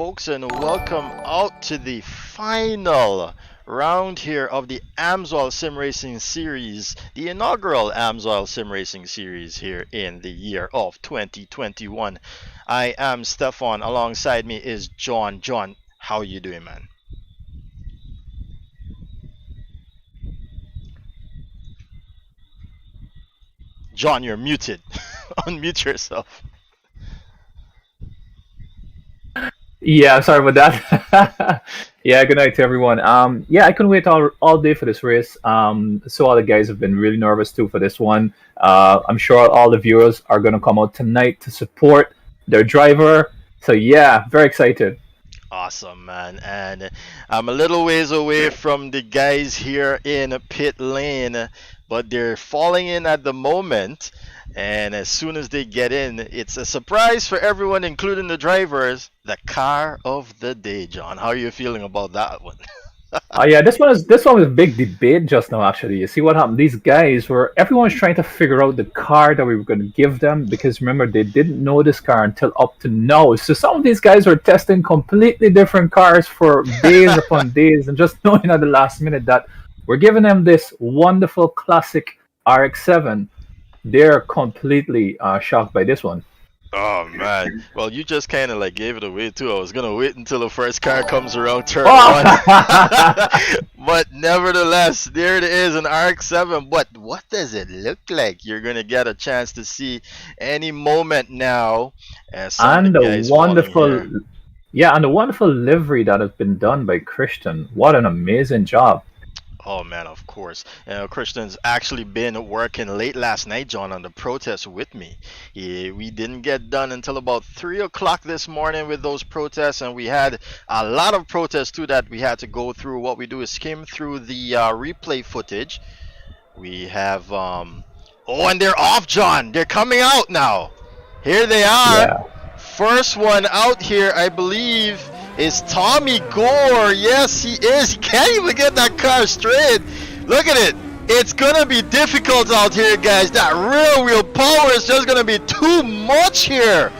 folks, and welcome out to the final round here of the AMSOIL Sim-Racing Series, the inaugural AMSOIL Sim-Racing Series here in the year of 2021. I am Stefan. Alongside me is John. John, how you doing, man? John, you're muted. Unmute yourself. Yeah, sorry about that. Yeah, good night to everyone. Yeah, I couldn't wait all day for this race. So all the guys have been really nervous too for this one. I'm sure all the viewers are going to come out tonight to support their driver. So yeah, very excited. Awesome, man. And I'm a little ways away from the guys here in pit lane, but they're falling in at the moment. And as soon as they get in, it's a surprise for everyone, including the drivers. The car of the day, John. How are you feeling about that one? Yeah, this one was a big debate just now. Actually, you see what happened? These guys were everyone's trying to figure out the car that we were going to give them because remember they didn't know this car until up to now. So some of these guys were testing completely different cars for days upon days, and just knowing at the last minute that we're giving them this wonderful classic RX-7, they're completely shocked by this one. Oh man. Well, you just kind of like gave it away too. I was gonna wait until the first car comes around turn one, but nevertheless, there it is, an RX-7. But what does it look like? You're gonna get a chance to see any moment now. As some And of the the guys falling wonderful, here. yeah, and the wonderful livery that has been done by Christian. What an amazing job! Oh man, of course. Christian's actually been working late last night, John, on the protest with me. We didn't get done until about 3 o'clock this morning with those protests, and we had a lot of protests too that we had to go through. What we do is skim through the replay footage. We have, oh, and they're off, John. They're coming out now. Here they are. Yeah. First one out here, I believe, is Tommi Gore. Yes, he is. He can't even get that car straight. Look at it. It's gonna be difficult out here, guys. That rear wheel power is just gonna be too much here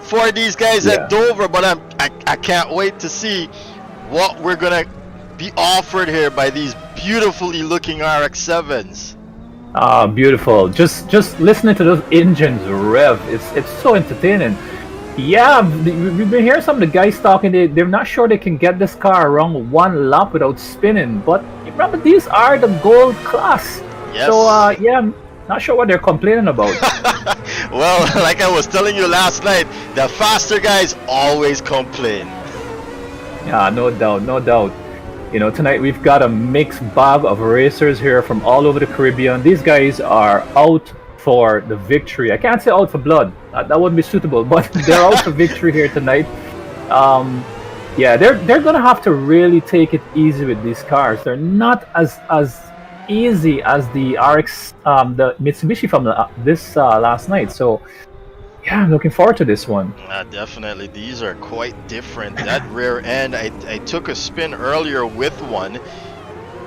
for these guys Yeah. at Dover. But I can't wait to see what we're gonna be offered here by these beautifully looking RX-7s. Ah, beautiful. Just listening to those engines rev, it's so entertaining. Yeah, we've been hearing some of the guys talking. They're not sure they can get this car around one lap without spinning. But remember, these are the gold class. Yes. So yeah, I'm not sure what they're complaining about. Well, like I was telling you last night, the faster guys always complain. Yeah, no doubt, no doubt. You know, tonight we've got a mixed bag of racers here from all over the Caribbean. These guys are out for the victory. I can't say out for blood. That wouldn't be suitable, but they're out for victory here tonight. Yeah, they're gonna have to really take it easy with these cars. They're not as easy as the RX, the Mitsubishi from this last night. So yeah, I'm looking forward to this one. Definitely, these are quite different. That rear end, I took a spin earlier with one.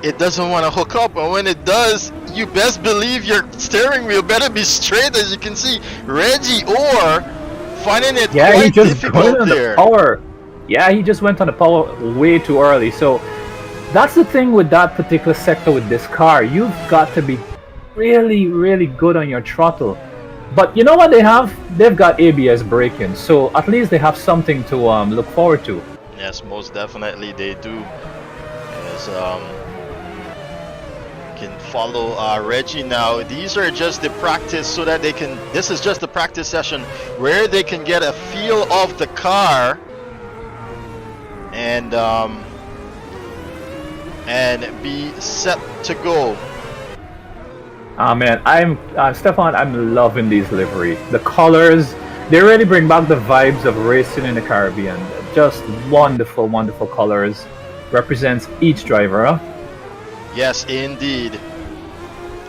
It doesn't want to hook up, and when it does, you best believe your steering wheel better be straight. As you can see, Reggie Orr finding it Yeah, he quite just difficult went on the there. power. Yeah, he just went on the power way too early. So that's the thing with that particular sector with this car. You've got to be really, really good on your throttle. But you know what they have? They've got ABS braking, so at least they have something to look forward to. Yes, most definitely they do. As can follow Reggie now. These are just the practice so that they can. This is just the practice session where they can get a feel of the car and be set to go. Ah man, I'm Stefan. I'm loving these livery. The colors, they really bring back the vibes of racing in the Caribbean. Just wonderful, wonderful colors. Represents each driver. Huh? Yes, indeed.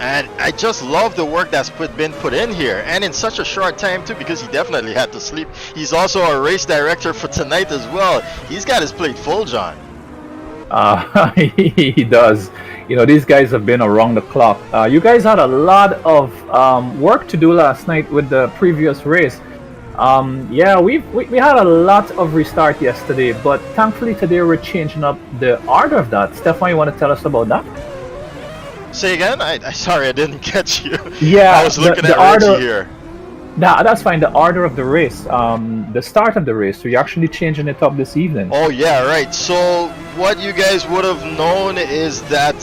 And I just love the work that's been put in here, and in such a short time too, because he definitely had to sleep. He's also a race director for tonight as well. He's got his plate full, John. He does. You know, these guys have been around the clock. You guys had a lot of work to do last night with the previous race. Yeah, we had a lot of restart yesterday, but thankfully today we're changing up the order of that. Stefan, you want to tell us about that? Say again? I sorry, I didn't catch you. Yeah, I was looking the at Reggie order. here. That's fine. The order of the race, the start of the race. So you're actually changing it up this evening. Oh yeah, right. So what you guys would have known is that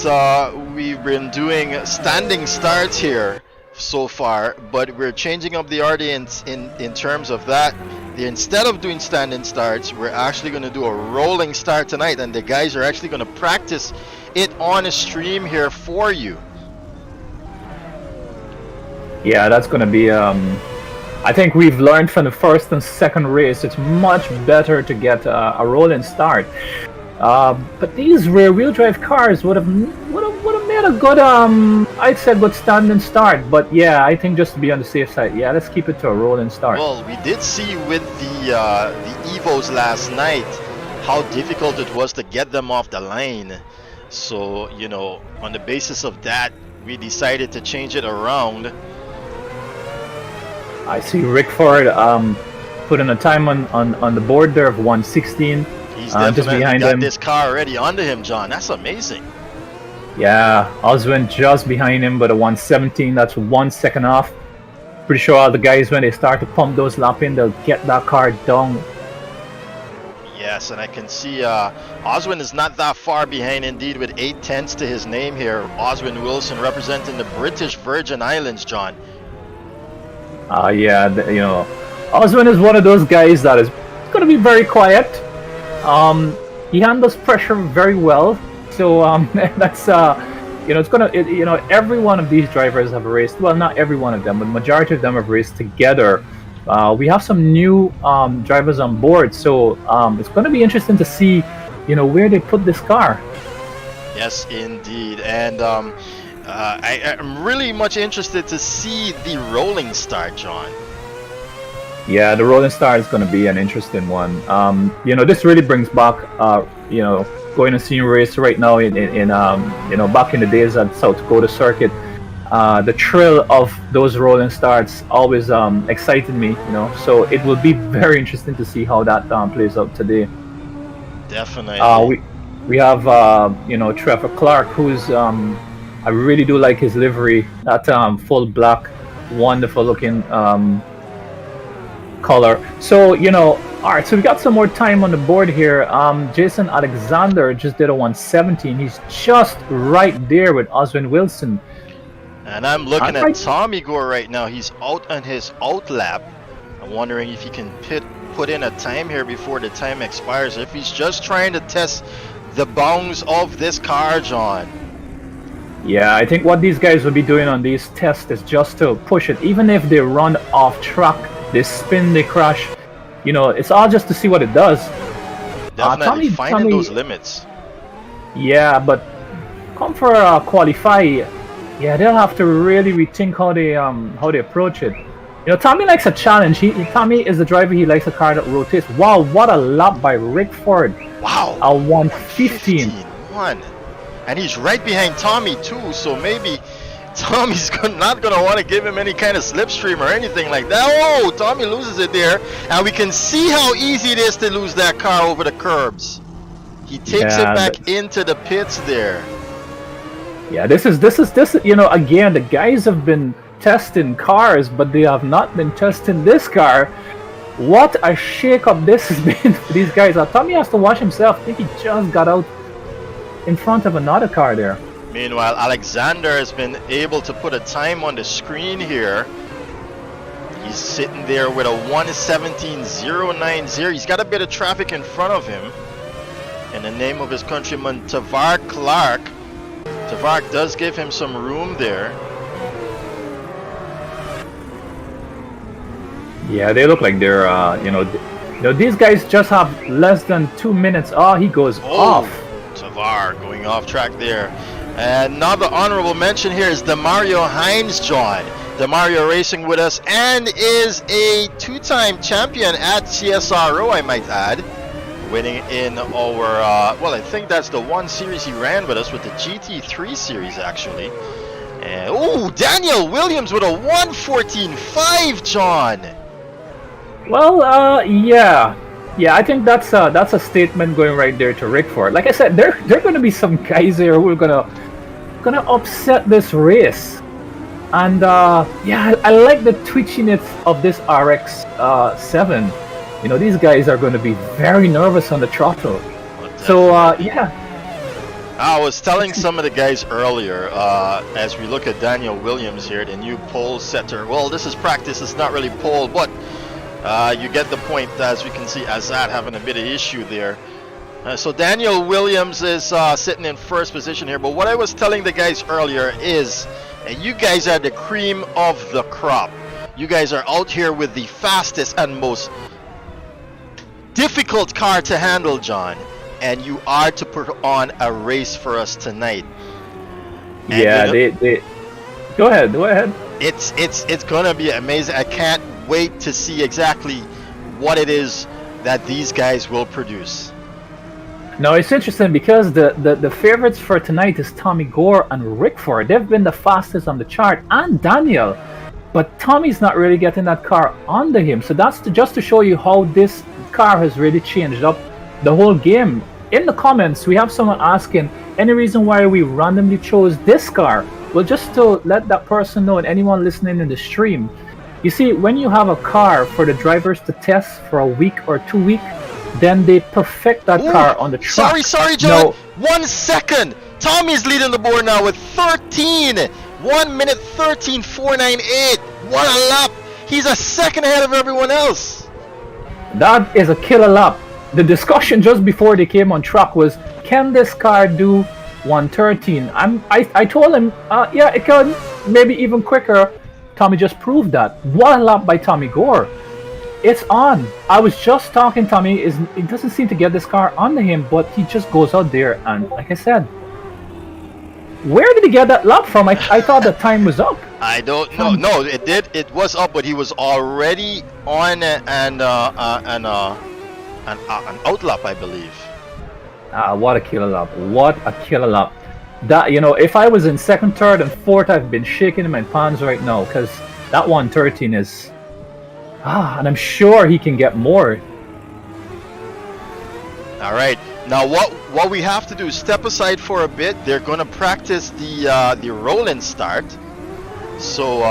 we've been doing standing starts here so far, but we're changing up the order in terms of that. Instead of doing standing starts, we're actually going to do a rolling start tonight, and the guys are actually going to practice it on a stream here for you. Yeah, that's going to be. I think we've learned from the first and second race, it's much better to get a rolling start. But these rear-wheel drive cars would have made a good, I'd say, good standing start. But yeah, I think just to be on the safe side, yeah, let's keep it to a rolling start. Well, we did see with the Evos last night how difficult it was to get them off the line. So, you know, on the basis of that, we decided to change it around. I see Rickford putting a time on the board there of 1:16. He's definitely just behind got him. this car already under him, John. That's amazing. Yeah, Oswyne just behind him, but a 1:17. That's 1 second off. Pretty sure all the guys, when they start to pump those laps in, they'll get that car down. Yes, and I can see Oswyne is not that far behind indeed, with 8/10 to his name here. Oswyne Wilson representing the British Virgin Islands, John. Yeah, you know, Oswyne is one of those guys that is going to be very quiet. He handles pressure very well. So that's you know, it's gonna you know, every one of these drivers have raced. Well, not every one of them, but majority of them have raced together. We have some new drivers on board, so it's going to be interesting to see, you know, where they put this car. Yes, indeed, and I'm really much interested to see the rolling start, John. Yeah, the rolling start is going to be an interesting one. You know, this really brings back, you know, going to see race right now in you know, back in the days at South Dakota Circuit. The thrill of those rolling starts always excited me, you know. So it will be very interesting to see how that plays out today. Definitely. We have you know, Trevor Clarke, who's I really do like his livery. That full black, wonderful looking color. So, you know, all right, so we got some more time on the board here. Jason Alexander just did a 1:17. He's just right there with Oswyne Wilson. And I'm looking at Tommi Gore right now. He's out on his out lap. I'm wondering if he can put in a time here before the time expires. If he's just trying to test the bounds of this car, John. Yeah, I think what these guys will be doing on these tests is just to push it. Even if they run off track, they spin, they crash. You know, it's all just to see what it does. Definitely finding those limits. Yeah, but come for qualify. Yeah, they'll have to really rethink how they approach it. You know, Tommi likes a challenge. Tommi is the driver. He likes a car that rotates. Wow, what a lap by Rickford. Wow. A 1:15. And he's right behind Tommi too. So maybe Tommy's not gonna want to give him any kind of slipstream or anything like that. Oh, Tommi loses it there, and we can see how easy it is to lose that car over the curbs. He takes it back into the pits there. Yeah, this is you know, again, the guys have been testing cars, but they have not been testing this car. What a shake-up this has been for these guys. Tommi has to watch himself. I think he just got out in front of another car there. Meanwhile, Alexander has been able to put a time on the screen here. He's sitting there with a 1:17.090. He's got a bit of traffic in front of him. In the name of his countryman, Tavar Clarke. Tavar does give him some room there. Yeah, they look like they're, you know, these guys just have less than 2 minutes. Oh, he goes off. Tavar going off track there. And another honorable mention here is Damario Hinds, John. Damario racing with us and is a two-time champion at CSRO, I might add. Winning in our, well, I think that's the one series he ran with us, with the GT3 series, actually. And, oh, Daniel Williams with a 1:14.5, John. Well, yeah. I think that's a statement going right there to Rickford. Like I said, there are going to be some guys here who are gonna upset this race. And yeah, I like the twitchiness of this RX 7. You know, these guys are going to be very nervous on the throttle. Well, So definitely. yeah, I was telling some of the guys earlier, as we look at Daniel Williams here, the new pole setter. Well, this is practice, it's not really pole, but you get the point. As we can see, Azaad having a bit of issue there. So Daniel Williams is sitting in first position here, but what I was telling the guys earlier is, you guys are the cream of the crop. You guys are out here with the fastest and most difficult car to handle, John, and you are to put on a race for us tonight. And yeah, they go ahead, go ahead. it's gonna be amazing. I can't wait to see exactly what it is that these guys will produce. No, it's interesting because the favorites for tonight is Tommy Gore and Rickford. They've been the fastest on the chart, and Daniel. But Tommy's not really getting that car under him. So that's just to show you how this car has really changed up the whole game. In the comments, we have someone asking any reason why we randomly chose this car. Well, just to let that person know and anyone listening in the stream. You see, when you have a car for the drivers to test for a week or 2 weeks, then they perfect that Ooh, car on the track. sorry, John. Now, 1 second. Tommy's leading the board now with 13. 1 minute 13.498. What a lap. He's a second ahead of everyone else. that is a killer lap. The discussion just before they came on track was, can this car do 113? I told him, yeah, it can, maybe even quicker. Tommy just proved that. What a lap by Tommy Gore. It's on. I was just talking, Tommy, it doesn't seem to get this car under him, but he just goes out there and, like I said, where did he get that lap from? I thought the time was up. I don't know. No, it did. It was up, but he was already on an outlap, I believe. What a killer lap. What a killer lap. That, you know, if I was in second, third, and fourth, I've been shaking in my pants right now because that 113 is. And I'm sure he can get more. All right. Now, what we have to do is step aside for a bit. They're going to practice the roll and start. So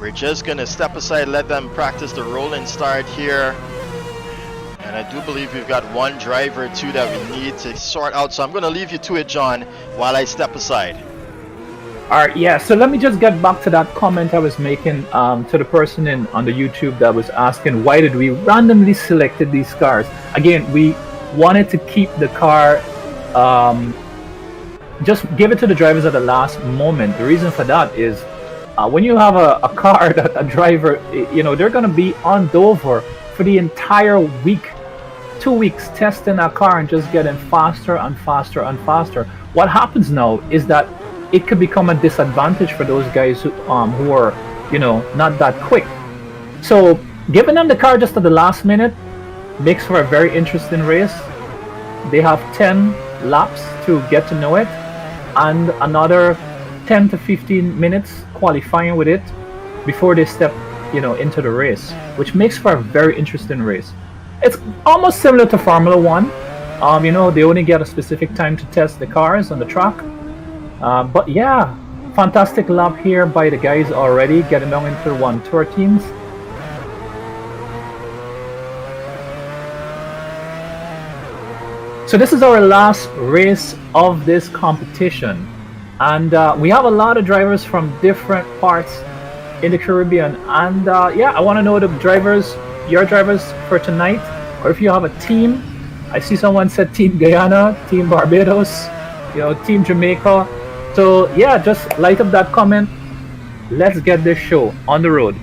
we're just going to step aside, let them practice the roll and start here. And I do believe we've got one driver too that we need to sort out. So I'm going to leave you to it, John, while I step aside. Alright, yeah, so let me just get back to that comment I was making to the person on the YouTube that was asking why did we randomly selected these cars. Again, we wanted to keep the car, just give it to the drivers at the last moment. The reason for that is when you have a car that a driver, you know, they're going to be on Dover for the entire week, 2 weeks testing that car and just getting faster and faster and faster. What happens now is that it could become a disadvantage for those guys who are, you know, not that quick. So giving them the car just at the last minute makes for a very interesting race. They have 10 laps to get to know it and another 10 to 15 minutes qualifying with it before they step, you know, into the race, which makes for a very interesting race. It's almost similar to Formula One. You know, they only get a specific time to test the cars on the track. But yeah, fantastic lap here by the guys already, getting down into the 113s. So this is our last race of this competition. And we have a lot of drivers from different parts in the Caribbean. And yeah, I want to know the drivers, your drivers for tonight, or if you have a team. I see someone said Team Guyana, Team Barbados, you know, Team Jamaica. So yeah, just light up that comment. Let's get this show on the road.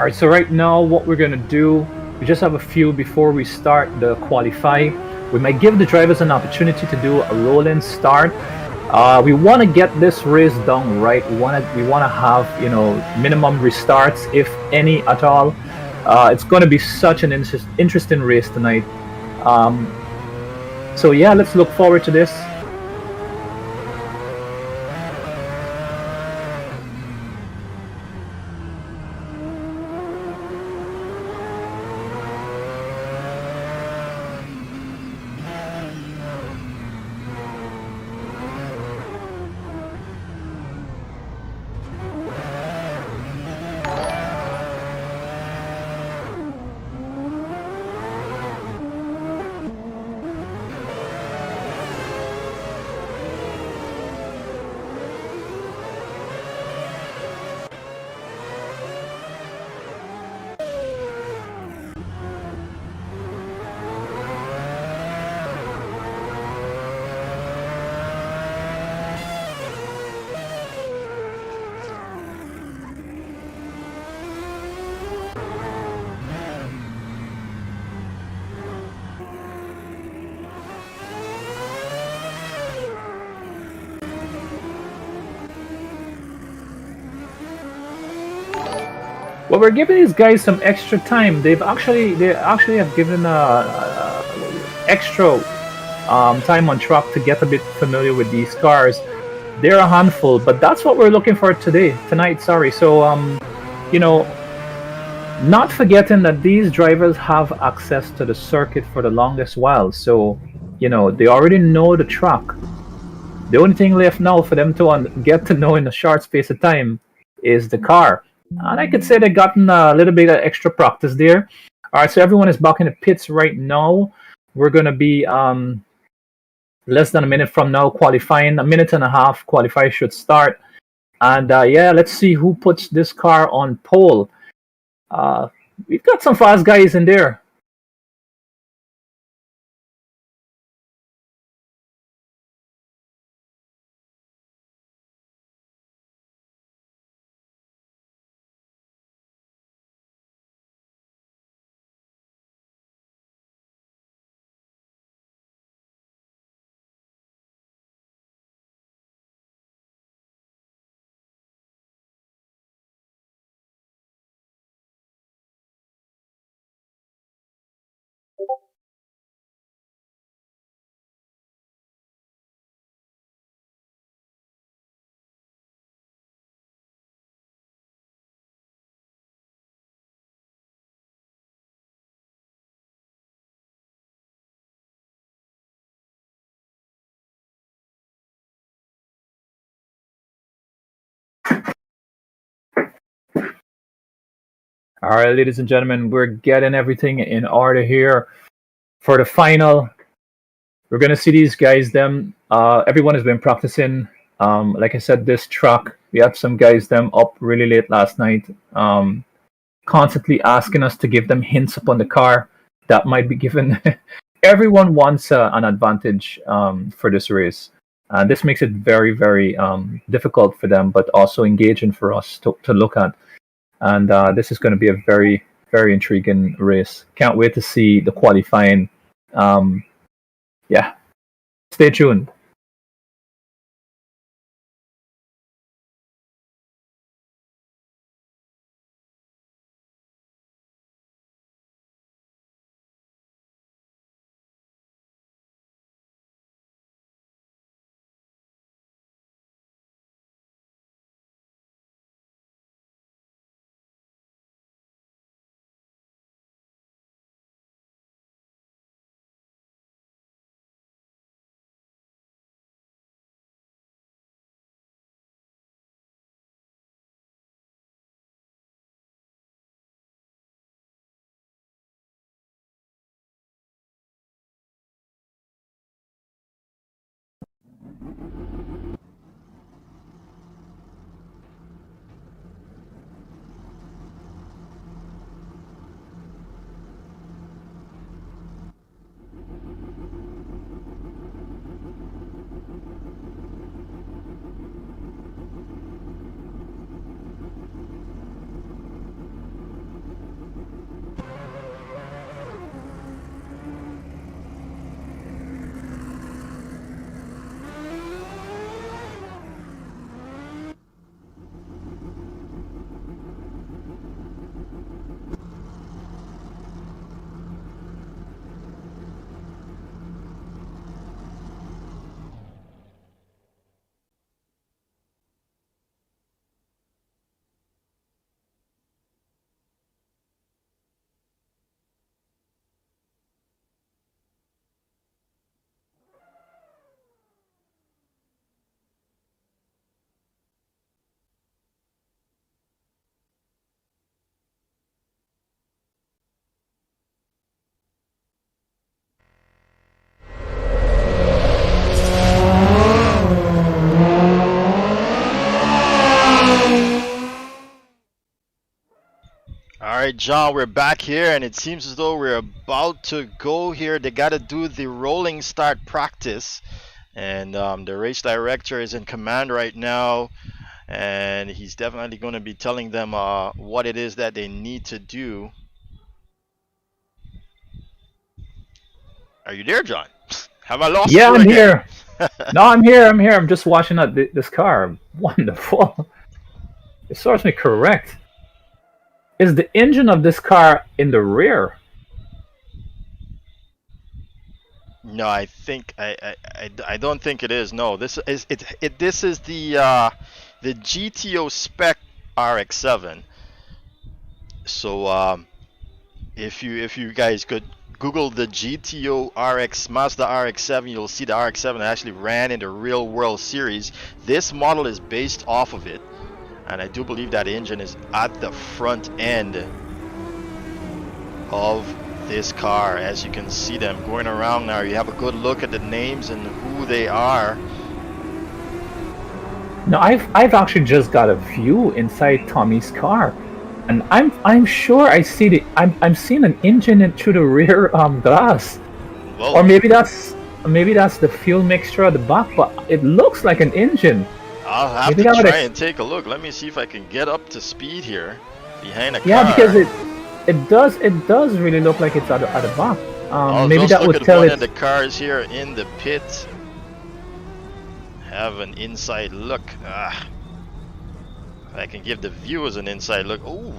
All right, so right now, what we're gonna do, we just have a few before we start the qualify. We might give the drivers an opportunity to do a roll-in start. We want to get this race done right. We want to have minimum restarts, if any at all. It's going to be such an interesting race tonight. Um, so yeah, let's look forward to this. Well, we're giving these guys some extra time. They actually have given extra time on track to get a bit familiar with these cars. They're a handful, but that's what we're looking for tonight. Sorry. So you know, not forgetting that these drivers have access to the circuit for the longest while. So they already know the track. The only thing left now for them to get to know in a short space of time is the car. And I could say they've gotten a little bit of extra practice there. All right, so everyone is back in the pits right now. We're going to be less than a minute from now qualifying. A minute and a half, qualify should start. And yeah, let's see who puts this car on pole. Uh, we've got some fast guys in there. All right, ladies and gentlemen, we're getting everything in order here for the final. We're gonna see these guys. Everyone has been practicing. Like I said, this track. We had some guys them up really late last night, constantly asking us to give them hints upon the car that might be given. Everyone wants an advantage for this race, and this makes it very, very difficult for them, but also engaging for us to look at. And this is going to be a very, very intriguing race. Can't wait to see the qualifying. Um, yeah, stay tuned. right, John, we're back here, and it seems as though we're about to go here. They got to do the rolling start practice, and the race director is in command right now, and he's definitely going to be telling them what it is that they need to do. Are you there, John? Have I lost Yeah, you I'm again? here. No, I'm here. I'm here. I'm just watching out this car. Wonderful. It serves me correct. Is the engine of this car in the rear? No, I think I don't think it is. No, this is this is the GTO spec RX-7. So if you guys could Google the GTO RX Mazda RX-7, you'll see the RX-7 actually ran in the real world series. This model is based off of it, and I do believe that engine is at the front end of this car. As you can see them going around now, you have a good look at the names and who they are. No, I've actually just got a view inside Tommy's car, and I'm sure I see I'm seeing an engine through the rear glass, Well, or maybe that's the fuel mixture at the back, but it looks like an engine. I'll have Maybe to that would try and take a look. Let me see if I can get up to speed here behind a Yeah, car. because it does really look like it's at the back. I'll Maybe just that look would at tell one it. of the cars here in the pit. Have an inside look. I can give the viewers an inside look. Oh,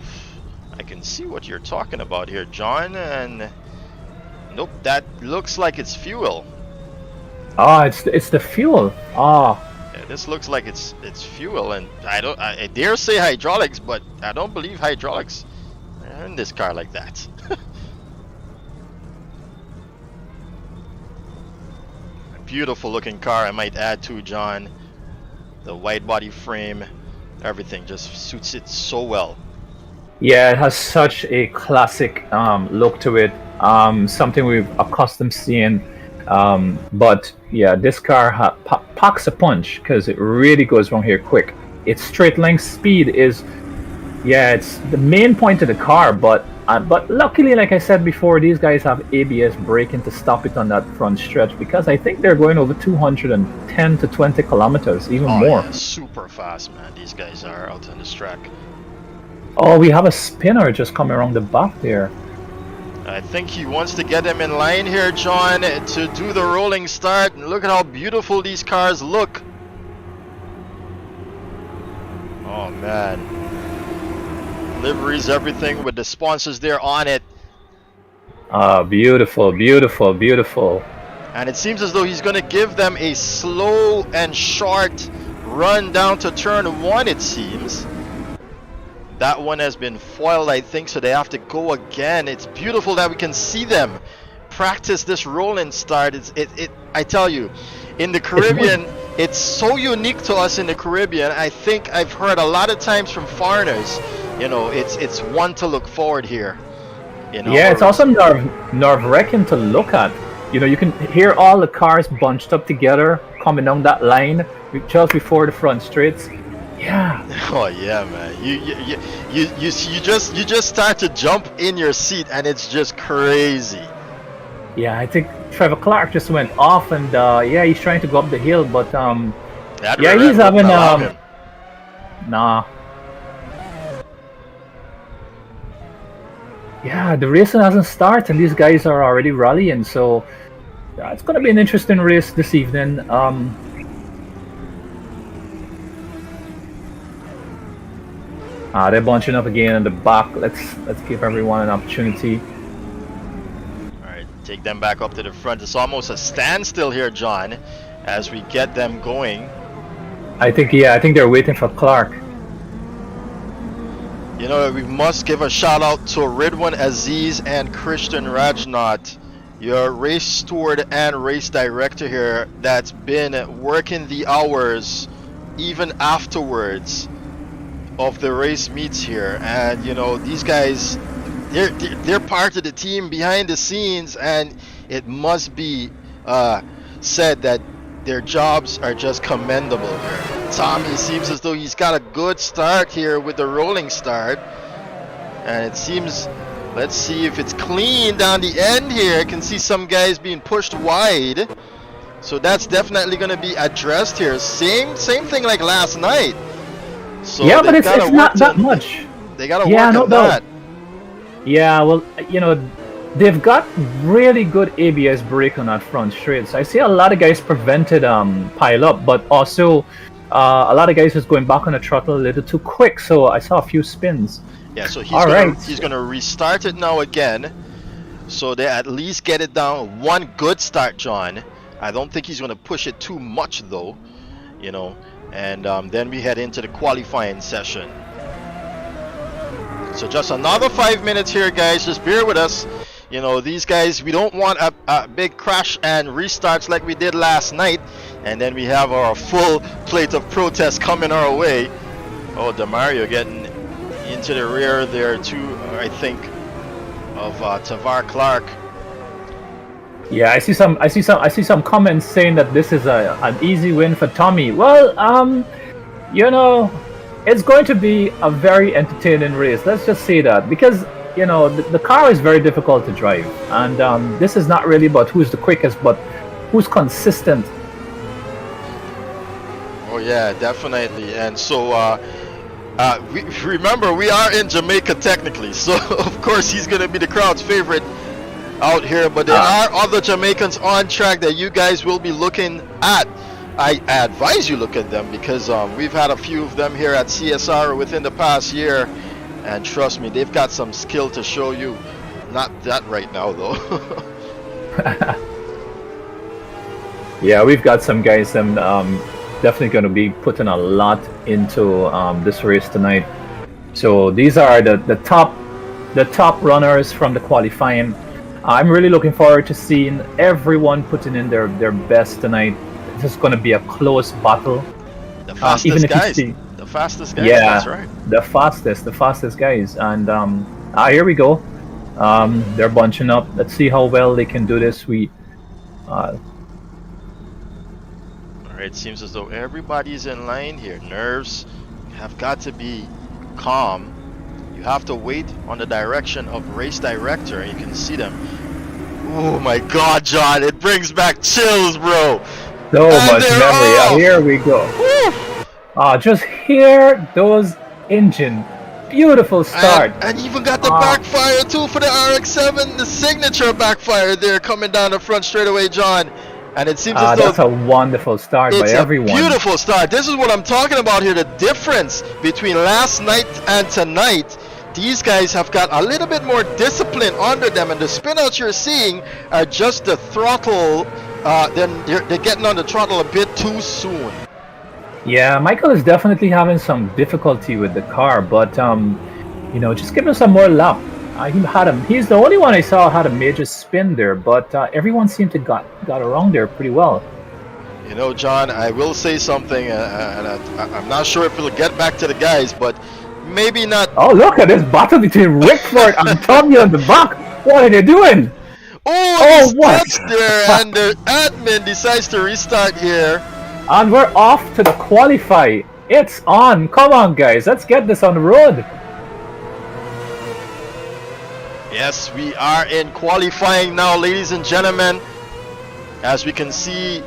I can see what you're talking about here, John. And nope, that looks like it's fuel. Ah, it's the fuel. Ah, Yeah, this looks like it's fuel, and I dare say hydraulics, but I don't believe hydraulics are in this car like that. Beautiful looking car, I might add to, John. The wide body frame, everything just suits it so well. yeah, it has such a classic look to it. Something we've accustomed seeing. But yeah, this car packs a punch because it really goes wrong here quick. Its straight length speed is, yeah, it's the main point of the car. But luckily, like I said before, these guys have ABS braking to stop it on that front stretch, because I think they're going over 210 to 20 kilometers, even more. Yeah, super fast, man. These guys are out on this track. Oh, we have a spinner just coming around the back there. I think he wants to get them in line here, John, to do the rolling start. And look at how beautiful these cars look. Oh, man. Liveries, everything with the sponsors there on it. Ah, beautiful, beautiful, beautiful. And it seems as though he's going to give them a slow and short run down to turn 1, it seems. That one has been foiled, I think, so they have to go again. It's beautiful that we can see them practice this rolling start. I tell you, in the Caribbean, it's so unique to us in the Caribbean. I think I've heard a lot of times from foreigners, you know, it's one to look forward here. Yeah, it's also nerve-wracking to look at. You know, you can hear all the cars bunched up together coming down that line just before the front straights. Yeah. Oh yeah, man. You just start to jump in your seat, and it's just crazy. Yeah, I think Trevor Clarke just went off, and yeah, he's trying to go up the hill, but yeah, he's having nah. Yeah, the racing hasn't started, and these guys are already rallying, so yeah, it's gonna be an interesting race this evening. They're bunching up again in the back. Let's give everyone an opportunity. Alright, take them back up to the front. It's almost a standstill here, John, as we get them going. I think they're waiting for Clarke. You know, we must give a shout out to Ridwan Aziz and Christian Rajnath, your race steward and race director here, that's been working the hours even afterwards of the race meets here. And you know, these guys, they're part of the team behind the scenes, and it must be said that their jobs are just commendable here. Tommi seems as though he's got a good start here with the rolling start. And it seems, let's see if it's clean down the end here. I can see some guys being pushed wide. So that's definitely going to be addressed here. Same thing like last night. So yeah, but it's not that much. They got to work on that. Yeah, well, they've got really good ABS brake on that front straight. So I see a lot of guys prevented pile up, but also a lot of guys was going back on the throttle a little too quick. So I saw a few spins. Yeah, so he's gonna restart it now again, so they at least get it down. One good start, John. I don't think he's gonna push it too much though, and then we head into the qualifying session. So just another 5 minutes here, guys. Just bear with us. These guys, we don't want a big crash and restarts like we did last night, and then we have our full plate of protests coming our way. Oh, Damario getting into the rear there too, I think, of Tavar Clarke. Yeah, I see some comments saying that this is an easy win for Tommi. Well, it's going to be a very entertaining race. Let's just say that, because the car is very difficult to drive, and this is not really about who's the quickest, but who's consistent. Oh yeah, definitely. And so remember, we are in Jamaica technically, so of course he's going to be the crowd's favorite out here, but there are other Jamaicans on track that you guys will be looking at. I advise you look at them, because we've had a few of them here at CSR within the past year, and trust me, they've got some skill to show you. Not that right now though. Yeah, we've got some guys definitely going to be putting a lot into this race tonight. So these are the top runners from the qualifying. I'm really looking forward to seeing everyone putting in their best tonight. This is going to be a close battle. The fastest guys. The fastest guys. Yeah, that's right. The fastest guys. And here we go. They're bunching up. Let's see how well they can do this. It seems as though everybody's in line here. Nerves have got to be calm. You have to wait on the direction of race director. You can see them. Oh my God, John! It brings back chills, bro. So much memory. Here we go. Just hear those engine. Beautiful start. And even got the backfire too for the RX-7. The signature backfire there coming down the front straightaway, John. And it seems as though that's a wonderful start by everyone. It's a beautiful start. This is what I'm talking about here. The difference between last night and tonight. These guys have got a little bit more discipline under them, and the spinouts you're seeing are just the throttle. Then they're getting on the throttle a bit too soon. Yeah, Michael is definitely having some difficulty with the car, but just give him some more lap. He's the only one I saw had a major spin there, but everyone seemed to got around there pretty well. John, I will say something, and I'm not sure if it'll get back to the guys, but maybe not. Oh, look at this battle between Rickford and Tommi on the back. What are they doing? Oh, what? There, and the admin decides to restart here. And we're off to the qualify. It's on. Come on, guys. Let's get this on the road. Yes, we are in qualifying now, ladies and gentlemen. As we can see,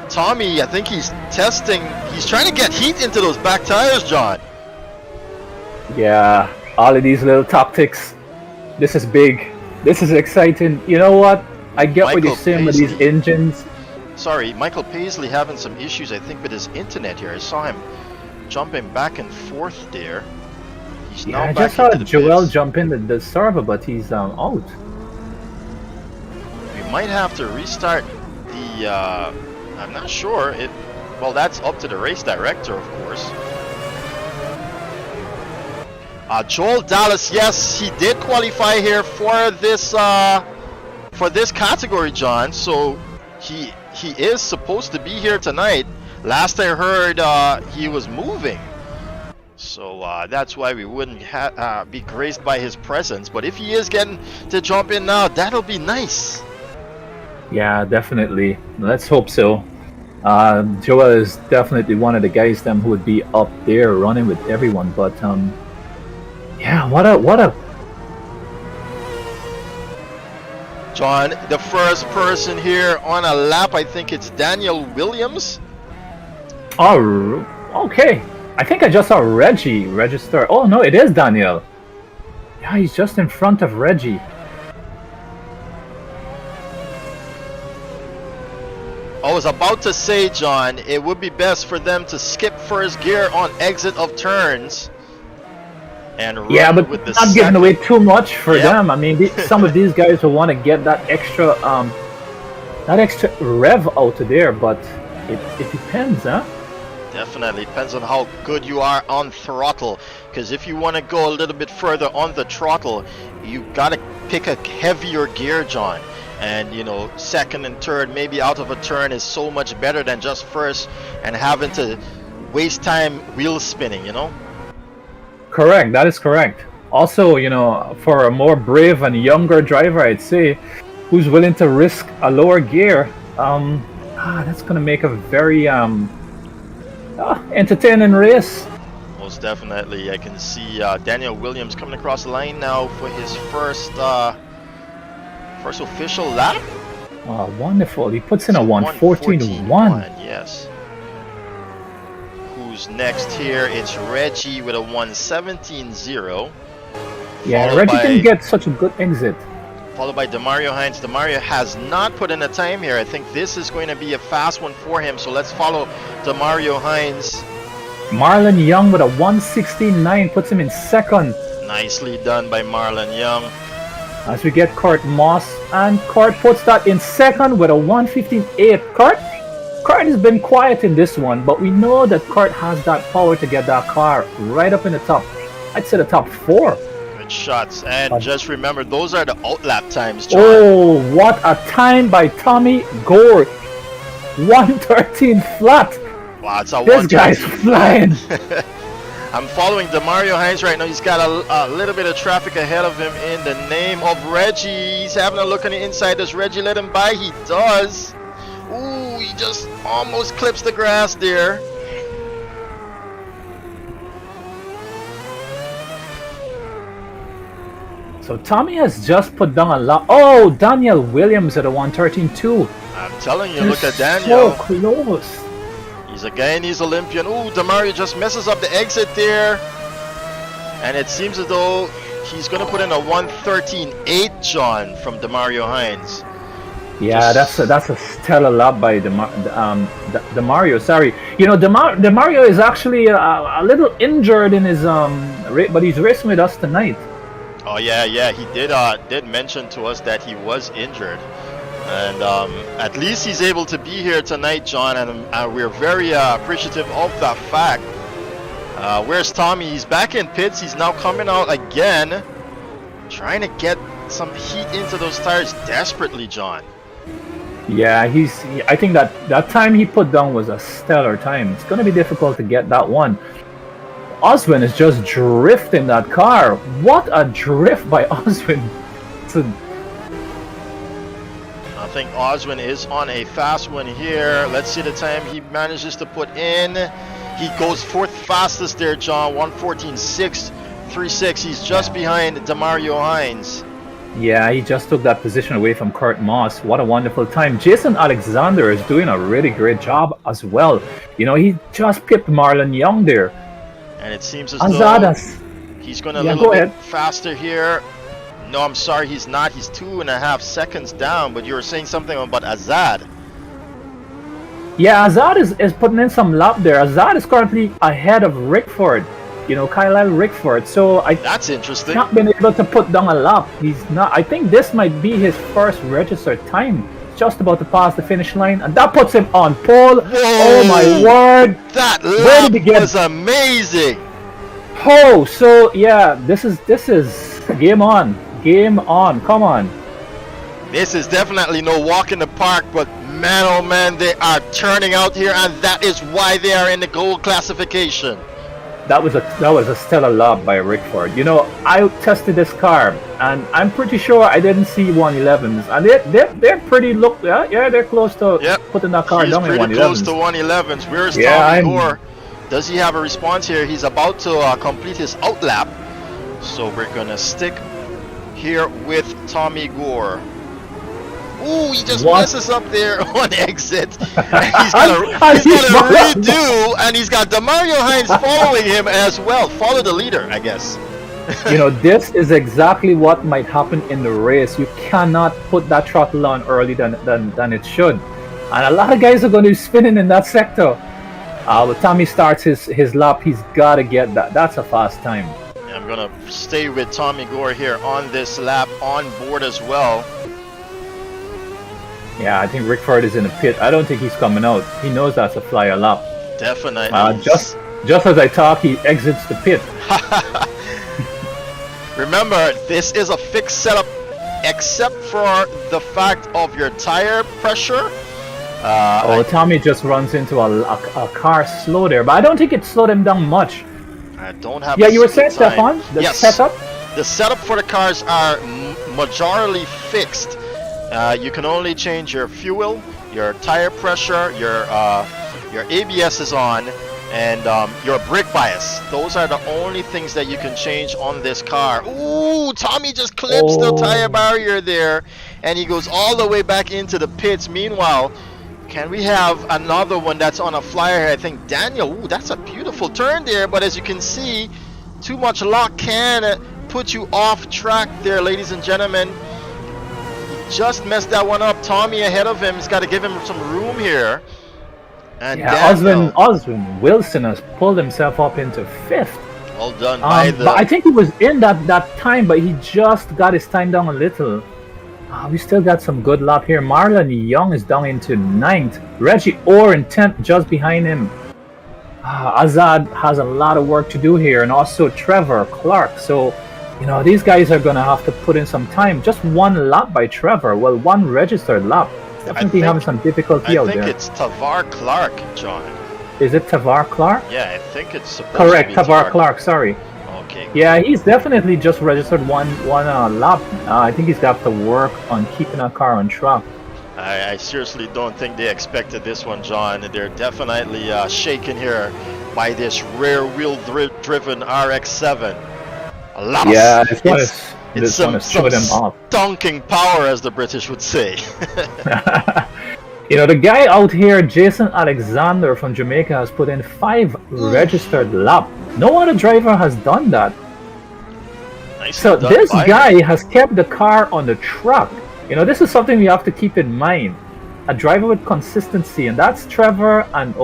Tommi, I think he's testing. He's trying to get heat into those back tires, John. Yeah, all of these little tactics. This is big. This is exciting. You know what? I get what you're saying with these engines. Sorry, Michael Paisley having some issues, I think, with his internet here. I saw him jumping back and forth there. He's now I back just saw into the Joel pits. jump in the server, but he's out. We might have to restart the. I'm not sure. Well, that's up to the race director, of course. Joel Dallas, yes, he did qualify here for this category, John. So he is supposed to be here tonight. Last I heard, he was moving. So that's why we wouldn't be graced by his presence. But if he is getting to jump in now, that'll be nice. Yeah, definitely. Let's hope so. Joel is definitely one of the guys who would be up there running with everyone. But yeah, what John, the first person here on a lap, I think it's Daniel Williams. Oh, okay. I think I just saw Reggie register. Oh no, it is Daniel. Yeah, he's just in front of Reggie. I was about to say, John, it would be best for them to skip first gear on exit of turns and run Yeah, but with the not giving away too much for them. I mean, some of these guys will want to get that extra rev out of there, but it depends, huh? Definitely depends on how good you are on throttle, because if you want to go a little bit further on the throttle, you gotta pick a heavier gear, John. And you know, second and third, maybe out of a turn, is so much better than just first and having to waste time wheel spinning, you know. Correct, that is correct. Also, you know, for a more brave and younger driver, I'd say, who's willing to risk a lower gear, that's gonna make a very entertaining race. Most definitely. I can see Daniel Williams coming across the line now for his first official lap. Oh, wonderful. He puts in a 1:14.1. Yes. Who's next here? It's Reggie with a 1:17.0. Yeah, Reggie didn't get such a good exit. Followed by Damario Hinds. Damario has not put in a time here. I think this is going to be a fast one for him. So let's follow Damario Hinds. Marlon Young with a 1:16.9 puts him in second. Nicely done by Marlon Young. As we get Kurt Moss, and Kurt puts that in second with a 1:15.8. Kurt has been quiet in this one, but we know that Kurt has that power to get that car right up in the top. I'd say the top 4. Good shots, and just remember, those are the outlap times, John. Oh, what a time by Tommi Gore! 1:13 flat. Wow, it's a this guy's flying. I'm following Damario Hinds right now. He's got a little bit of traffic ahead of him in the name of Reggie. He's having a look on the inside. Does Reggie let him by? He does. Ooh, he just almost clips the grass there. So Tommi has just put down a lot. Oh, Daniel Williams at a 1:13.2. I'm telling you, look at Daniel. So close. He's a Guyanese Olympian. Ooh, Damario just messes up the exit there. And it seems as though he's going to put in a 1:13.8, John, from Damario Hinds. Yeah, that's a stellar lap by Damario. Sorry, you know, Damario is actually a little injured in his race, but he's racing with us tonight. Oh yeah, he did mention to us that he was injured. And at least he's able to be here tonight, John, and we're very appreciative of that fact. Where's Tommi? He's back in pits. He's now coming out again, trying to get some heat into those tires desperately, John. Yeah, I think that time he put down was a stellar time. It's going to be difficult to get that one. Oswyne is just drifting that car. What a drift by Oswyne. I think Oswyne is on a fast one here. Let's see the time he manages to put in. He goes 4th fastest there, John. 1:14.636. He's just behind Damario Hinds. Yeah, he just took that position away from Kurt Moss. What a wonderful time. Jason Alexander is doing a really great job as well. You know, he just pipped Marlon Young there. And it seems as Azaad though he's going a little bit faster here. No, I'm sorry, he's not. He's 2.5 seconds down, but you were saying something about Azaad. Yeah, Azaad is putting in some lap there. Azaad is currently ahead of Rickford. You know, Kahlil Rickford. So that's interesting. Not been able to put down a lap. He's not. I think this might be his first registered time. Just about to pass the finish line, and that puts him on pole. Whoa, oh my word! That lap was amazing. Oh, so yeah, this is game on. Game on. Come on. This is definitely no walk in the park, but man, oh man, they are turning out here, and that is why they are in the gold classification. That was a stellar lap by Rickford. You know, I tested this car, and I'm pretty sure I didn't see 111s, and they're pretty they're close to putting that car down in 111s. Pretty close to 111s. Where's Tommi Gore? Does he have a response here? He's about to complete his outlap, so we're gonna stick here with Tommi Gore. Ooh, he just What? messes up there on exit. And He's he's got a redo, and he's got Damario Hinds following him as well. Follow the leader, I guess. You know, this is exactly what might happen in the race. You cannot put that throttle on early than it should. And a lot of guys are going to be spinning in that sector. But Tommy starts his lap. He's got to get that. That's a fast time. I'm going to stay with Tommi Gore here on this lap on board as well. Yeah, I think Rickford is in the pit. I don't think he's coming out. He knows that's a flyer lap. Definitely. Just as I talk, he exits the pit. Remember, this is a fixed setup except for the fact of your tire pressure. Tommy just runs into a car slow there, but I don't think it slowed him down much. I don't have. Yeah, you were saying, Stefan? Yes. Setup? The setup for the cars are majorly fixed. You can only change your fuel, your tire pressure, your ABS is on, and your brake bias. Those are the only things that you can change on this car. Ooh, Tommy just clips the tire barrier there, and he goes all the way back into the pits. Meanwhile, can we have another one that's on a flyer? I think Daniel. Ooh, that's a beautiful turn there, but as you can see, too much lock can put you off track there, ladies and gentlemen. He just messed that one up. Tommy ahead of him. He's got to give him some room here. And yeah, Oswyne Wilson has pulled himself up into 5th. Well done by the... But I think he was in that time, but he just got his time down a little. We still got some good lap here. Marlon Young is down into 9th. Reggie Orr in 10th, just behind him. Azaad has a lot of work to do here, and also Trevor, Clarke. So, you know, these guys are going to have to put in some time. Just one lap by Trevor. Well, one registered lap. Definitely having some difficulty out there. I think it's Tavar Clarke, John. Is it Tavar Clarke? Yeah, I think it's supposed Correct, to be Tavar Clarke, sorry. Okay. Yeah, he's definitely just registered one lap. I think he's got to work on keeping that car on track. I seriously don't think they expected this one, John. They're definitely shaken here by this rear wheel driven RX-7. A lot of it's some stonking power, as the British would say. You know, the guy out here, Jason Alexander from Jamaica, has put in 5 registered laps. No other driver has done that. So this guy has kept the car on the track. You know, this is something we have to keep in mind. A driver with consistency, and that's Trevor. And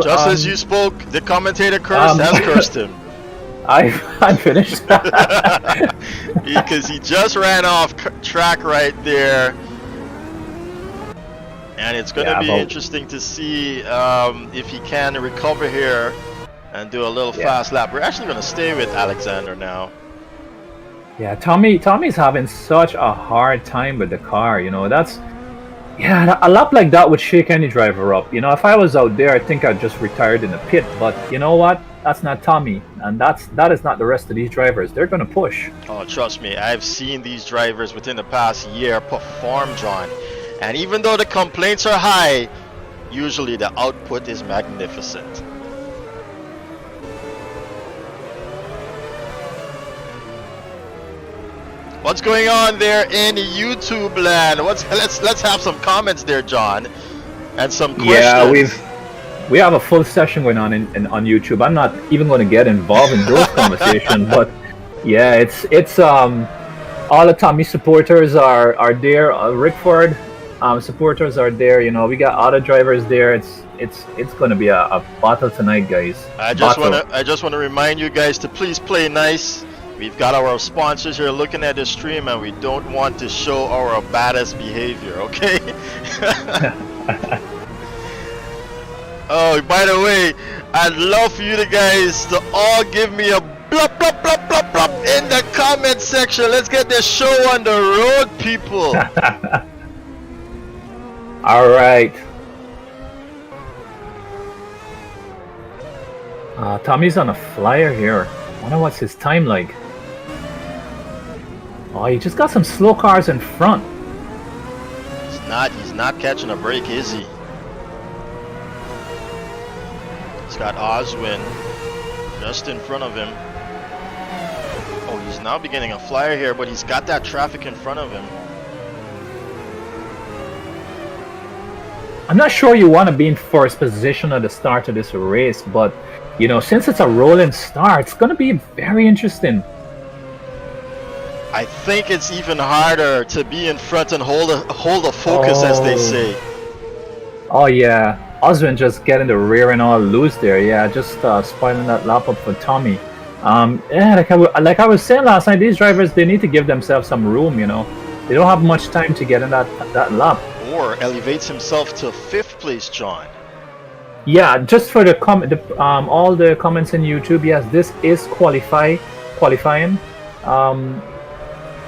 just as you spoke, the commentator has cursed him. I'm finished. Because he just ran off track right there. And it's going to be interesting to see if he can recover here and do a little fast lap. We're actually going to stay with Alexander now. Yeah, Tommy's having such a hard time with the car. You know, a lap like that would shake any driver up. You know, if I was out there, I think I'd just retired in the pit. But you know what? That's not Tommy, and that is not the rest of these drivers. They're going to push. Oh, trust me, I've seen these drivers within the past year perform, John. And even though the complaints are high, usually the output is magnificent. What's going on there in YouTube land? Let's have some comments there, John, and some questions. Yeah, we have a full session going on on YouTube. I'm not even going to get involved in those conversations, but yeah, it's all the Tommy supporters are there. Rickford supporters are there. You know, we got other drivers there. It's going to be a battle tonight, guys. I just want to remind you guys to please play nice. We've got our sponsors here looking at the stream, and we don't want to show our baddest behavior, okay? Oh, by the way, I'd love for you guys to all give me a blop, blop, blop, blop, blop in the comment section. Let's get this show on the road, people. All right. Tommy's on a flyer here. I wonder what's his time like. Oh, he just got some slow cars in front. He's not catching a break, is he? He's got Oswyne just in front of him. Oh, he's now beginning a flyer here, but he's got that traffic in front of him. I'm not sure you want to be in first position at the start of this race, but since it's a rolling start, it's going to be very interesting. I think it's even harder to be in front and hold a focus, as they say. Oh yeah, Oswyne just getting the rear and all loose there. Yeah, just spoiling that lap up for Tommi. Yeah, like I was saying last night, these drivers, they need to give themselves some room. They don't have much time to get in that lap. Or elevates himself to 5th place, John. Yeah, just for all the comments in YouTube. Yes, this is qualifying.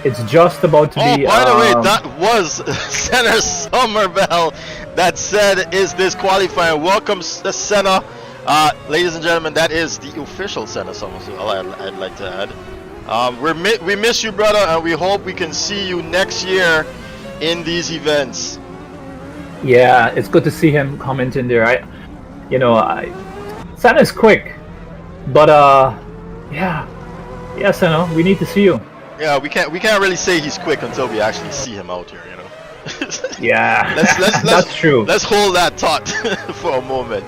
It's just about to be. Oh, by the way, that was Senna Somerville that said, "Is this qualifying?" Welcome, Senna. Ladies and gentlemen, that is the official Senna Somerville. I'd like to add. We miss you, brother, and we hope we can see you next year in these events. Yeah, it's good to see him commenting there. Senna's quick, but yeah, Senna, we need to see you. Yeah, we can't really say he's quick until we actually see him out here, Yeah, let's that's true. Let's hold that thought for a moment.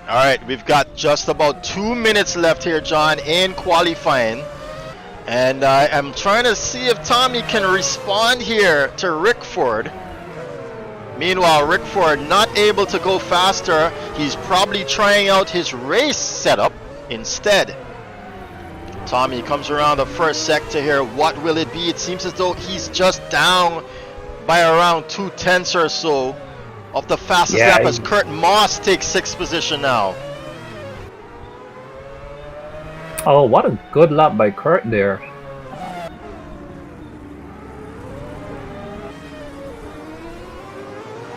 All right, we've got just about 2 minutes left here, John, in qualifying. And I am trying to see if Tommi can respond here to Rickford. Meanwhile, Rickford not able to go faster. He's probably trying out his race setup instead. Tommi comes around the first sector here. What will it be? It seems as though he's just down by around 2/10 or so of the fastest lap as Kurt Moss takes 6th position now. Oh, what a good lap by Kurt there.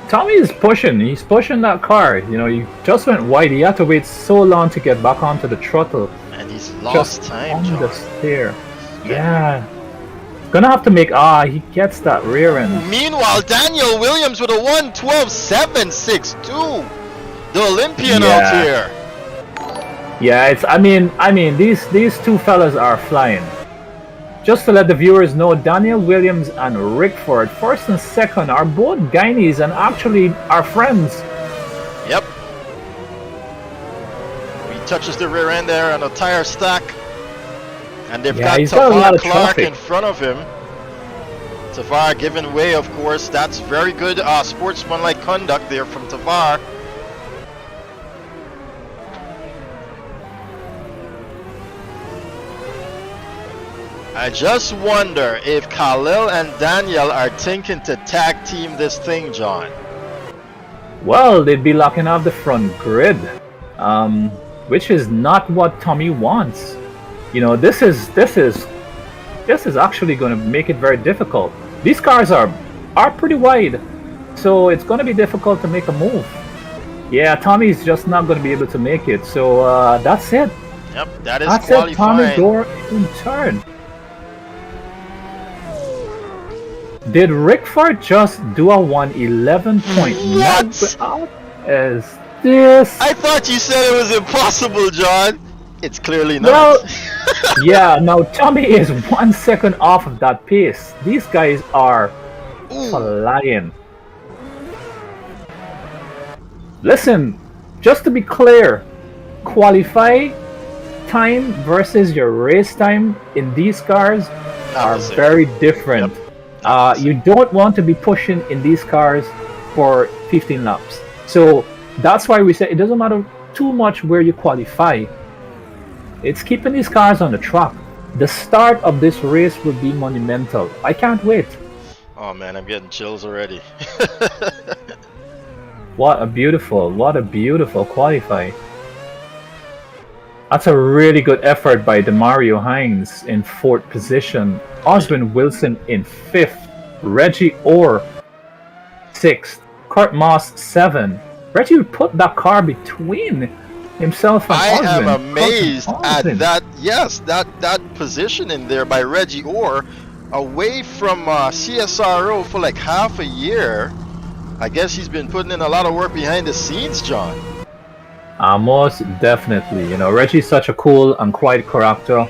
Tommi is pushing. He's pushing that car. He just went wide. He had to wait so long to get back onto the throttle. And he's lost time, on John. the stair. Yeah. Gonna have to make. He gets that rear end. Meanwhile, Daniel Williams with a 1:12.762. The Olympian out here. Yeah, it's. I mean, these two fellas are flying. Just to let the viewers know, Daniel Williams and Rickford, first and second, are both Guyanese and actually are friends. Yep. He touches the rear end there on a tire stack. And they've got Tavar Clarke in front of him. Tavar giving way, of course. That's very good sportsmanlike conduct there from Tavar. I just wonder if Kahlil and Daniel are thinking to tag team this thing, John. Well, they'd be locking off the front grid, which is not what Tommi wants. This is actually going to make it very difficult. These cars are pretty wide, so it's going to be difficult to make a move. Yeah, Tommy's just not going to be able to make it. So that's it. Yep, that is that's qualifying. It. Tommi Gore in turn. Did Rickford just do a 111.9? What is this? I thought you said it was impossible, John. It's clearly not. Well, yeah, now Tommi is 1 second off of that pace. These guys are flying. Listen, just to be clear, qualify time versus your race time in these cars are very different. Yep. You don't want to be pushing in these cars for 15 laps. So that's why we say it doesn't matter too much where you qualify. It's keeping these cars on the track. The start of this race will be monumental. I can't wait. Oh man, I'm getting chills already. What a beautiful qualify. That's a really good effort by Damario Hinds in 4th position. Oswyne Wilson in 5th. Reggie Orr 6th. Kurt Moss 7th. Reggie would put that car between himself and Oswyne. I am amazed at that. Yes, that positioning there by Reggie Orr, away from CSRO for like half a year. I guess he's been putting in a lot of work behind the scenes, John. Most definitely. Reggie's such a cool and quiet character.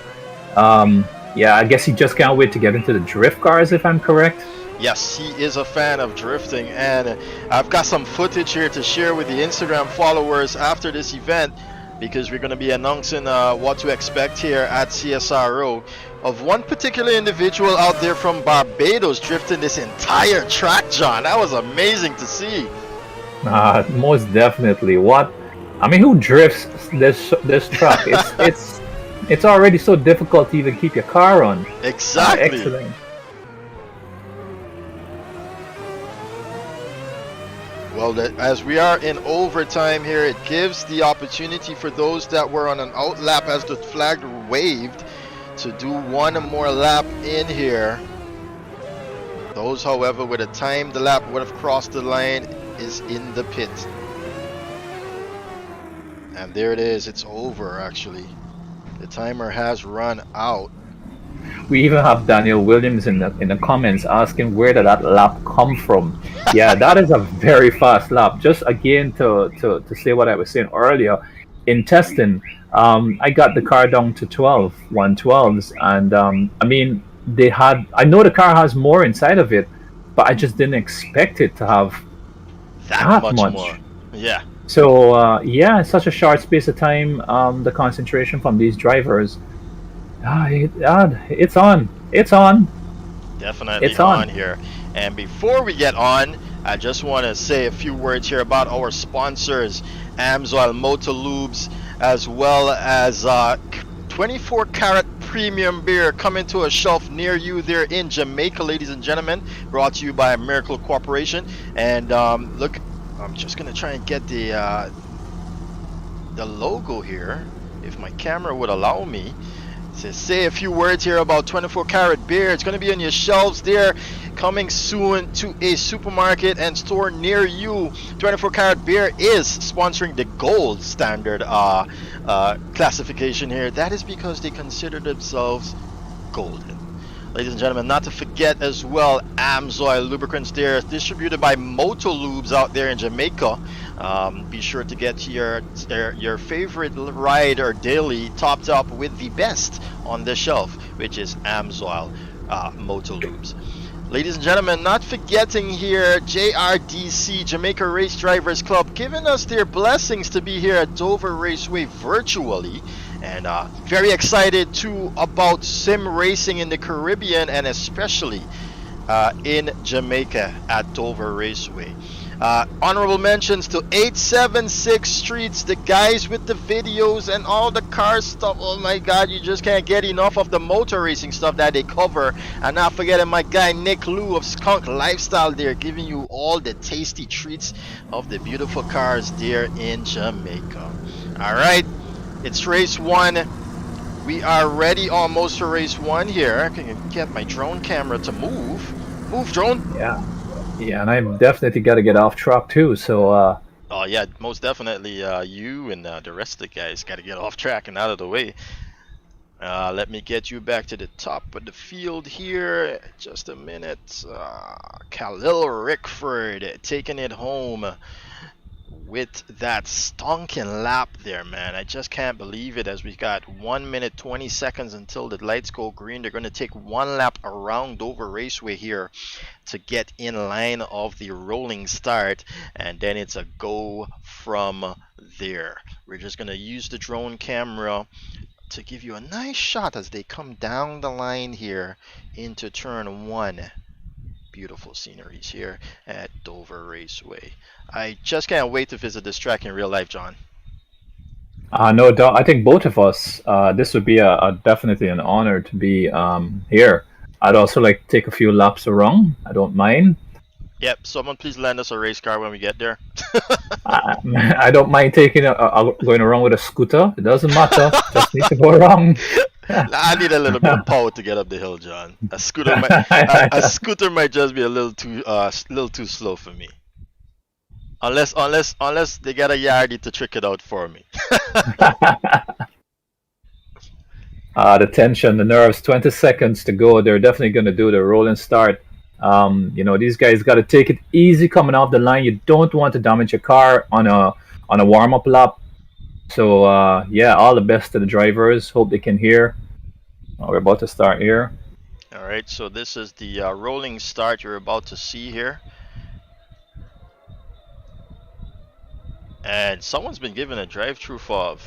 Yeah, I guess he just can't wait to get into the drift cars, if I'm correct. Yes, he is a fan of drifting, and I've got some footage here to share with the Instagram followers after this event because we're going to be announcing what to expect here at CSRO of one particular individual out there from Barbados drifting this entire track, John. That was amazing to see. Most definitely. What? I mean, who drifts this truck? It's already so difficult to even keep your car on. Exactly. Excellent. Well, as we are in overtime here, it gives the opportunity for those that were on an out lap as the flag waved to do one more lap in here. Those, however, with a time the lap would have crossed the line is in the pit. And there it is. It's over, actually. The timer has run out. We even have Daniel Williams in the comments asking where did that lap come from. Yeah, that is a very fast lap. Just again to say what I was saying earlier, in testing, I got the car down to 112s, and I mean I know the car has more inside of it, but I just didn't expect it to have That that much much. more. Yeah. So yeah, in such a short space of time, the concentration from these drivers, it's on. It's on. Definitely It's on. on here. And before we get on, I just want to say a few words here about our sponsors, AMSOIL Motor Lubes, as well as 24 karat premium beer coming to a shelf near you there in Jamaica, ladies and gentlemen. Brought to you by Miracle Corporation. And look, I'm just gonna try and get the logo here, if my camera would allow me. Say a few words here about 24 karat beer. It's going to be on your shelves there, coming soon to a supermarket and store near you. 24 karat beer is sponsoring the gold standard classification here. That is because they consider themselves golden. Ladies and gentlemen, not to forget as well, AMSOIL lubricants there, distributed by Moto Lubes out there in Jamaica. Be sure to get your favorite ride or daily topped up with the best on the shelf, which is AMSOIL Moto Lubes. Ladies and gentlemen, not forgetting here JRDC, Jamaica Race Drivers Club, giving us their blessings to be here at Dover Raceway virtually. And very excited too about sim racing in the Caribbean, and especially in Jamaica at Dover Raceway. Honorable mentions to 876 Streets, the guys with the videos and all the car stuff. Oh my god, you just can't get enough of the motor racing stuff that they cover. And not forgetting my guy Nick Lou of Skunk Lifestyle there, giving you all the tasty treats of the beautiful cars there in Jamaica. Alright, it's race 1. We are ready almost for race 1 here. I can get my drone camera to move. Move, drone. Yeah. Yeah, and I've definitely got to get off track too. So Oh yeah, most definitely. You and the rest of the guys got to get off track and out of the way. Let me get you back to the top of the field here. Just a minute. Kahlil Rickford taking it home with that stonking lap there, man. I just can't believe it, as we got 1 minute 20 seconds until the lights go green. They're going to take one lap around Dover Raceway here to get in line of the rolling start, and then it's a go from there. We're just going to use the drone camera to give you a nice shot as they come down the line here into turn 1. Beautiful sceneries here at Dover Raceway. I just can't wait to visit this track in real life, John. no doubt, I think both of us, this would be a definitely an honor to be here. I'd also like to take a few laps around. I don't mind. Yep, someone please lend us a race car when we get there. I, I don't mind taking going around with a scooter. It doesn't matter. Just need to go around. I need a little bit of power to get up the hill, John. A scooter might just be a little too slow for me. Unless they get a Yardie to trick it out for me. The tension, the nerves. 20 seconds to go. They're definitely going to do the roll and start. These guys got to take it easy coming off the line. You don't want to damage your car on a warm up lap. So yeah, all the best to the drivers. Hope they can hear. We're about to start here. All right, so this is the rolling start you're about to see here. And someone's been given a drive-through for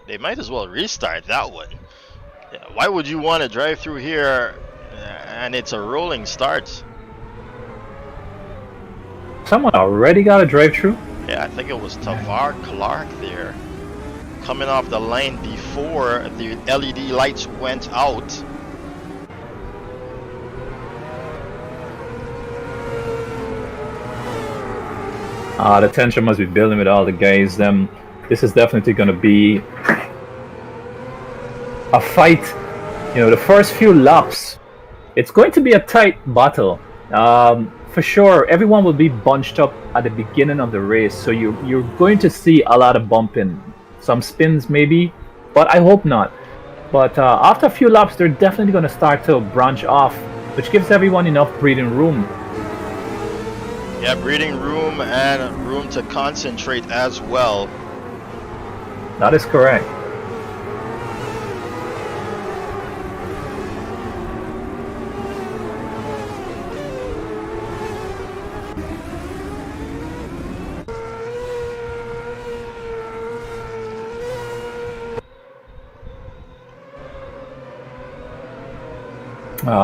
they might as well restart that one. Yeah, why would you want to drive through here and it's a rolling start? Someone already got a drive-through? Yeah, I think it was Tavar Clarke there. Coming off the line before the LED lights went out. The tension must be building with all the guys. This is definitely going to be a fight. You know, the first few laps, it's going to be a tight battle. For sure, everyone will be bunched up at the beginning of the race, so you're going to see a lot of bumping, some spins maybe, but I hope not. But after a few laps, they're definitely going to start to branch off, which gives everyone enough breathing room. Yeah, breathing room and room to concentrate as well. That is correct.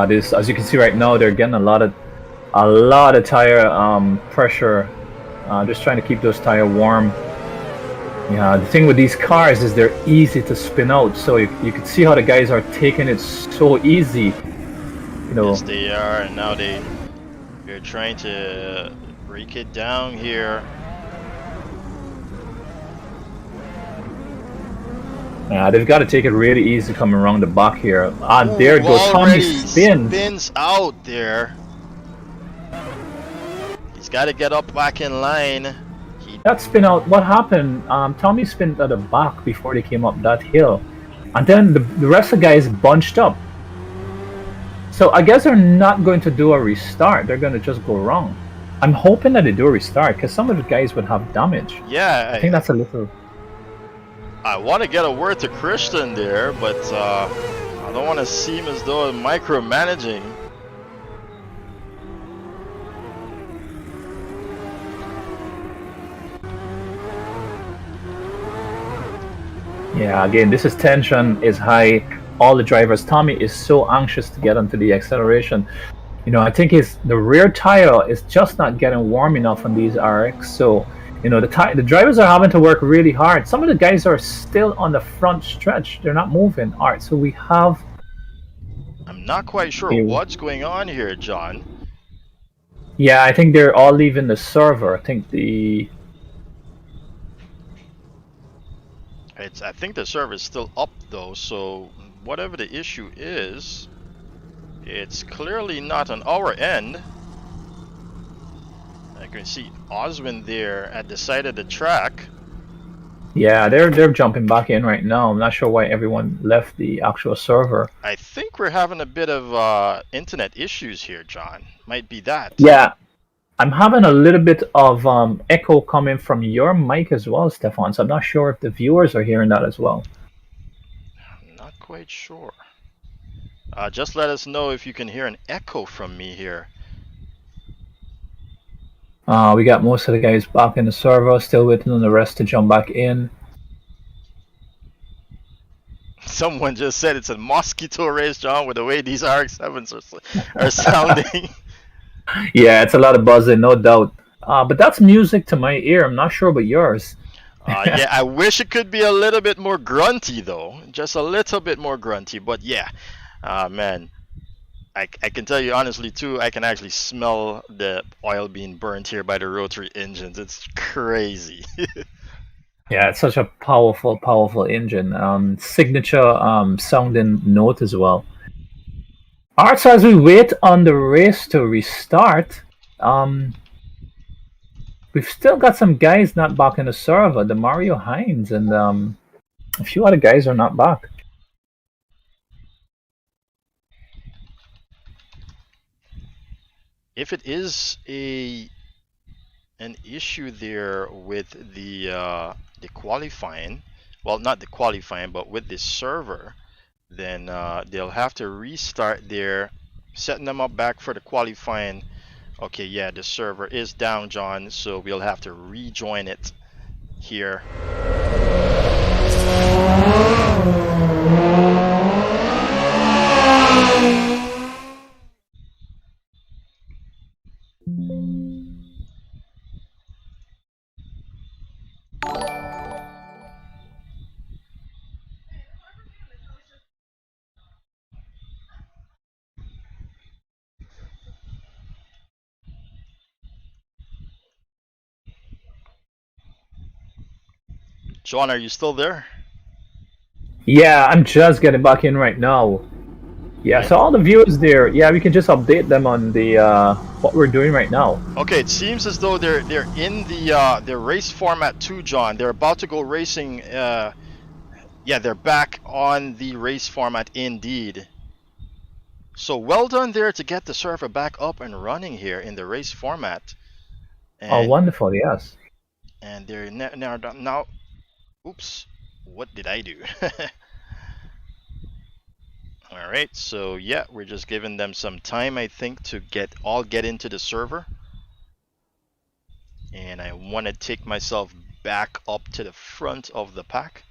This, as you can see right now, they're getting a lot of tire pressure. Just trying to keep those tires warm. Yeah, the thing with these cars is they're easy to spin out, so you can see how the guys are taking it so easy. You know. Yes, they are, and now they're trying to break it down here. They've got to take it really easy coming around the back here. There goes Tommi spins out there. He's got to get up back in line. That spin out, what happened? Tommi spinned at the back before they came up that hill. And then the rest of the guys bunched up. So I guess they're not going to do a restart. They're going to just go wrong. I'm hoping that they do a restart because some of the guys would have damage. Yeah. I think that's a little... I want to get a word to Christian there, but I don't want to seem as though I'm micromanaging. Yeah, again, this is tension is high. All the drivers, Tommi is so anxious to get onto the acceleration. You know, I think the rear tire is just not getting warm enough on these RX. So, you know, the drivers are having to work really hard. Some of the guys are still on the front stretch. They're not moving. All right, so we have... I'm not quite sure what's going on here, John. Yeah, I think they're all leaving the server. I think I think the server is still up though, so whatever the issue is, it's clearly not on our end. I can see Oswyne there at the side of the track. Yeah, they're jumping back in right now. I'm not sure why everyone left the actual server. I think we're having a bit of internet issues here, John. Might be that. Yeah, I'm having a little bit of echo coming from your mic as well, Stefan. So I'm not sure if the viewers are hearing that as well. I'm not quite sure. Just let us know if you can hear an echo from me here. We got most of the guys back in the server, still waiting on the rest to jump back in. Someone just said it's a mosquito race, John, with the way these RX-7s are sounding. Yeah, it's a lot of buzzing, no doubt. But that's music to my ear. I'm not sure about yours. Yeah, I wish it could be a little bit more grunty, though. Just a little bit more grunty. But yeah, man, I can tell you honestly, too, I can actually smell the oil being burnt here by the rotary engines. It's crazy. Yeah, it's such a powerful, powerful engine. Signature sounding note as well. Alright, so as we wait on the race to restart, we've still got some guys not back in the server. Damario, Hinds, and a few other guys are not back. If it is an issue there with the qualifying, well, not the qualifying, but with the server, then they'll have to restart their setting them up back for the qualifying. Okay, yeah, the server is down, John, so we'll have to rejoin it here. John, are you still there? Yeah, I'm just getting back in right now. Yeah, Okay. so all the viewers there, yeah, we can just update them on the what we're doing right now. Okay, it seems as though they're in the race format too, John. They're about to go racing. Yeah, they're back on the race format indeed. So well done there to get the server back up and running here in the race format. Oh, And wonderful, yes. they're now. Oops, what did I do? All right, so yeah, we're just giving them some time, I think, to get into the server. And I want to take myself back up to the front of the pack.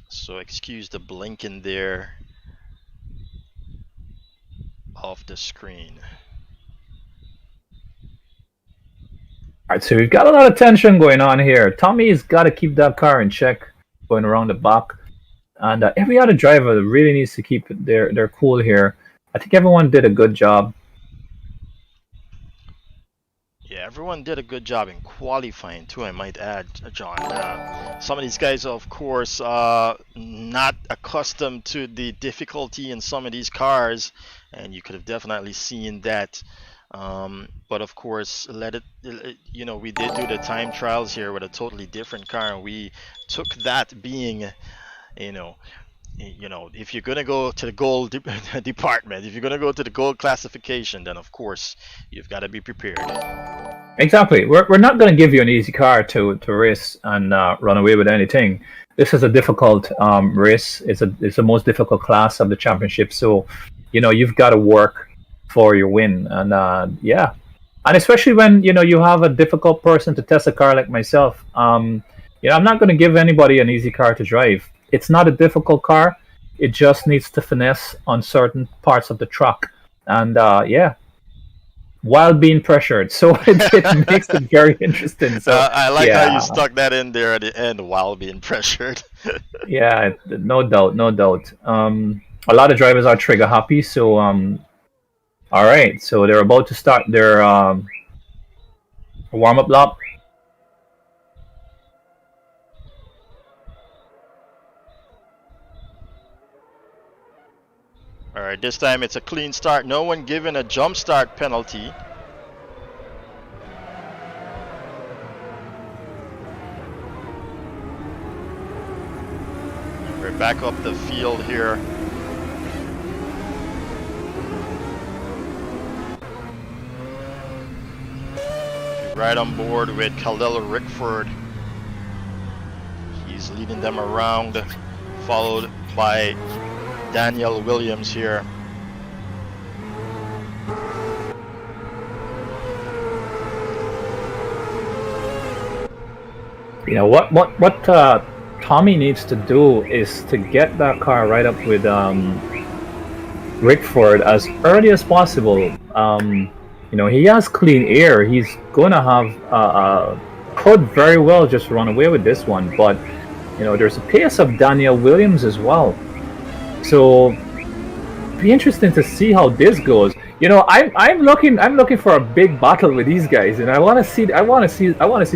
So excuse the blinking there of the screen. All right, so we've got a lot of tension going on here. Tommy's got to keep that car in check going around the back. And every other driver really needs to keep their cool here. I think everyone did a good job. Yeah, everyone did a good job in qualifying too, I might add, John. Some of these guys, of course, not accustomed to the difficulty in some of these cars, and you could have definitely seen that. But of course, you know, we did do the time trials here with a totally different car, and we took that being, you know, if you're gonna go to the gold department, if you're gonna go to the gold classification, then of course you've got to be prepared. Exactly. We're not going to give you an easy car to race and run away with anything. This is a difficult race. It's the most difficult class of the championship. So, you know, you've got to work for your win. And yeah, and especially when you have a difficult person to test a car like myself. I'm not going to give anybody an easy car to drive. It's not a difficult car. It just needs to finesse on certain parts of the track. And yeah, while being pressured, so it makes it very interesting. So I like how yeah, you stuck that in there at the end while being pressured. yeah, no doubt, no doubt. A lot of drivers are trigger happy. So all right, so they're about to start their warm up lap. All right, this time it's a clean start. No one given a jump start penalty. We're back up the field here. Right on board with Kahlil Rickford. He's leading them around, followed by Daniel Williams here. You know what Tommy needs to do is to get that car right up with Rickford as early as possible. He has clean air. He's gonna have could very well just run away with this one, but there's a pace of Daniel Williams as well. So be interesting to see how this goes. I'm looking for a big battle with these guys, and I want to see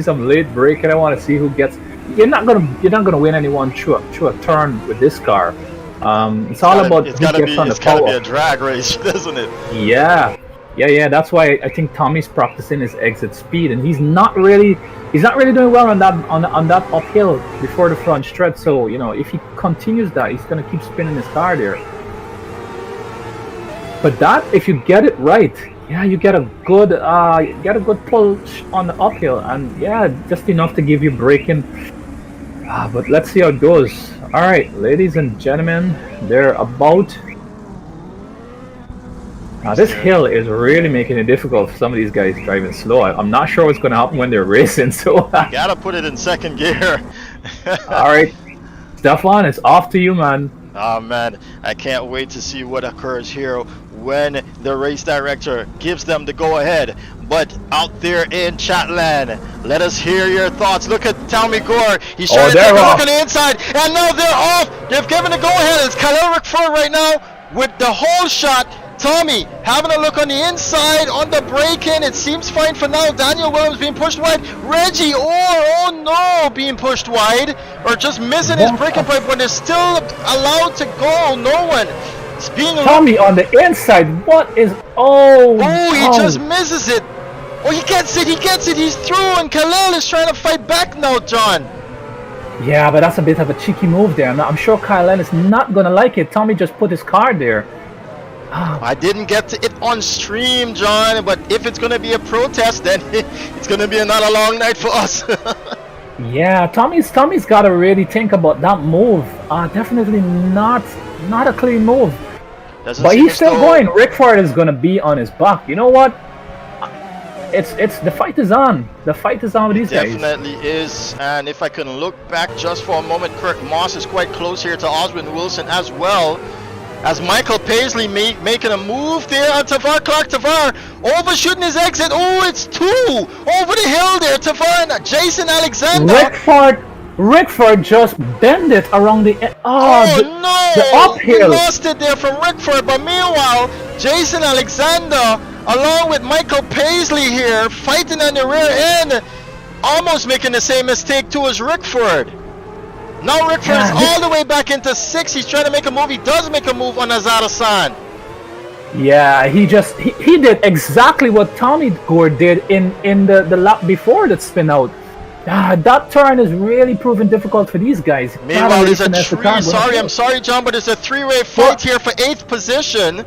some late break, and I want to see who gets. You're not gonna win anyone through a turn with this car. It's all about who gets on the power. It's gotta be a drag race, doesn't it? Yeah. That's why I think Tommy's practicing his exit speed, and he's not really doing well on that uphill before the front stretch. So if he continues that, he's gonna keep spinning his car there. But that, if you get it right, yeah, you get a good pull on the uphill, and yeah, just enough to give you braking But let's see how it goes. All right, ladies and gentlemen, they're about. This hill is really making it difficult for some of these guys driving slow. I'm not sure what's going to happen when they're racing. So, You gotta put it in second gear. all right, Stefan, it's off to you, man. Oh man, I can't wait to see what occurs here when the race director gives them the go ahead. But out there in Chatland, let us hear your thoughts. Look at Tommi Gore. He's trying to take a look on the inside, and now they're off. They've given the go ahead. It's Kahlil Rickford right now with the whole shot. Tommi having a look on the inside on the break-in. It seems fine for now. Daniel Williams being pushed wide. Reggie Orr, oh no, being pushed wide or just missing his braking pipe, but they're still allowed to go. No one. It's being Tommi on the inside. What is? Oh, he just misses it. Oh, he gets it. He gets it. He's through, and Kahlil is trying to fight back now, John. Yeah, but that's a bit of a cheeky move there. I'm sure Kahlil is not gonna like it. Tommi just put his car there. I didn't get to it on stream, John, but if it's going to be a protest, then it's going to be another long night for us. Yeah, Tommy's got to really think about that move. Definitely not a clean move. But he's still going. Rickford is going to be on his back. You know what? It's the fight is on. The fight is on with these guys. Definitely is. And if I can look back just for a moment, Kirk Moss is quite close here to Oswyne Wilson as well. As Michael Paisley making a move there on Tavar. Tavar overshooting his exit. Oh, it's two over the hill there. Tavar and Jason Alexander. Rickford just bent it around the no! The uphill. He lost it there from Rickford. But meanwhile, Jason Alexander along with Michael Paisley here fighting on the rear end, almost making the same mistake too as Rickford. Now Rickford is all the way back into 6. He's trying to make a move. He does make a move on Azaad Hassan. Yeah, he did exactly what Tommi Gore did in the lap before that spin out. That turn is really proving difficult for these guys. Meanwhile, there's a I'm sorry, John, but there's a 3-way fight here for 8th position.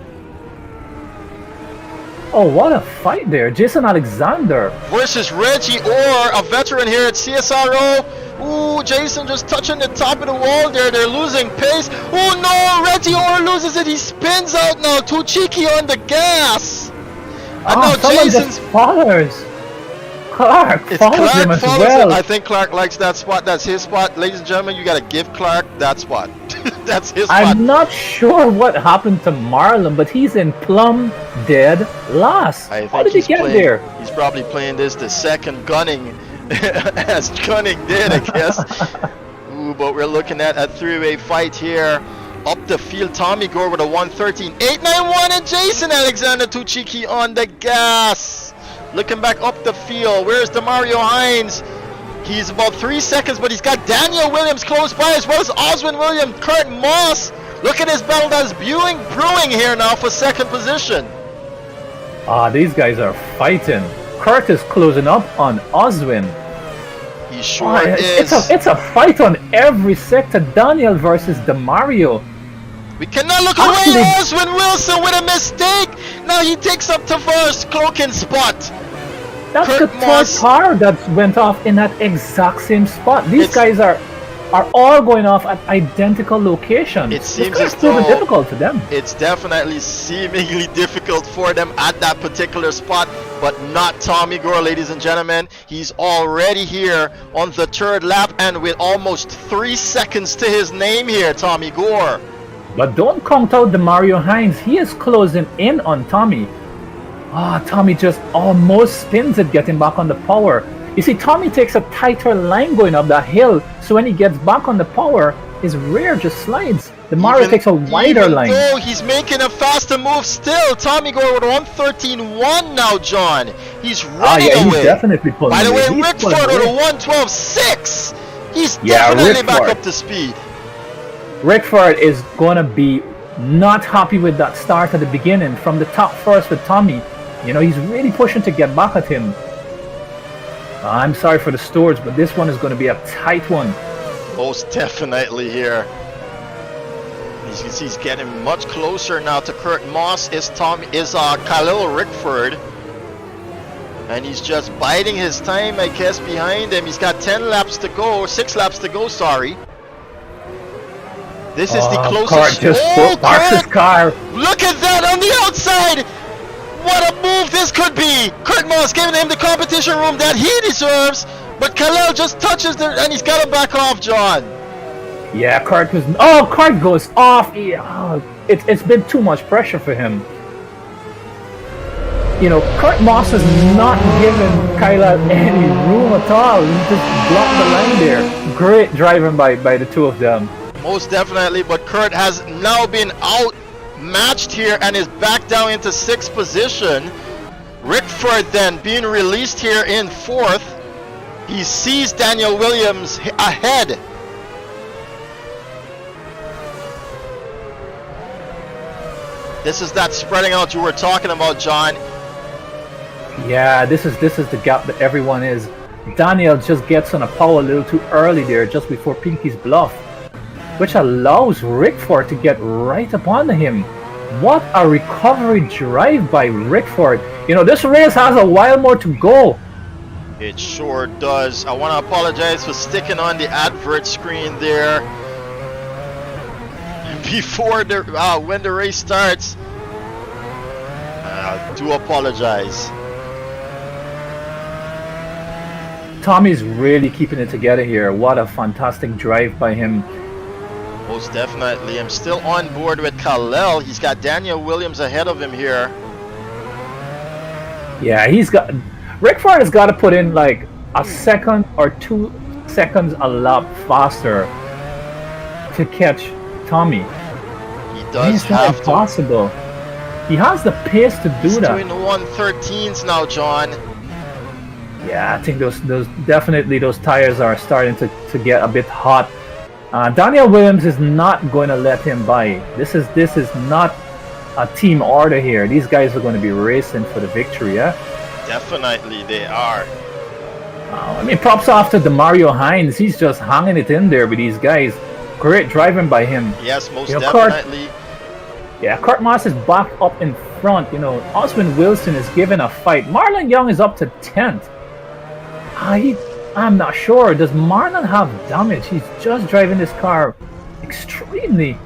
Oh, what a fight there. Jason Alexander versus Reggie Orr, a veteran here at CSRO. Ooh, Jason just touching the top of the wall there. They're losing pace. Oh no, Reggie Orr loses it. He spins out now. Too cheeky on the gas. And now Jason's follows. Clarke follows him as well. I think Clarke likes that spot. That's his spot. Ladies and gentlemen, you gotta give Clarke that spot. That's his spot. I'm not sure what happened to Marlon, but he's in plumb dead last. How did he get there? He's probably playing this the second gunning as Gunning did, I guess. Ooh, but we're looking at a 3-way fight here. Up the field, Tommi Gore with a 1:13.891 and Jason Alexander too cheeky on the gas. Looking back up the field, where's Damario Hinds? He's about 3 seconds, but he's got Daniel Williams close by as well as Oswyne Williams, Kurt Moss. Look at his battle that's brewing here now for 2nd position. These guys are fighting. Kurt is closing up on Oswyne. He sure is. It's a fight on every sector. Daniel versus Damario. We cannot look away. Oswyne Wilson with a mistake. Now he takes up Tavar's cloaking spot. That's Kurt the third car that went off in that exact same spot. These guys are all going off at identical locations. It seems as though difficult to them. It's definitely seemingly difficult for them at that particular spot, but not Tommi Gore, ladies and gentlemen. He's already here on the 3rd lap and with almost 3 seconds to his name here, Tommi Gore. But don't count out Damario Hinds. He is closing in on Tommi. Tommi just almost spins it, getting back on the power. You see, Tommi takes a tighter line going up that hill, so when he gets back on the power, his rear just slides. Damario takes a wider line. Oh, he's making a faster move still. Tommi Gore with 1:13.1 now, John. He's running away. He's definitely pulling away. By the way, Rickford with a 1:12.6. He's definitely back up to speed. Rickford is going to be not happy with that start at the beginning from the top first with Tommi. You know, he's really pushing to get back at him. I'm sorry for the stewards, but this one is going to be a tight one. Most definitely here. He's getting much closer now to Kurt Moss. Kahlil Rickford. And he's just biding his time, I guess, behind him. He's got 10 laps to go, 6 laps to go, sorry. This is the closest. Clarke just parks his car. Look at that on the outside! What a move this could be! Kurt Moss giving him the competition room that he deserves, but Kahlil just touches the, and he's got to back off, John. Yeah, Clarke was. Oh, Clarke goes off. Yeah, it's been too much pressure for him. You know, Kurt Moss is not giving Kahlil any room at all. He just blocked the line there. Great driving by the two of them. Most definitely, but Kurt has now been outmatched here and is back down into 6th position. Rickford then being released here in 4th. He sees Daniel Williams ahead. This is that spreading out you were talking about, John. Yeah, this is the gap that everyone is. Daniel just gets on a power a little too early there, just before Pinky's bluff, which allows Rickford to get right up onto him. What a recovery drive by Rickford. You know, this race has a while more to go. It sure does. I want to apologize for sticking on the advert screen there before the when the race starts. I do apologize. Tommy's really keeping it together here. What a fantastic drive by him. Most definitely. I'm still on board with Kahlil. He's got Daniel Williams ahead of him here. Yeah, Rickford has got to put in like a second or 2 seconds a lap faster to catch Tommi. He does have to. Impossible. He has the pace to do that. He's doing 113s now, John. Yeah, I think those tires are starting to get a bit hot. Daniel Williams is not going to let him by. This is not a team order here. These guys are going to be racing for the victory, yeah? Definitely they are. I mean, props off to Damario Hinds. He's just hanging it in there with these guys. Great driving by him. Yes, most definitely. Kurt Moss is back up in front. You know, Oswyne Wilson is giving a fight. Marlon Young is up to 10th. I'm not sure. Does Marlon have damage? He's just driving this car extremely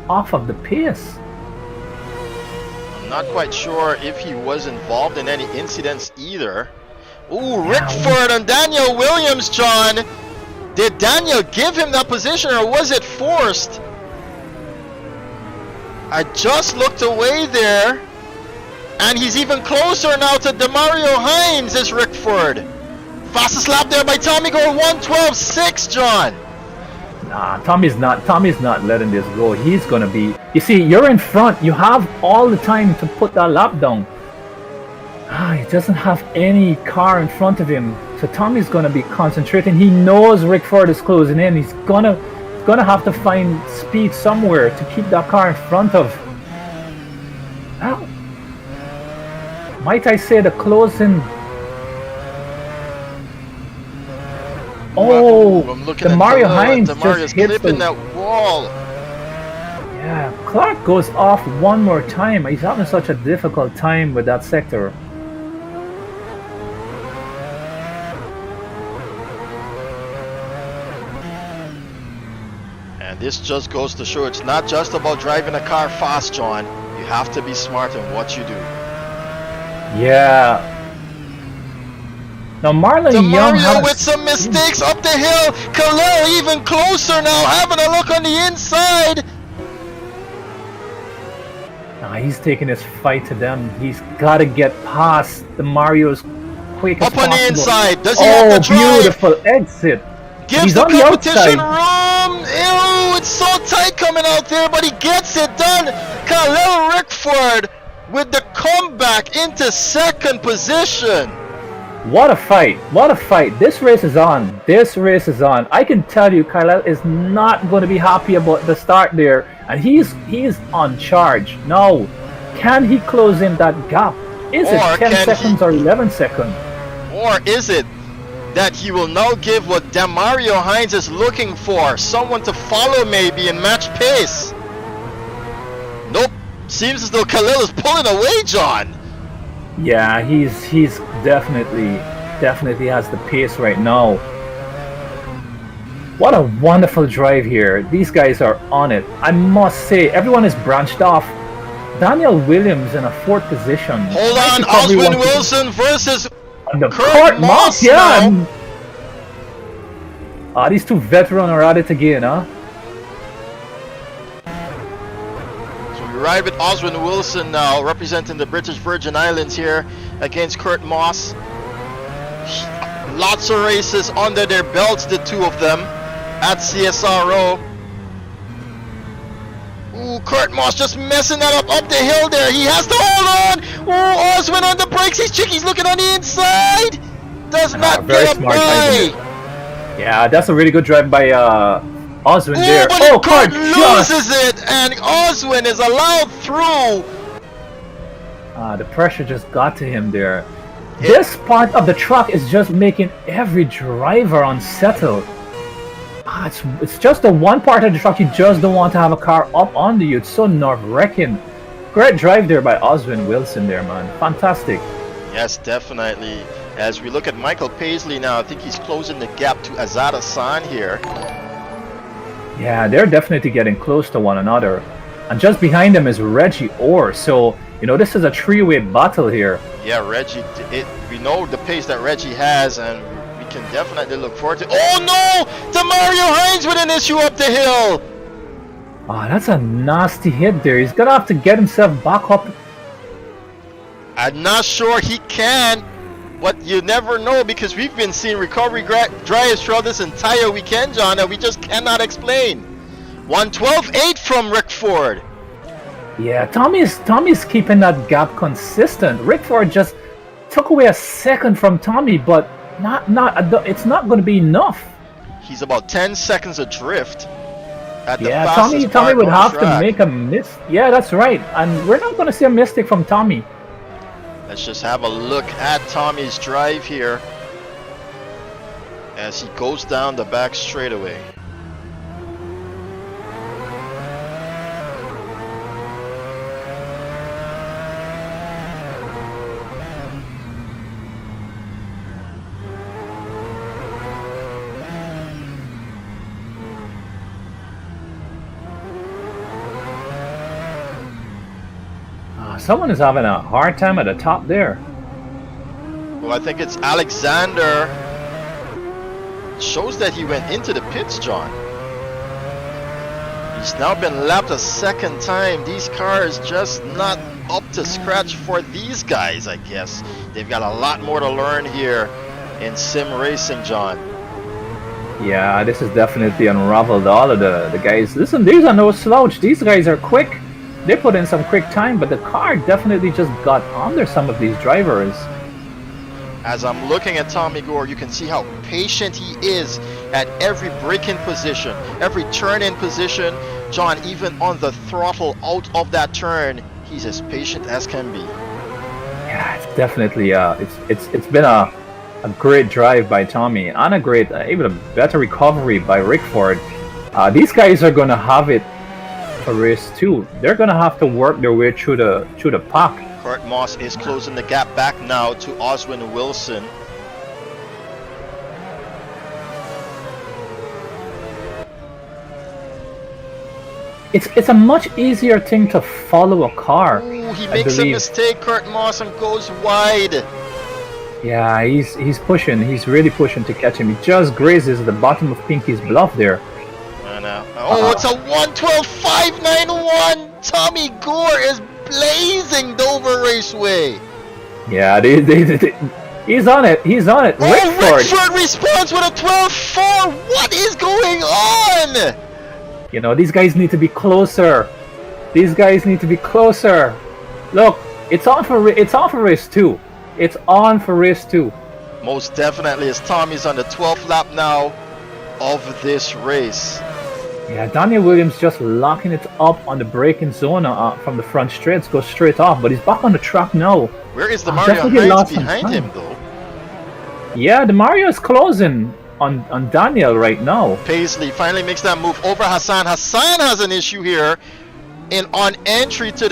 off of the pace. I'm not quite sure if he was involved in any incidents either. Ooh, Rickford and Daniel Williams, John. Did Daniel give him that position or was it forced? I just looked away there. And he's even closer now to Damario Hinds as Rickford. Fastest lap there by Tommi Gore, 1:12.6, John. Nah, Tommy's not letting this go. He's gonna be. You see, you're in front. You have all the time to put that lap down. He doesn't have any car in front of him, so Tommy's gonna be concentrating. He knows Rickford is closing in. He's gonna have to find speed somewhere to keep that car in front of. Well, might I say the closing? Oh, I'm looking Damario at Hinds Damario's just hits clipping that wall. Yeah, Clarke goes off one more time. He's having such a difficult time with that sector. And this just goes to show it's not just about driving a car fast, John. You have to be smart in what you do. Yeah. Now Marlon Young Damario with some mistakes up the hill. Kahlil even closer now, having a look on the inside. He's taking his fight to them. He's got to get past Damario's quick as possible. Up on the inside. Does he have to drive? Beautiful exit. Gives the competition room. Ew, it's so tight coming out there, but he gets it done. Kahlil Rickford with the comeback into 2nd position. What a fight. What a fight. This race is on. This race is on. I can tell you Kahlil is not going to be happy about the start there. And he's on charge. Now, can he close in that gap? Is it 10 seconds or 11 seconds? Or is it that he will now give what Damario Hinds is looking for? Someone to follow maybe and match pace. Nope. Seems as though Kahlil is pulling away, John. Yeah, he's definitely has the pace right now. What a wonderful drive here. These guys are on it. I must say, everyone is branched off. Daniel Williams in a fourth position. Hold on, Oswyne Wilson versus the Kurt Moss. Yeah. These two veterans are at it again, huh? So we ride with Oswyne Wilson now, representing the British Virgin Islands here against Kurt Moss. Lots of races under their belts, the two of them, at CSRO. Ooh, Kurt Moss just messing that up the hill there. He has to hold on. Ooh, Oswyne on the brakes. He's looking on the inside. Does not get up by. Yeah, that's a really good drive by Oswyne there. But Kurt loses it, and Oswyne is allowed through. The pressure just got to him there. This part of the track is just making every driver unsettled. It's just the one part of the track you just don't want to have a car up under you. It's so nerve-wracking. Great drive there by Oswyne Wilson there, man. Fantastic. Yes, definitely. As we look at Michael Paisley now, I think he's closing the gap to Azaad Hassan here. Yeah, they're definitely getting close to one another. And just behind them is Reggie Orr. So, you know, this is a three-way battle here. Yeah, Reggie, we know the pace that Reggie has, and we can definitely look forward to. Oh no! Damario Hinds with an issue up the hill! That's a nasty hit there. He's gonna have to get himself back up. I'm not sure he can, but you never know, because we've been seeing recovery drives throughout this entire weekend, John, and we just cannot explain. 112.8 from Rickford. Yeah, Tommy's keeping that gap consistent. Rickford just took away a second from Tommi, but it's not going to be enough. He's about 10 seconds adrift. Yeah, Tommi would have to make a miss. Yeah, that's right. And we're not going to see a mistake from Tommi. Let's just have a look at Tommy's drive here as he goes down the back straightaway. Someone is having a hard time at the top there. Well, I think it's Alexander. It shows that he went into the pits, John. He's now been lapped a second time. These cars just not up to scratch for these guys, I guess. They've got a lot more to learn here in sim racing, John. Yeah, this has definitely unraveled all of the guys. Listen, these are no slouch. These guys are quick. They put in some quick time, but the car definitely just got under some of these drivers. As I'm looking at Tommi Gore, you can see how patient he is at every braking position, every turn-in position. John, even on the throttle out of that turn, he's as patient as can be. Yeah, it's definitely it's been a great drive by Tommi, and a great, even a better recovery by Rickford. These guys are going to have it for race 2. They're going to have to work their way through the pack. Kurt Moss is closing the gap back now to Oswyne Wilson. It's a much easier thing to follow a car. Ooh, he makes a mistake, Kurt Moss, and goes wide. Yeah, he's pushing. He's really pushing to catch him. He just grazes the bottom of Pinky's bluff there. Oh, it's a 112.591. Tommi Gore is blazing Dover Raceway. Yeah, he's on it. He's on it. Oh, Rickford responds with a 12.4. What is going on? You know, these guys need to be closer. These guys need to be closer. Look, it's on for race 2. It's on for race 2. Most definitely, as Tommy's on the 12th lap now of this race. Yeah, Daniel Williams just locking it up on the braking zone from the front straights, goes straight off, but he's back on the track now. Where is Damario Hinds behind him, though? Yeah, Damario is closing on Daniel right now. Paisley finally makes that move over Hassan. Hassan has an issue here on exit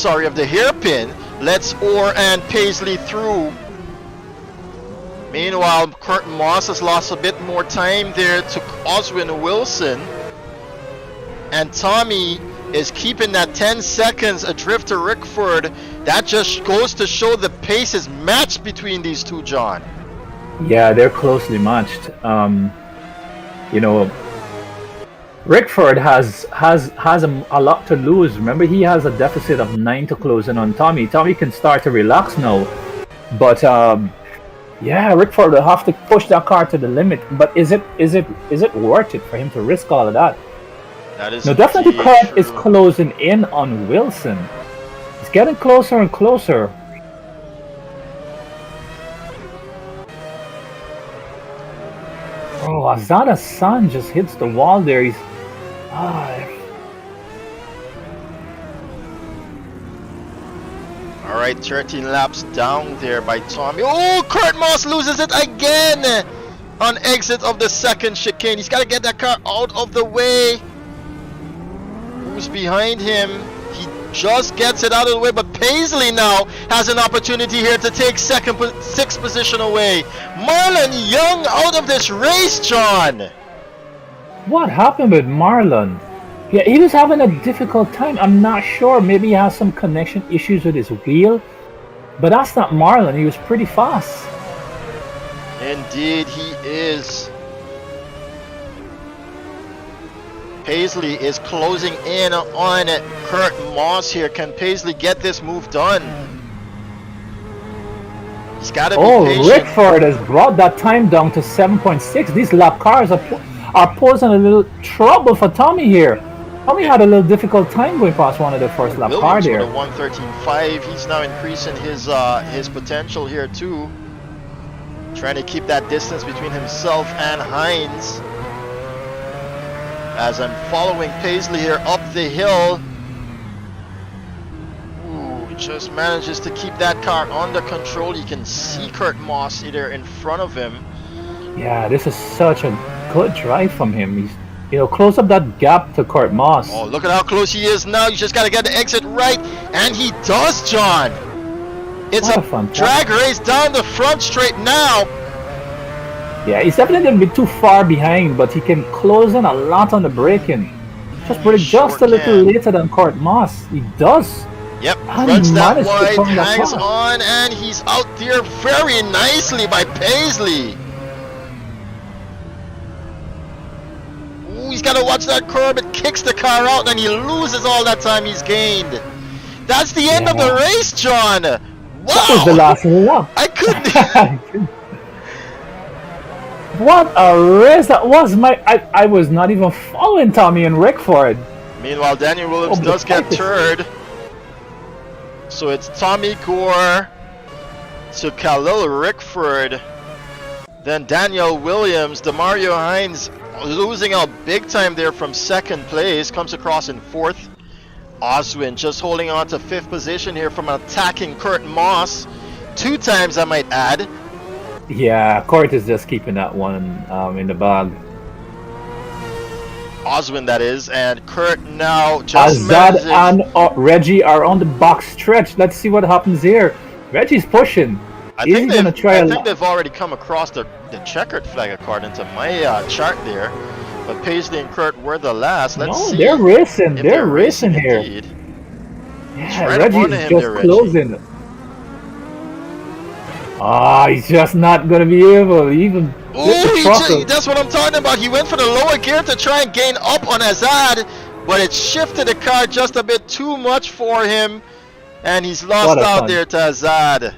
of the hairpin. Lets Orr and Paisley through. Meanwhile, Kurt Moss has lost a bit more time there to Oswyne Wilson. And Tommi is keeping that 10 seconds adrift to Rickford. That just goes to show the pace is matched between these two, John. Yeah, they're closely matched. You know, Rickford has a lot to lose. Remember, he has a deficit of 9 to close in on Tommi. Tommi can start to relax now. But yeah, Rickford will have to push that car to the limit. But is it worth it for him to risk all of that? That is no, definitely Clarke is closing in on Wilson. It's getting closer and closer. Oh, Azaad Hassan just hits the wall there. He's all right, 13 laps down there by Tommi. Oh, Kurt Moss loses it again on exit of the second chicane. He's got to get that car out of the way. Who's behind him? He just gets it out of the way, but Paisley now has an opportunity here to take sixth position away. Marlon Young out of this race, John. What happened with Marlon? Yeah, he was having a difficult time. I'm not sure. Maybe he has some connection issues with his wheel. But that's not Marlon. He was pretty fast. Indeed, he is. Paisley is closing in on Kurt Moss here. Can Paisley get this move done? He's got to be patient. Rickford has brought that time down to 7.6. These lap cars are posing a little trouble for Tommi here. Tommi had a little difficult time going past one of the first lap cars there. With a 1:13.5, he's now increasing his potential here too. Trying to keep that distance between himself and Hinds. As I'm following Paisley here up the hill. Ooh, just manages to keep that car under control. You can see Kurt Moss there in front of him. Yeah, this is such a good drive from him. He's, close up that gap to Kurt Moss. Oh, look at how close he is now. You just got to get the exit right. And he does, John. It's a drag race down the front straight now. Yeah, he's definitely going to be too far behind, but he can close in a lot on the braking. Just a little later than Kurt Moss. He does. Yep, runs that wide, hangs on, and he's out there very nicely by Paisley. Ooh, he's got to watch that curb. It kicks the car out, and he loses all that time he's gained. That's the end of the race, John. Wow. That was the last lap. I couldn't... What a race that was! I was not even following Tommi and Rickford. Meanwhile, Daniel Williams does get third. So it's Tommi, Gore to Kahlil, Rickford. Then Daniel Williams, Damario Hinds losing out big time there from second place. Comes across in fourth. Oswyne just holding on to fifth position here from attacking Kurt Moss. 2 times, I might add. Yeah, Kurt is just keeping that one in the bag. Oswyne, that is, and Kurt now just Azaad and Reggie are on the box stretch. Let's see what happens here. Reggie's pushing. I think they've already come across the checkered flag according to my chart there. But Paisley and Kurt were the last. Let's see. They're racing. They're racing here. Indeed. Yeah, right Reggie's just closing. He's just not going to be able to even... that's what I'm talking about. He went for the lower gear to try and gain up on Azaad, but it shifted the car just a bit too much for him, and he's lost out there to Azaad.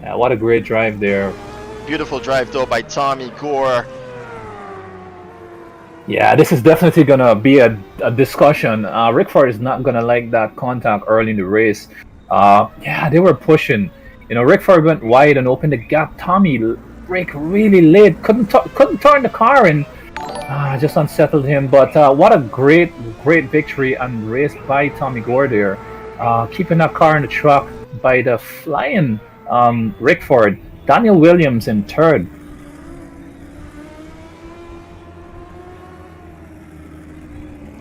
Yeah, what a great drive there. Beautiful drive, though, by Tommi, Gore. Yeah, this is definitely going to be a discussion. Rickford is not going to like that contact early in the race. Yeah, they were pushing. Rickford went wide and opened the gap. Tommi braked really late. Couldn't turn the car and just unsettled him. But what a great victory and race by Tommi Gore there. Keeping that car in the track by the flying Rickford. Daniel Williams in third.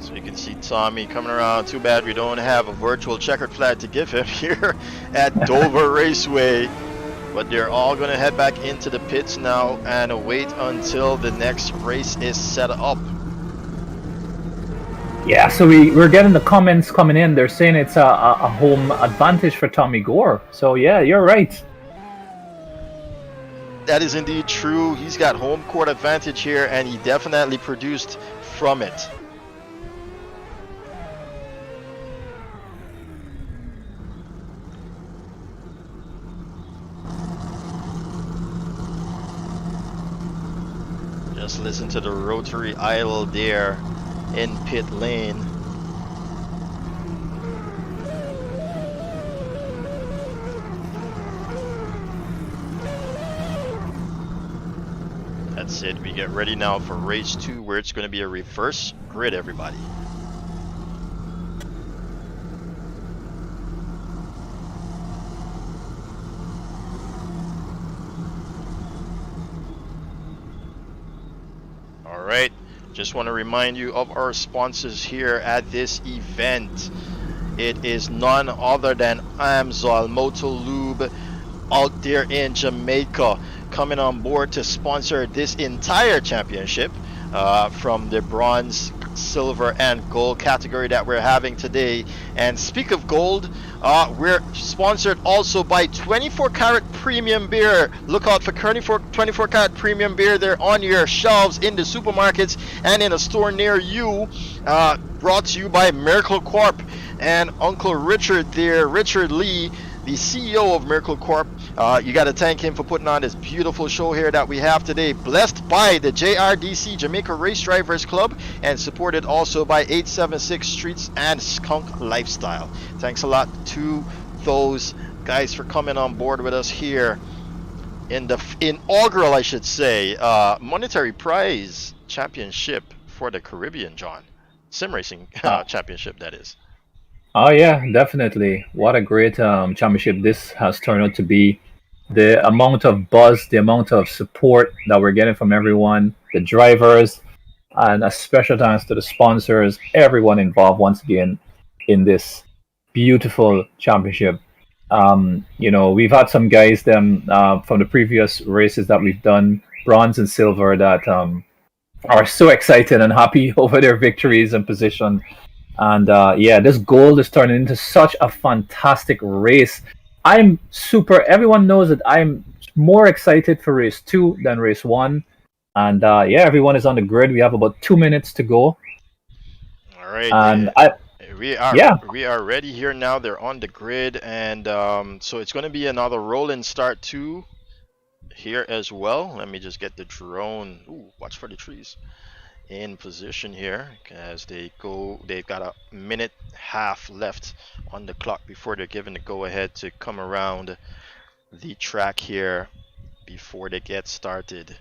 So you can see Tommi coming around. Too bad we don't have a virtual checkered flag to give him here at Dover Raceway. But they're all going to head back into the pits now and wait until the next race is set up. Yeah, so we're getting the comments coming in. They're saying it's a home advantage for Tommi Gore. So yeah, you're right. That is indeed true. He's got home court advantage here, and he definitely produced from it. Just listen to the rotary idle there in pit lane. That's it. We get ready now for race 2, where it's going to be a reverse grid, everybody. All right. Just want to remind you of our sponsors here at this event. It is none other than AMSOIL Moto Lube out there in Jamaica, coming on board to sponsor this entire championship from the bronze, silver, and gold category that we're having today. And speak of gold, we're sponsored also by 24 karat premium beer. Look out for 24 karat premium beer. They're on your shelves in the supermarkets and in a store near you. Brought to you by Miracle Corp and Uncle Richard there, Richard Lee, the CEO of Miracle Corp. You got to thank him for putting on this beautiful show here that we have today, blessed by the JRDC Jamaica Race Drivers Club and supported also by 876 Streets and Skunk Lifestyle. Thanks a lot to those guys for coming on board with us here in the inaugural, I should say, monetary prize championship for the Caribbean, John. Sim racing championship, that is. Oh yeah, definitely. What a great championship this has turned out to be. The amount of buzz, the amount of support that we're getting from everyone, the drivers, and a special thanks to the sponsors, everyone involved once again in this beautiful championship. We've had some guys from the previous races that we've done, bronze and silver, that are so excited and happy over their victories and position. And this gold is turning into such a fantastic race. Everyone knows that I'm more excited for race 2 than race 1. And everyone is on the grid. We have about 2 minutes to go. All right. And we are ready here now. They're on the grid, and so it's going to be another roll and start 2 here as well. Let me just get the drone. Ooh, watch for the trees. In position here as they go. They've got a minute half left on the clock before they're given the go ahead to come around the track here before they get started.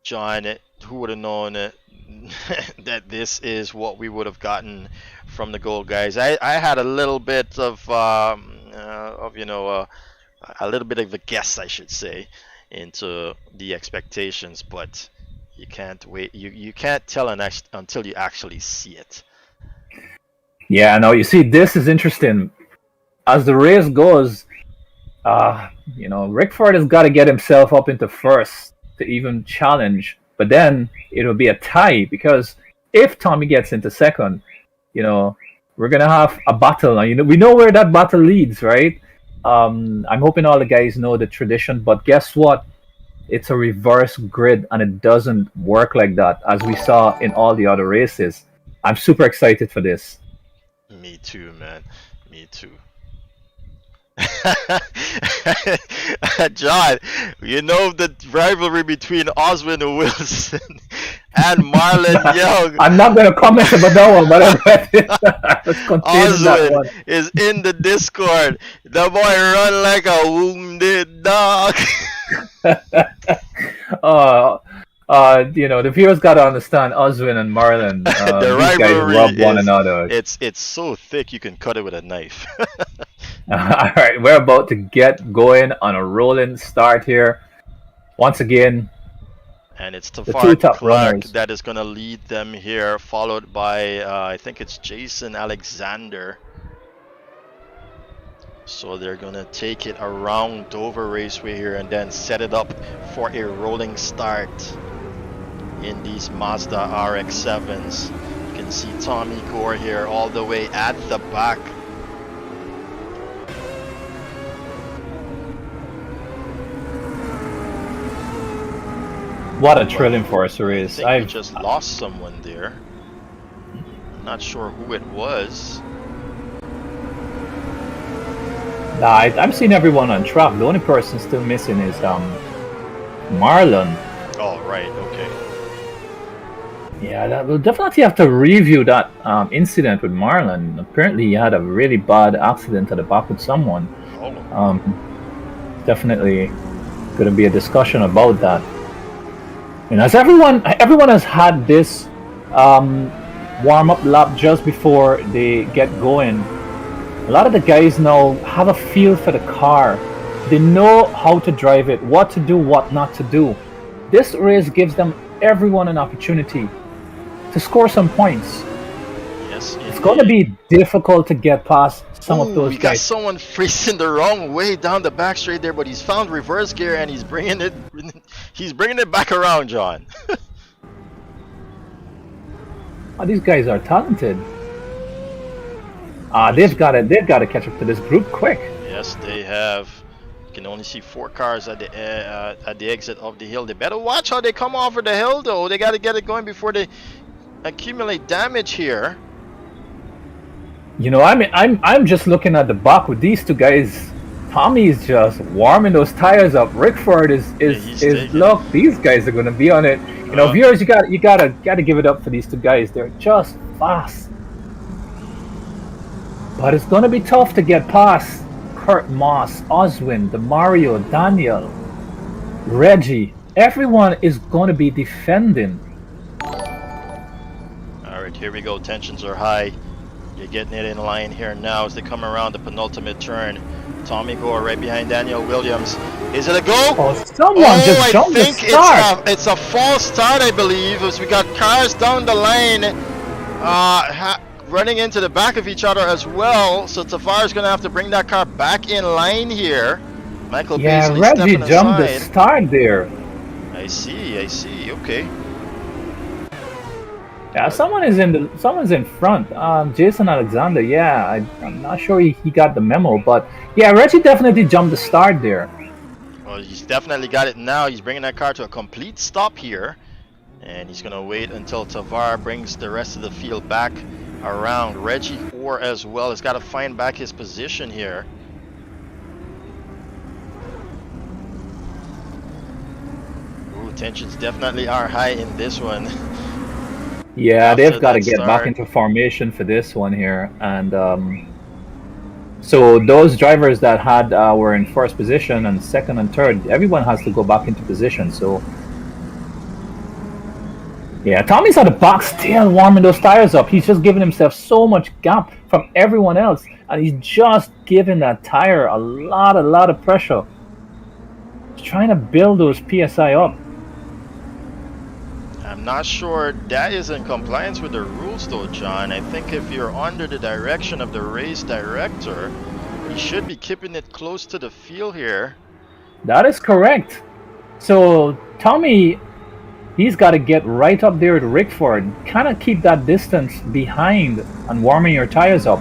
John, who would have known that this is what we would have gotten from the gold guys? I had a little bit of a little bit of a guess, I should say, into the expectations, but you can't wait. You can't tell until you actually see it. Yeah, now you see, this is interesting. As the race goes, Rickford has got to get himself up into first to even challenge. But then it'll be a tie, because if Tommi gets into second, we're gonna have a battle. Now, we know where that battle leads, right? I'm hoping all the guys know the tradition, but guess what? It's a reverse grid, and it doesn't work like that, as we saw in all the other races. I'm super excited for this. Me too, man. Me too. John, the rivalry between Oswyne and Wilson and Marlon Young. I'm not going to comment about that one, but Oswyne is in the Discord. The boy run like a wounded dog. The viewers got to understand Oswyne and Marlon. The these guys rub one another. It's so thick you can cut it with a knife. All right, we're about to get going on a rolling start here. Once again, and it's Tavar Clarke that is going to lead them here, followed by I think it's Jason Alexander. So they're gonna take it around Dover Raceway here and then set it up for a rolling start in these Mazda RX-7s. You can see Tommi Gore here all the way at the back. What a thrilling force race. I think we just lost someone there. Not sure who it was. Nah, I'm seeing everyone on track. The only person still missing is Marlon. Oh, right, okay. Yeah, we'll definitely have to review that incident with Marlon. Apparently, he had a really bad accident at the back with someone. Oh. Definitely going to be a discussion about that. And as everyone has had this warm-up lap just before they get going, a lot of the guys now have a feel for the car. They know how to drive it, what to do, what not to do. This race gives them everyone an opportunity to score some points. Yes, it's going to be difficult to get past some of those we guys. Got someone freezing the wrong way down the back straight there, but he's found reverse gear and he's bringing it back around, John. Oh, these guys are talented. They've got to catch up to this group quick. Yes, they have. You can only see 4 cars at the exit of the hill. They better watch how they come over the hill, though. They got to get it going before they accumulate damage here. You know, I'm just looking at the back with these two guys. Tommy's just warming those tires up. Rickford is look, these guys are going to be on it. You know, viewers, you gotta give it up for these two guys. They're just fast. But it's going to be tough to get past Kurt Moss, Oswyne, Damario, Daniel, Reggie. Everyone is going to be defending. Alright, here we go. Tensions are high. You're getting it in line here now as they come around the penultimate turn. Tommi Gore right behind Daniel Williams. Is it a go? Oh, someone just jumped the start. It's a false start, I believe, as we got cars down the line. Running into the back of each other as well, so Tavar is going to have to bring that car back in line here. Michael Paisley Reggie jumped the start there. I see, okay. Yeah, someone's in front. Jason Alexander, yeah, I'm not sure he got the memo, but yeah, Reggie definitely jumped the start there. Well, he's definitely got it now. He's bringing that car to a complete stop here, and he's going to wait until Tavar brings the rest of the field back around. Reggie Orr as well has got to find back his position here. Ooh, tensions definitely are high in this one. Yeah, they've got to get back into formation for this one here, and so those drivers that had were in first position and second and third, everyone has to go back into position. So yeah, Tommy's at the back still warming those tires up. He's just giving himself so much gap from everyone else, and he's just giving that tire a lot of pressure. He's trying to build those PSI up. I'm not sure that is in compliance with the rules though, John. I think if you're under the direction of the race director, you should be keeping it close to the field here. That is correct. So Tommi, he's got to get right up there with Rickford, kind of keep that distance behind and warming your tires up.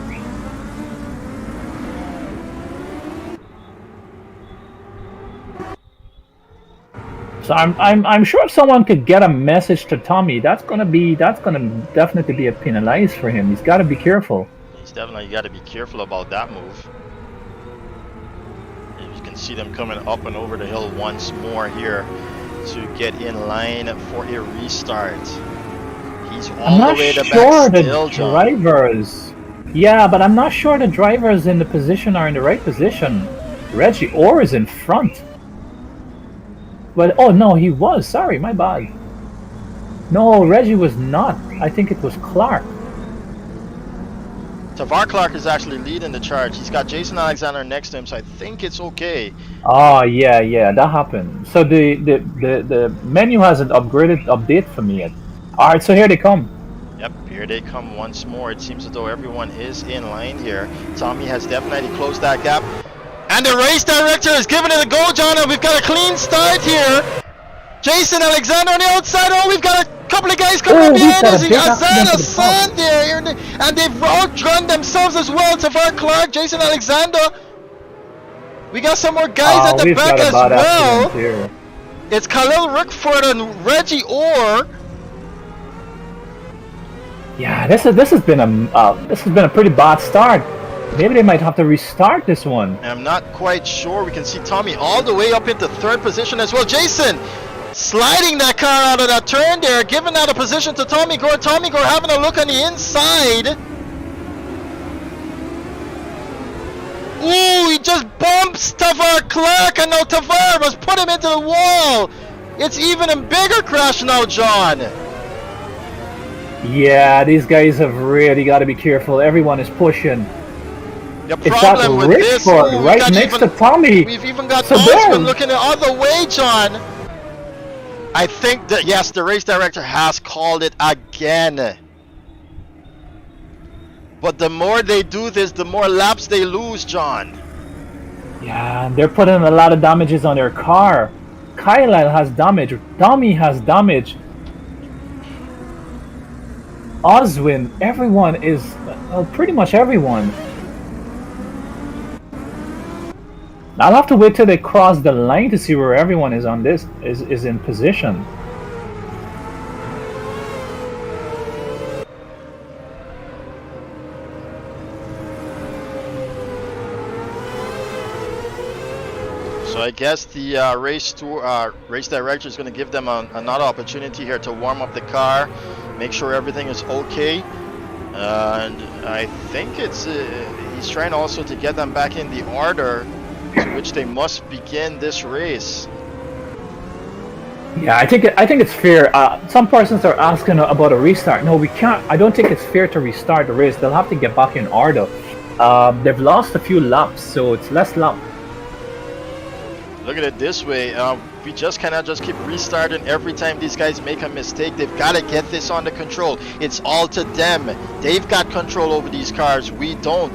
So I'm sure if someone could get a message to Tommi, that's gonna definitely be a penalize for him. He's got to be careful. He's definitely got to be careful about that move. You can see them coming up and over the hill once more here to get in line for a restart. He's all the way to the back still, John. Drivers. Yeah, but I'm not sure the drivers in the position are in the right position. Reggie Orr is in front. But oh no, he was. Sorry, my bad. No, Reggie was not. I think it was Clarke. Tavar Clarke is actually leading the charge. He's got Jason Alexander next to him, so I think it's okay. Oh yeah, that happened. So the menu hasn't update for me yet. All right, so here they come. Yep, here they come once more. It seems as though everyone is in line here. Tommi has definitely closed that gap. And the race director is giving it a go, John, and we've got a clean start here. Jason Alexander on the outside. Oh, we've got a couple of guys coming up behind us. Azaad, Hassan there. And they've outgunned themselves as well. Tavar, Clarke, Jason Alexander. We got some more guys at the back as well. It's Kahlil, Rickford, and Reggie Orr. Yeah, this has been a pretty bad start. Maybe they might have to restart this one. I'm not quite sure. We can see Tommi all the way up into third position as well. Jason sliding that car out of that turn there, giving that a position to Tommi Gore. Tommi Gore having a look on the inside. Ooh, he just bumps Tavar Clarke, and now Tavar must put him into the wall. It's even a bigger crash now, John. Yeah, these guys have really got to be careful. Everyone is pushing. The problem with this, right next to Tommi. We've even got Oswyne looking the other way, John. I think that, yes, the race director has called it again. But the more they do this, the more laps they lose, John. Yeah, they're putting a lot of damages on their car. Kahlil has damage. Tommi has damage. Oswyne, everyone is, well, pretty much everyone. I'll have to wait till they cross the line to see where everyone is on this is in position. So I guess the race director is going to give them another opportunity here to warm up the car, make sure everything is okay, and I think it's he's trying also to get them back in the order to which they must begin this race. Yeah, I think it's fair. Some persons are asking about a restart. No, we can't. I don't think it's fair to restart the race. They'll have to get back in order. They've lost a few laps, so it's less lap. Look at it this way, we just cannot just keep restarting every time these guys make a mistake. They've got to get this under control. It's all to them. They've got control over these cars. We don't.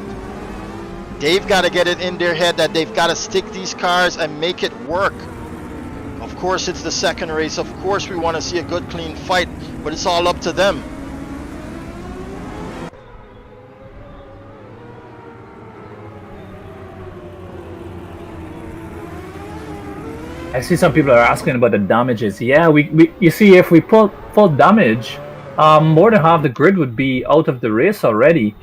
They've got to get it in their head that they've got to stick these cars and make it work. Of course, it's the second race. Of course, we want to see a good, clean fight, but it's all up to them. I see some people are asking about the damages. Yeah, you see, if we pull full damage, more than half the grid would be out of the race already.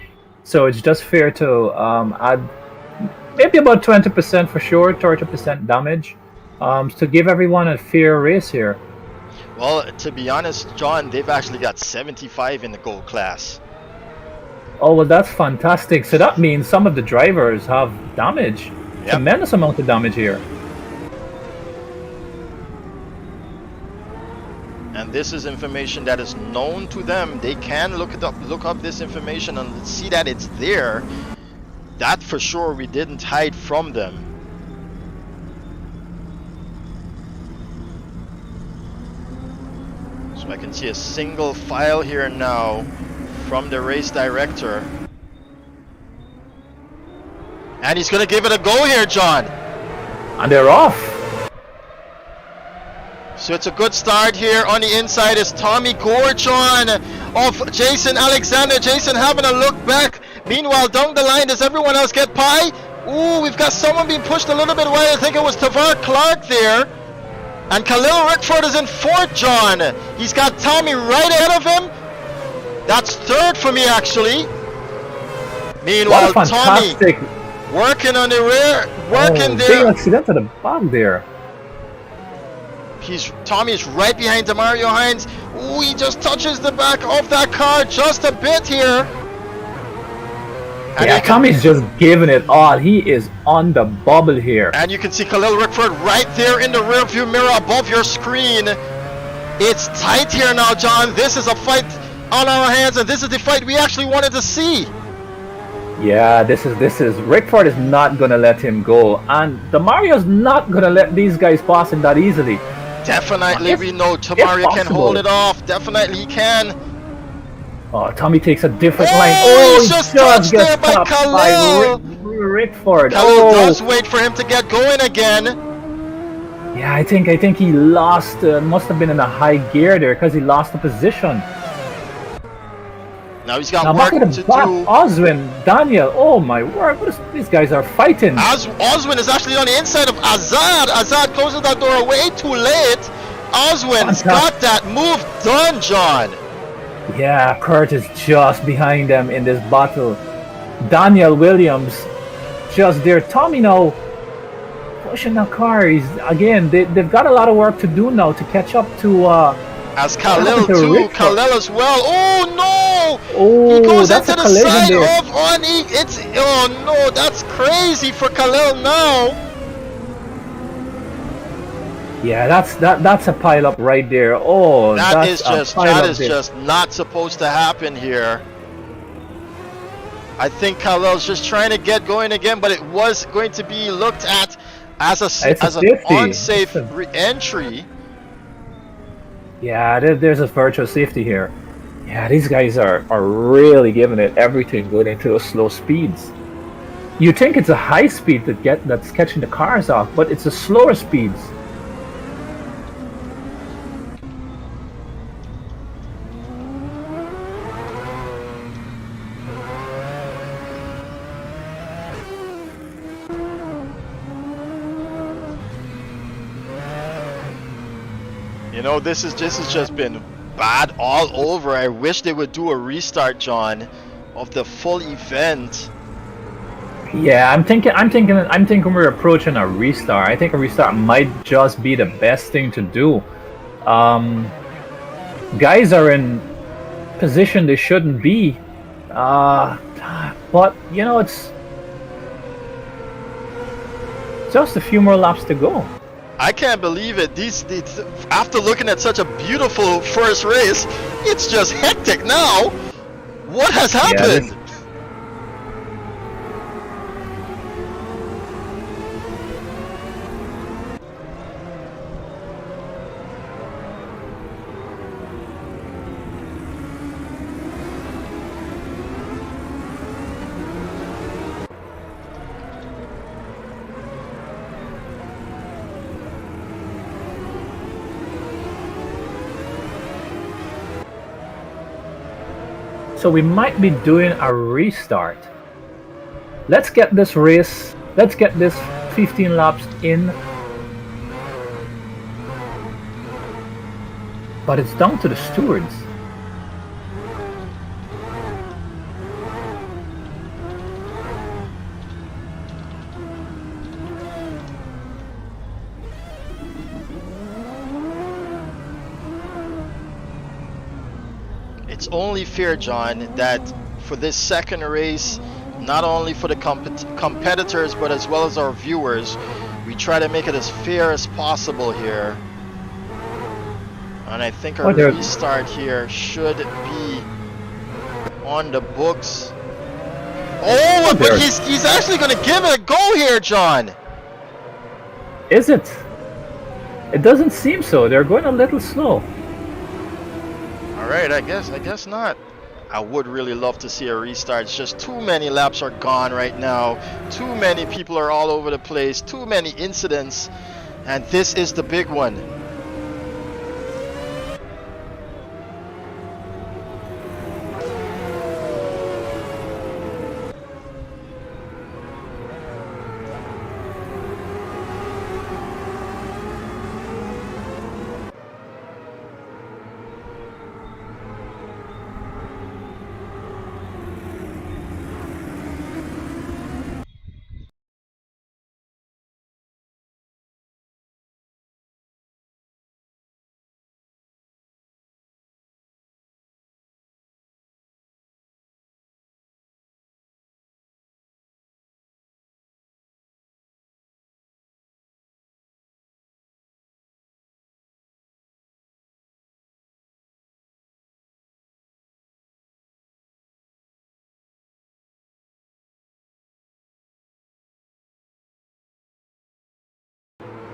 So it's just fair to add maybe about 20% for sure, 30% damage, to give everyone a fair race here. Well, to be honest, John, they've actually got 75 in the gold class. Oh, well, that's fantastic. So that means some of the drivers have damage. Yep. Tremendous amount of damage here. And this is information that is known to them. They can look up this information and see that it's there. That for sure we didn't hide from them. So I can see a single file here now from the race director. And he's gonna give it a go here, John. And they're off. So it's a good start here. On the inside is Tommi Gore, John, of Jason Alexander. Jason having a look back. Meanwhile, down the line, does everyone else get by? Ooh, we've got someone being pushed a little bit away. I think it was Tavar Clarke there. And Kahlil Rickford is in fourth, John. He's got Tommi right ahead of him. That's third for me, actually. Meanwhile, Tommi working on the rear, working there. Big accident to the back there. Tommi is right behind Damario Hinds. Ooh, he just touches the back of that car just a bit here. And yeah, Tommy's just giving it all. He is on the bubble here. And you can see Kahlil Rickford right there in the rear view mirror above your screen. It's tight here now, John. This is a fight on our hands, and this is the fight we actually wanted to see. Yeah, this is Rickford is not gonna let him go, and Damario's not gonna let these guys pass him that easily. Definitely, we know Damario can hold it off. Definitely he can. Oh, Tommy takes a different line. Oh, Oh, he's he just just touched gets there by stopped by Kahlil. Rickford. Kahlil Oh, does wait for him to get going again. yeah, I think he lost. Must have been in a high gear there because he lost the position. Now he's got Now back work at the to back, do. Oswyne, Daniel. Oh my word! These guys are fighting. Oswyne is actually on the inside of Azaad. Azaad closes that door way too late. Oswyne's got that move done, John. Yeah, Kurt is just behind them in this battle. Daniel Williams just there. Tommy now pushing the car. They've got a lot of work to do now to catch up to as Kahlil too. Kahlil as well. Oh no! Oh, he goes that's into a the side there. of on. Oh no! That's crazy for Kahlil now. Yeah, that's a pile up right there. Oh, that is just not supposed to happen here. I think Kahlil's just trying to get going again, but it was going to be looked at as an unsafe re-entry. Yeah, there's a virtual safety here. Yeah, these guys are really giving it everything going into those slow speeds. You think it's a high speed that's catching the cars off, but it's the slower speeds. You know, this has just been bad all over. I wish they would do a restart, John, of the full event. Yeah, I'm thinking we're approaching a restart. I think a restart might just be the best thing to do. Guys are in position they shouldn't be. But you know, it's just a few more laps to go. I can't believe it. These after looking at such a beautiful first race, it's just hectic now. What has happened? Yeah, So we might be doing a restart. Let's get this 15 laps in. But it's down to the stewards. It's only fair, John, that for this second race, not only for the competitors but as well as our viewers, we try to make it as fair as possible here. And I think our restart here should be on the books. Oh, but he's actually going to give it a go here, John. Is it? It doesn't seem so. They're going a little slow. Alright, I guess not. I would really love to see a restart. It's just too many laps are gone right now. Too many people are all over the place. Too many incidents. And this is the big one.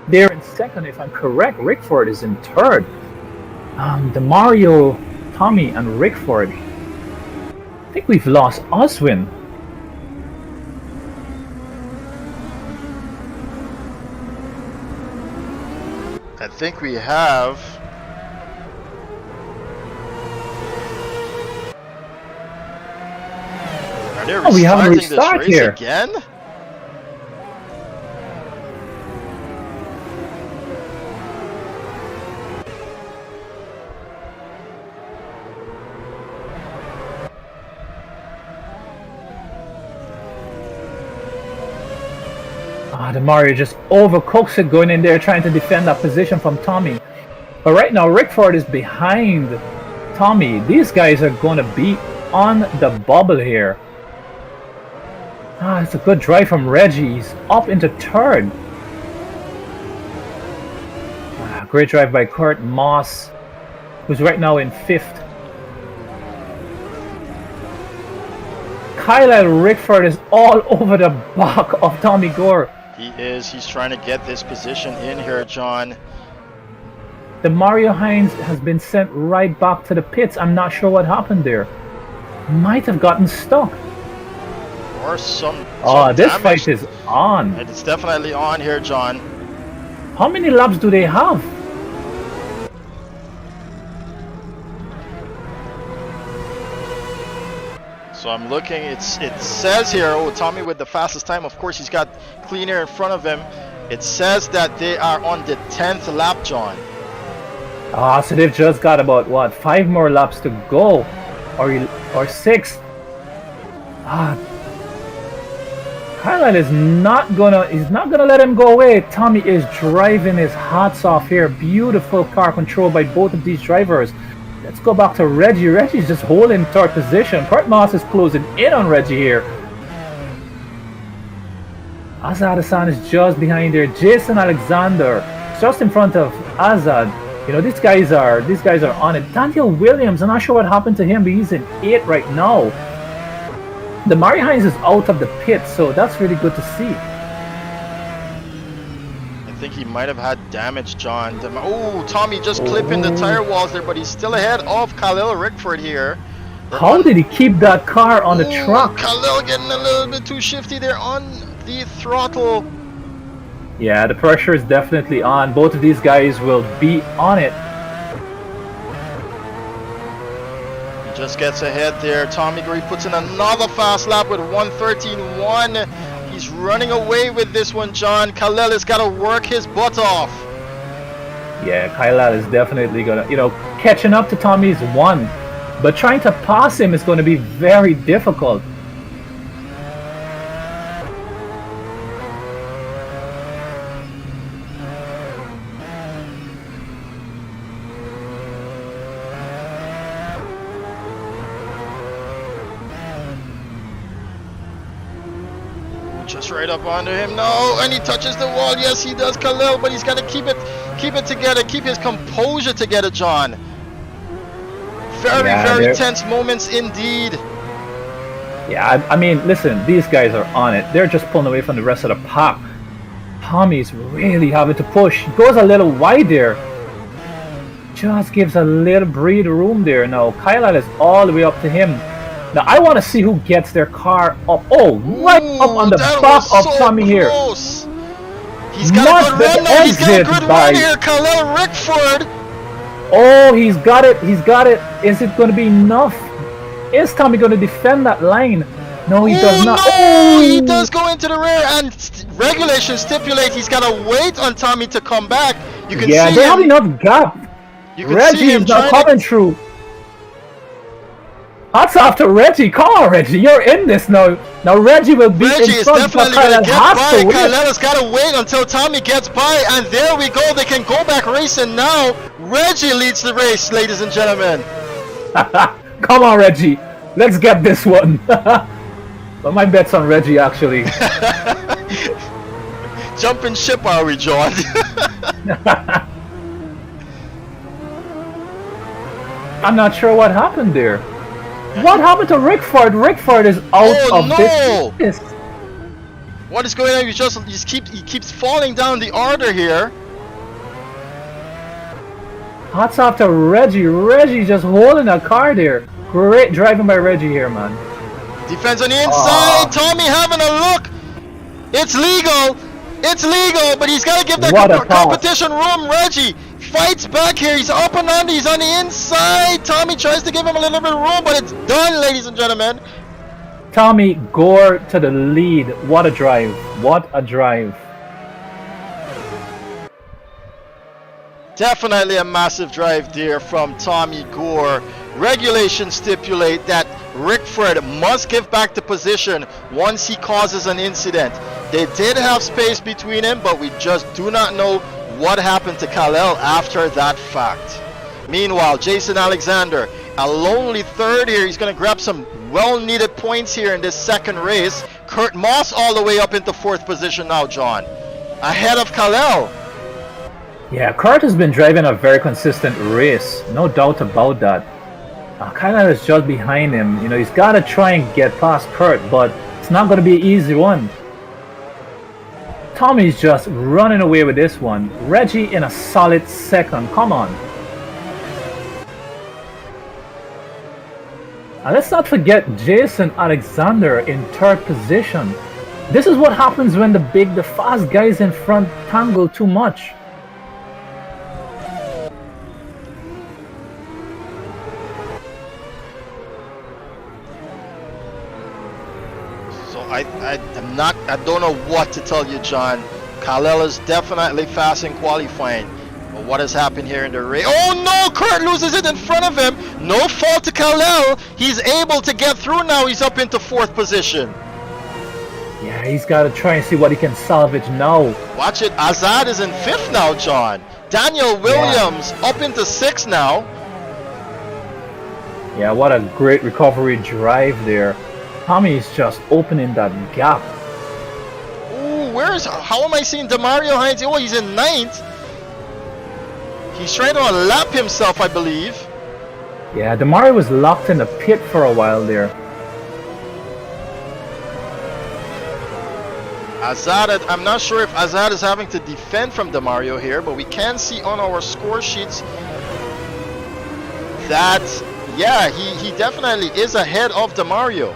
They're in second, if I'm correct. Rickford is in third. Damario, Tommi, and Rickford. I think we've lost Oswyne. I think we have. Are they Oh, we haven't restarting this restarted race here. again? Damario just overcooks it going in there trying to defend that position from Tommi. But right now Rickford is behind Tommi. These guys are going to be on the bubble here. It's a good drive from Reggie. He's up into third. Great drive by Kurt Moss, who's right now in fifth. Kahlil Rickford is all over the back of Tommi Gore. He is. He's trying to get this position in here, John. Damario Hinds has been sent right back to the pits. I'm not sure what happened there. Might have gotten stuck. Or some this damage. fight is on. It's definitely on here, John. How many laps do they have? So I'm looking, it says here, Tommi with the fastest time. Of course, he's got clean air in front of him. It says that they are on the 10th lap, John. So they've just got about, what, 5 more laps to go? Or 6? Kahlil is not gonna let him go away. Tommi is driving his hats off here. Beautiful car control by both of these drivers. Let's go back to Reggie. Reggie's just holding third position. Kurt Moss is closing in on Reggie here. Azaad Hassan is just behind there. Jason Alexander just in front of Azaad. You know, these guys are on it. Daniel Williams, I'm not sure what happened to him, but he's in 8th right now. Damario Hinds is out of the pit, so that's really good to see. I think he might have had damage, John. Tommi just clipping the tire walls there, but he's still ahead of Kahlil Rickford here. How did he keep that car on the track? Kahlil getting a little bit too shifty there on the throttle. Yeah, the pressure is definitely on. Both of these guys will be on it. He just gets ahead there. Tommi Gore puts in another fast lap with 1:13.1. He's running away with this one, John. Kahlil has got to work his butt off. Yeah, Kahlil is definitely gonna, catching up to Tommi is one, but trying to pass him is going to be very difficult. Just right up under him. No, and he touches the wall. Yes, he does, Kahlil, but he's got to keep it together, keep his composure together, John. Very tense moments indeed. Yeah, I mean, listen, these guys are on it. They're just pulling away from the rest of the pack. Tommy's really having to push. He goes a little wide there. Just gives a little breathe room there. Now, Kahlil is all the way up to him. Now, I want to see who gets their car up. Right up on the back of Tommi here. He's got a good run now. He's got a good run here, Kahlil Rickford. Oh, he's got it. Is it going to be enough? Is Tommi going to defend that line? No, he does not. No, he does go into the rear, and regulations stipulate he's got to wait on Tommi to come back. You can see they have enough gap. Reggie is not coming through. That's after Reggie. Come on, Reggie. You're in this now. Now Reggie will be Reggie in front. Is definitely going to get by. Kahlil has got to wait until Tommi gets by, and there we go. They can go back racing now. Reggie leads the race, ladies and gentlemen. Come on, Reggie. Let's get this one. But my bet's on Reggie, actually. Jumping ship, are we, John? I'm not sure what happened there. What happened to Rickford? Rickford is out of this. What is going on? He keeps falling down the order here. Hats off to Reggie. Reggie just holding a car there. Great driving by Reggie here, man. Defense on the inside. Tommi having a look. It's legal. It's legal, but he's got to give that competition room. Reggie fights back here. He's up and under. He's on the inside. Tommi tries to give him a little bit of room, but it's done, ladies and gentlemen. Tommi, Gore to the lead. What a drive. What a drive. Definitely a massive drive there from Tommi Gore. Regulations stipulate that Rickford must give back the position once he causes an incident. They did have space between him, but we just do not know what happened to Kahlil after that fact. Meanwhile, Jason Alexander, a lonely third here. He's going to grab some well-needed points here in this second race. Kurt Moss all the way up into 4th position now, John. Ahead of Kahlil. Yeah, Kurt has been driving a very consistent race. No doubt about that. Kahlil is just behind him. You know, he's got to try and get past Kurt, but it's not going to be an easy one. Tommy's just running away with this one. Reggie in a solid second. Come on. And let's not forget Jason Alexander in 3rd position. This is what happens when the fast guys in front tangle too much. I don't know what to tell you, John. Kahlil is definitely fast in qualifying. But what has happened here in the race? Oh no, Kurt loses it in front of him. No fault to Kahlil. He's able to get through now. He's up into 4th position. Yeah, he's got to try and see what he can salvage now. Watch it. Azaad is in 5th now, John. Daniel Williams up into 6th now. Yeah, what a great recovery drive there. Tommi is just opening that gap. Ooh, how am I seeing Damario Hinds? Oh, he's in 9th. He's trying to lap himself, I believe. Yeah, Damario was locked in the pit for a while there. Azaad, I'm not sure if Azaad is having to defend from Damario here, but we can see on our score sheets that, yeah, he definitely is ahead of Damario.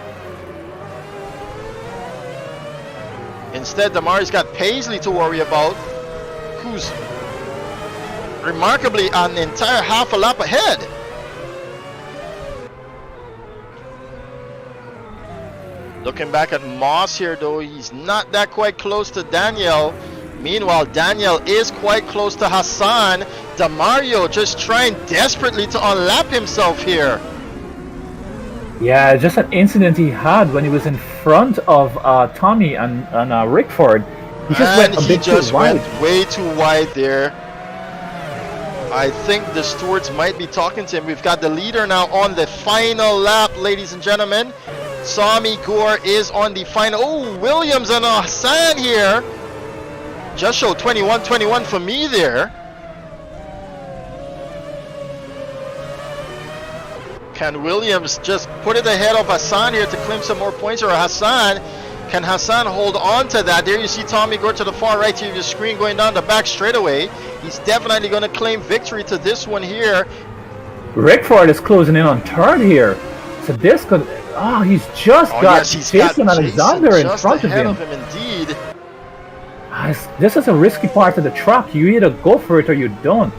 Instead, Damario's got Paisley to worry about, who's remarkably an entire half a lap ahead. Looking back at Moss here, though, he's not that quite close to Daniel. Meanwhile, Daniel is quite close to Hassan. Damario just trying desperately to unlap himself here. Yeah, just an incident he had when he was in front of Tommi and Rickford. He just went a bit too wide. Went way too wide there. I think the stewards might be talking to him. We've got the leader now on the final lap, ladies and gentlemen. Tommi Gore is on the final. Oh, Williams and Hassan here. Just showed 21-21 for me there. Can Williams just put it ahead of Hassan here to claim some more points, or Hassan? Can Hassan hold on to that? There you see Tommi Gore to the far right here of your screen going down the back straightaway. He's definitely going to claim victory to this one here. Rickford is closing in on 3rd here. So this could... Oh, he's just got Jason Alexander in front of him. Indeed. This is a risky part of the track. You either go for it or you don't.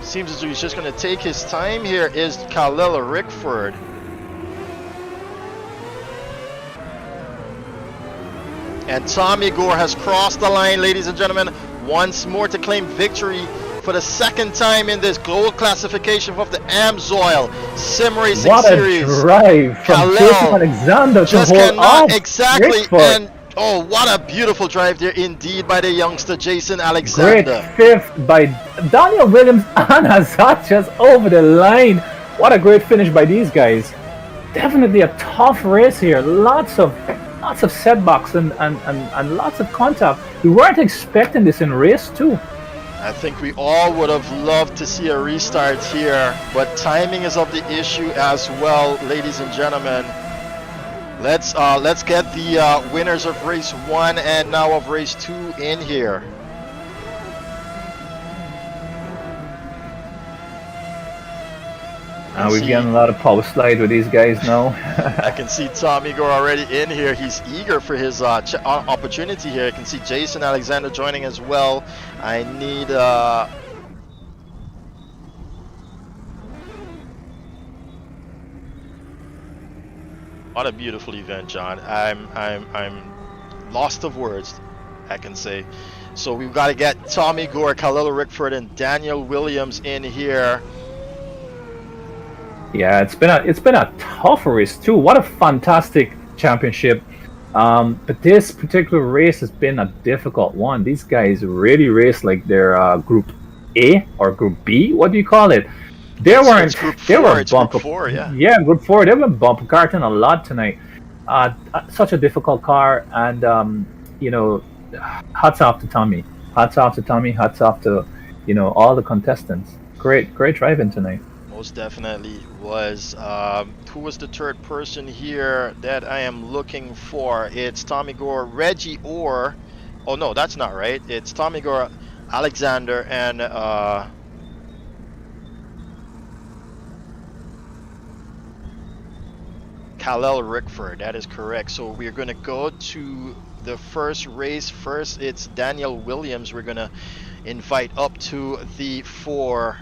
Seems as though he's just going to take his time here. Is Kahlil Rickford. And Tommi Gore has crossed the line, ladies and gentlemen, once more to claim victory for the 2nd time in this global classification of the AMSOIL Sim-Racing Series. What a drive from Jason Alexander to hold off exactly, Rickford. And oh, what a beautiful drive there indeed by the youngster Jason Alexander. Great 5th by Daniel Williams and Azaad just over the line. What a great finish by these guys. Definitely a tough race here. Lots of setbacks and lots of contact. We weren't expecting this in race 2. I think we all would have loved to see a restart here, but timing is of the issue as well, ladies and gentlemen. Let's get the winners of race 1 and now of race 2 in here. can We've see gotten a lot of power slide with these guys now. I can see Tommi Gore already in here. He's eager for his opportunity here. I can see Jason Alexander joining as well. I need what a beautiful event, John. I'm lost of words, I can say. So we've got to get Tommi Gore, Kahlil Rickford, and Daniel Williams in here. Yeah, it's been a tough race too. What a fantastic championship. But this particular race has been a difficult one. These guys really raced like they're Group A or Group B. What do you call it? It's Group 4. It's Group 4, yeah. Yeah, Group 4. They were bumper carting a lot tonight. Such a difficult car, and hats off to Tommi. Hats off to Tommi. Hats off to all the contestants. Great driving tonight. Most definitely was. Who was the third person here that I am looking for? It's Tommi Gore, Reggie Orr. Oh no, that's not right. It's Tommi Gore, Alexander, and Kahlil Rickford. That is correct. So we're gonna go to the first race first. It's Daniel Williams. We're gonna invite up to the fore.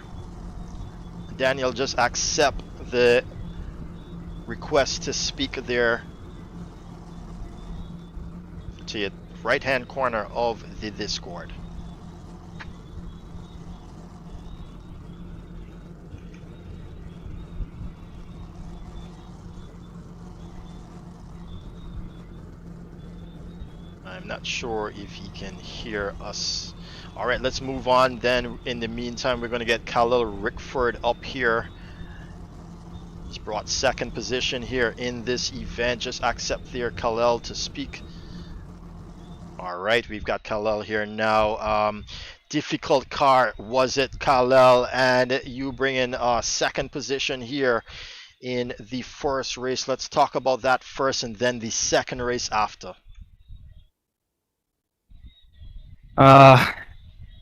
Daniel, just accept the request to speak there to your right hand corner of the Discord. I'm not sure if he can hear us. All right, let's move on then. In the meantime, we're going to get Kahlil Rickford up here. He's brought second position here in this event. Just accept there, Kahlil, to speak. All right, we've got Kahlil here now. Difficult car, was it, Kahlil? And you bring in second position here in the first race. Let's talk about that first and then the second race after.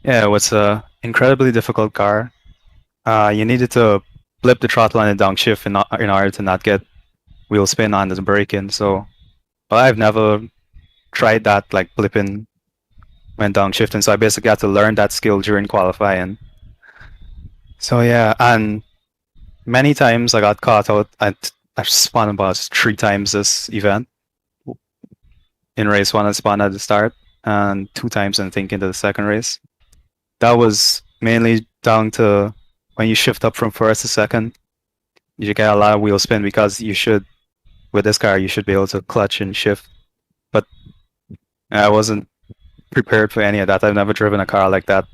Yeah, it was a incredibly difficult car. You needed to flip the throttle and the downshift in order to not get wheel spin on the braking. So, but I've never tried that, like flipping when downshifting. So I basically had to learn that skill during qualifying. So yeah, and many times I got caught out. I spun about 3 times this event. In race 1, I spun at the start, and 2 times I think into the second race. That was mainly down to when you shift up from first to second, you get a lot of wheel spin because you should, with this car, you should be able to clutch and shift. But I wasn't prepared for any of that. I've never driven a car like that.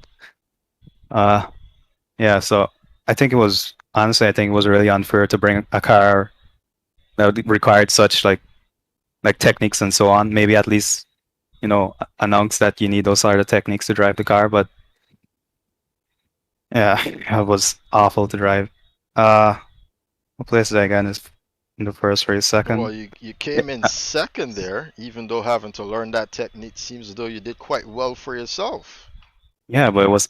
Yeah, so I think it was, honestly, I think it was really unfair to bring a car that required such like techniques and so on. Maybe at least, announce that you need those sort of techniques to drive the car, but yeah, it was awful to drive. What place did I get in the first race? Second? Well, you came in second there, even though having to learn that technique seems as though you did quite well for yourself. Yeah, but it was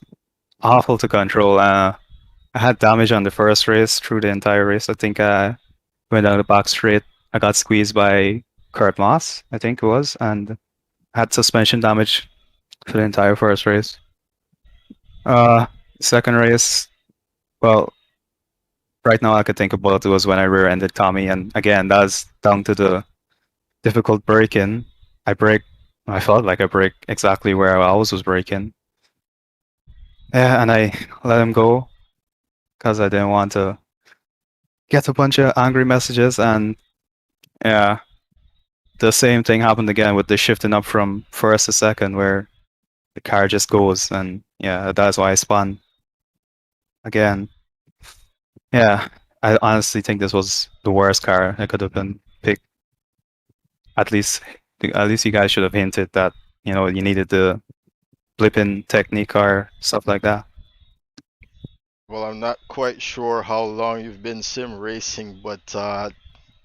awful to control. I had damage on the first race through the entire race. I think I went down the back straight. I got squeezed by Kurt Moss, I think it was, and had suspension damage for the entire first race. Second race, well, right now I could think about it was when I rear-ended Tommi, and again, that's down to the difficult braking. I felt like I braked exactly where I always was braking. Yeah, and I let him go because I didn't want to get a bunch of angry messages, and yeah, the same thing happened again with the shifting up from first to second where the car just goes, and yeah, that's why I spun again. Yeah, I honestly think this was the worst car that could have been picked. At least you guys should have hinted that you needed the flipping technique or stuff like that. Well, I'm not quite sure how long you've been sim racing, but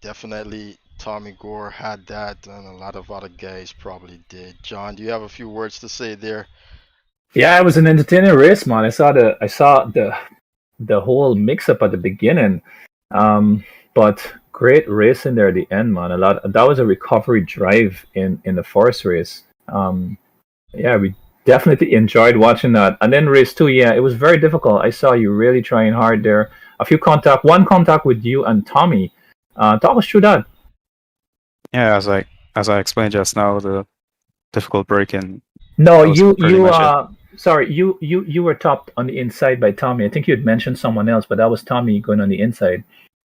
definitely Tommi Gore had that, and a lot of other guys probably did. John, do you have a few words to say there? Yeah, it was an entertaining race, man. I saw the whole mix-up at the beginning. But great race in there at the end, man. That was a recovery drive in the forest race. Yeah, we definitely enjoyed watching that. And then race 2, yeah, it was very difficult. I saw you really trying hard there. One contact with you and Tommi. Talk us through that. Yeah, as I explained just now, the difficult braking. No, That was pretty much it. sorry, you were topped on the inside by Tommi. I think you had mentioned someone else, but that was Tommi going on the inside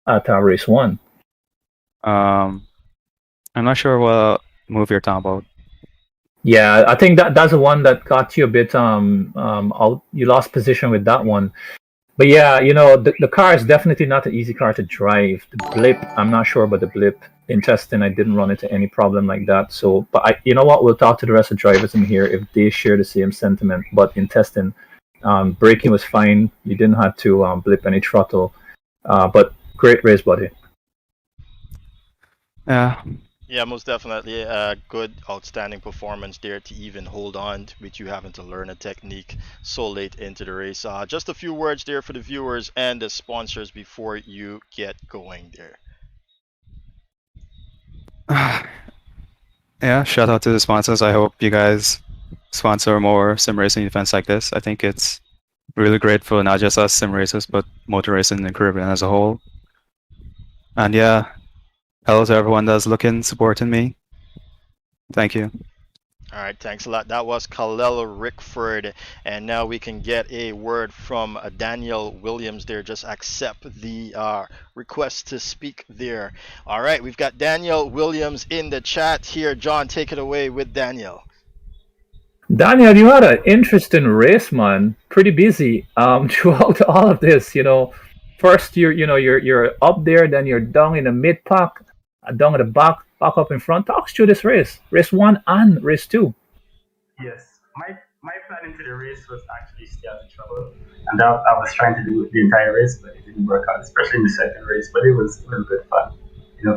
at race 1. I'm not sure what move you're talking about. Yeah, I think that's the one that got you a bit out. You lost position with that one. But yeah, the car is definitely not an easy car to drive. The blip, I'm not sure about the blip. In testing, I didn't run into any problem like that. So, but you know what? We'll talk to the rest of the drivers in here if they share the same sentiment. But in testing, braking was fine. You didn't have to blip any throttle. But great race, buddy. Yeah. Yeah, most definitely a good, outstanding performance there to even hold on with you having to learn a technique so late into the race. Just a few words there for the viewers and the sponsors before you get going there. Yeah, shout out to the sponsors. I hope you guys sponsor more sim racing events like this. I think it's really great for not just us sim racers, but motor racing in the Caribbean as a whole. And yeah, hello to everyone that's looking, supporting me. Thank you. All right, thanks a lot. That was Kahlil Rickford, and now we can get a word from Daniel Williams there. Just accept the request to speak there. All right, we've got Daniel Williams in the chat here. John, take it away with Daniel. Daniel, you had an interesting race, man. Pretty busy throughout all of this. First you're up there, then you're down in the mid pack, down at the back up in front. Talk us through this race 1 and race 2. Yes, my plan into the race was actually stay out of trouble, and that I was trying to do the entire race, but it didn't work out, especially in the second race. But it was good fun,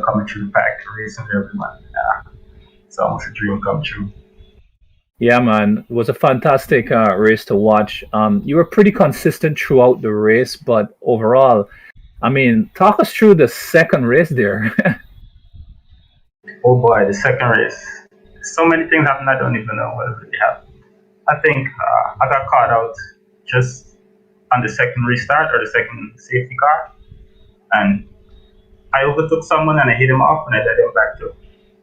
coming through the pack, racing with everyone. It's almost a dream come true. Yeah, man, it was a fantastic race to watch. You were pretty consistent throughout the race, but overall, I mean, talk us through the second race there. Oh boy, the second race. So many things happened, I don't even know what really happened. I think I got caught out just on the second restart or the second safety car, and I overtook someone and I hit him off and I let him back through.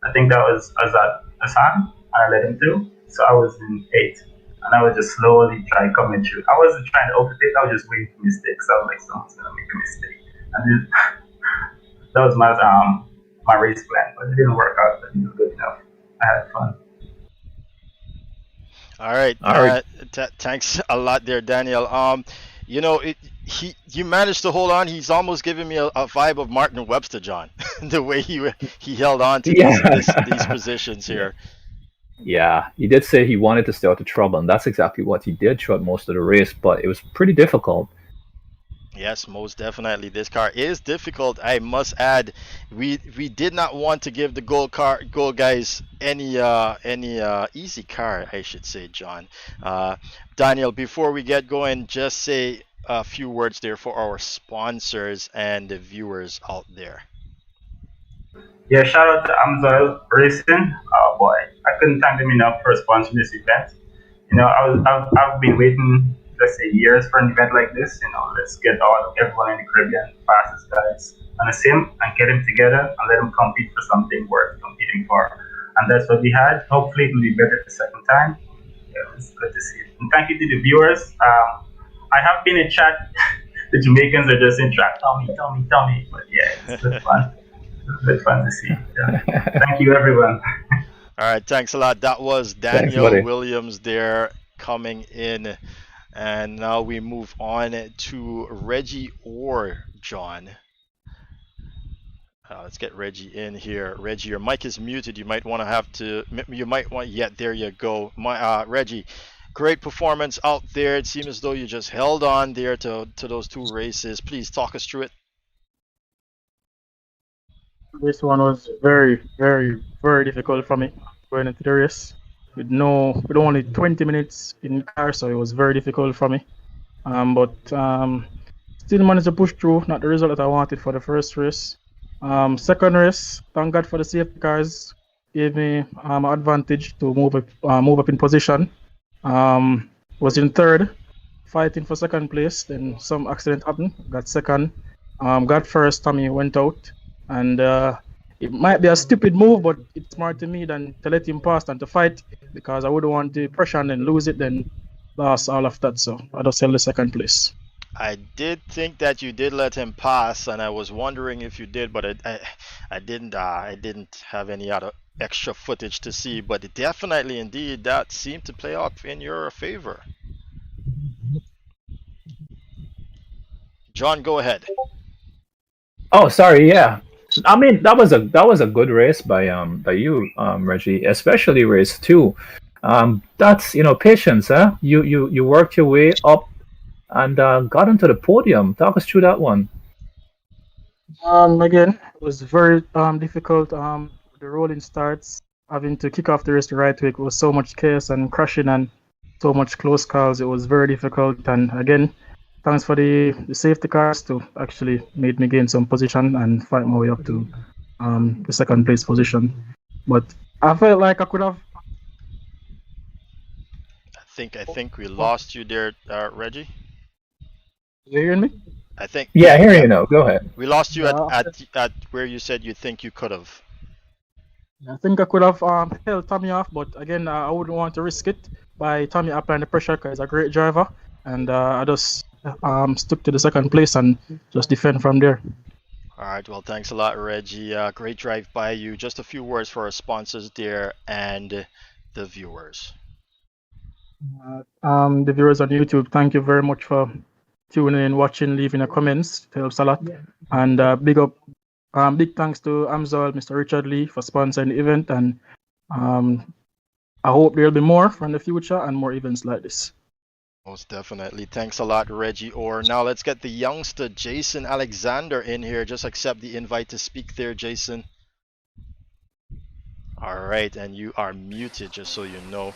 I think that was Azaad, Hassan, and I let him through. So I was in 8th, and I was just slowly trying coming through. I wasn't trying to overtake, I was just waiting for mistakes. I was like, someone's gonna make a mistake. And that was my race plan, but it didn't work out, but it was good enough. I had fun. All right. Thanks a lot there, Daniel. You managed to hold on. He's almost giving me a vibe of Martin Webster, John. The way he held on to these positions here. Yeah, he did say he wanted to stay out of trouble, and that's exactly what he did throughout most of the race, but it was pretty difficult. Yes, most definitely. This car is difficult. I must add, we did not want to give the gold guys any easy car, I should say, John. Daniel, before we get going, just say a few words there for our sponsors and the viewers out there. Yeah, shout out to AMSOIL Racing. Oh boy, I couldn't thank them enough for sponsoring this event. I've been waiting, let's say, years for an event like this. Let's get everyone in the Caribbean, fastest guys on a sim, and get them together and let them compete for something worth competing for. And that's what we had. Hopefully, it will be better the second time. Yeah, it's good to see it. And thank you to the viewers. I have been in chat. The Jamaicans are just in chat. Tommi. But yeah, it's good fun. It's good fun to see. Yeah. Thank you, everyone. All right, thanks a lot. That was Daniel Williams there coming in. And now we move on to Reggie Orr, John. Let's get Reggie in here. Reggie, your mic is muted. You might want yeah, there you go. Reggie, great performance out there. It seems as though you just held on there to those 2 races. Please talk us through it. This one was very, very, very difficult for me going into the race with only 20 minutes in the car, so it was very difficult for me. But still managed to push through. Not the result that I wanted for the first race. Second race, thank God for the safety cars. Gave me advantage to move up in position. Was in third, fighting for second place. Then some accident happened. Got second. Got first. Tommi went out, and it might be a stupid move, but it's smart to me than to let him pass than to fight, because I wouldn't want the pressure and then lose it, then lost all of that. So I just held the second place. I did think that you did let him pass, and I was wondering if you did, but I didn't. I didn't have any other extra footage to see, but it definitely, indeed, that seemed to play out in your favor. John, go ahead. Oh, sorry. Yeah, I mean that was a good race by you, Reggie, especially race 2. That's patience, huh? You worked your way up and got into the podium. Talk us through that one. Again, it was very difficult. The rolling starts, having to kick off the race the right way. It was so much chaos and crashing and so much close calls. It was very difficult. And again, thanks for the safety cars to actually made me gain some position and fight my way up to the second place position. But I felt like I could have. I think we lost you there, Reggie. You hearing me? I think. Yeah, I hear you now. Go ahead. We lost you Yeah. at where you said you think you could have. I think I could have held Tommi off, but again, I wouldn't want to risk it by Tommi applying the pressure, because he's a great driver, and I just stuck to the second place and just defend from there. All right. Well, thanks a lot, Reggie. Great drive by you. Just a few words for our sponsors there and the viewers. The viewers on YouTube, thank you very much for tuning in, watching, leaving your comments. It helps a lot. And big thanks to AMSOIL, Mr. Richard Lee, for sponsoring the event. And I hope there'll be more from the future and more events like this. Most definitely. Thanks a lot, Reggie Orr. Now let's get the youngster Jason Alexander in here. Just accept the invite to speak there, Jason. All right, and you are muted, just so you know.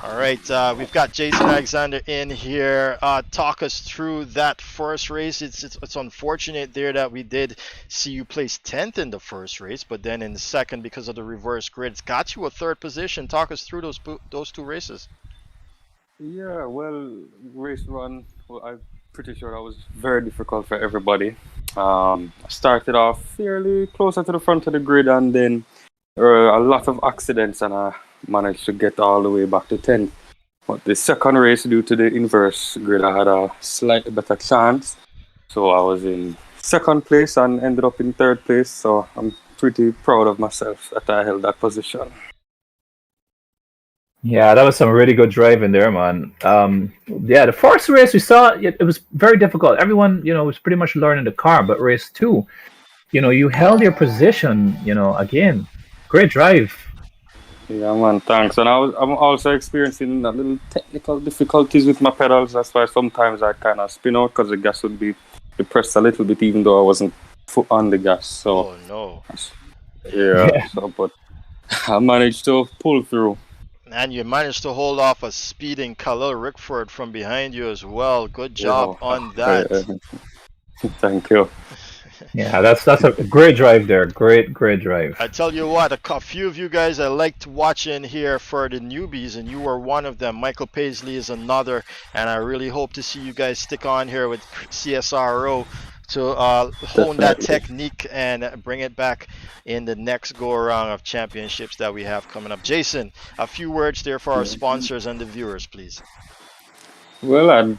All right, we've got Jason Alexander in here. Talk us through that first race. It's unfortunate there that we did see you place 10th in the first race, but then in the second, because of the reverse grid, it's got you a third position. Talk us through those two races. Yeah, well, race 1, I'm pretty sure that was very difficult for everybody. I started off fairly closer to the front of the grid, and then a lot of accidents, and I managed to get all the way back to 10th. But the second race, due to the inverse grid, I had a slightly better chance. So I was in second place and ended up in third place. So I'm pretty proud of myself that I held that position. Yeah, that was some really good driving there, man. Yeah, the first race we saw, it was very difficult. Everyone, was pretty much learning the car. But race 2, you held your position, again. Great drive. Yeah, man, thanks. And I'm also experiencing a little technical difficulties with my pedals. That's why sometimes I kind of spin out, because the gas would be depressed a little bit, even though I wasn't foot on the gas. So, oh no. Yeah. So, but I managed to pull through. And you managed to hold off a speeding Kahlil Rickford from behind you as well. Good job on that. Thank you. Yeah, that's a great drive there. Great drive. I tell you what, a few of you guys I liked watching here for the newbies, and you were one of them. Michael Paisley is another, and I really hope to see you guys stick on here with CSRO to hone that technique and bring it back in the next go-around of championships that we have coming up. Jason, a few words there for our sponsors and the viewers, please. Well,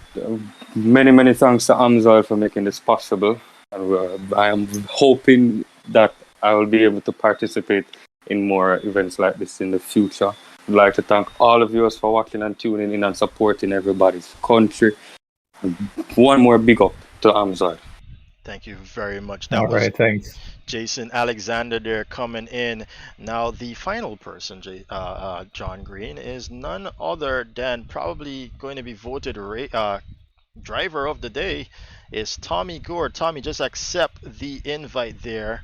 many thanks to AMSOIL for making this possible. And I am hoping that I will be able to participate in more events like this in the future. I'd like to thank all of you for watching and tuning in and supporting everybody's country. One more big up to AMSOIL. Thank you very much. All right, thanks. Jason Alexander there coming in. Now the final person, John Green, is none other than probably going to be voted driver of the day is Tommi Gore. Tommi, just accept the invite there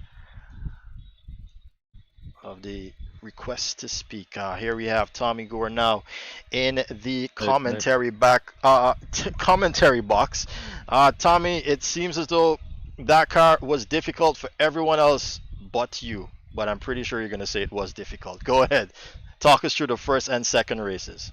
of the request to speak. Here we have Tommy Gore now in the Nice. commentary box. Tommy, it seems as though that car was difficult for everyone else but you, but I'm pretty sure you're gonna say it was difficult. Go ahead, talk us through the first and second races.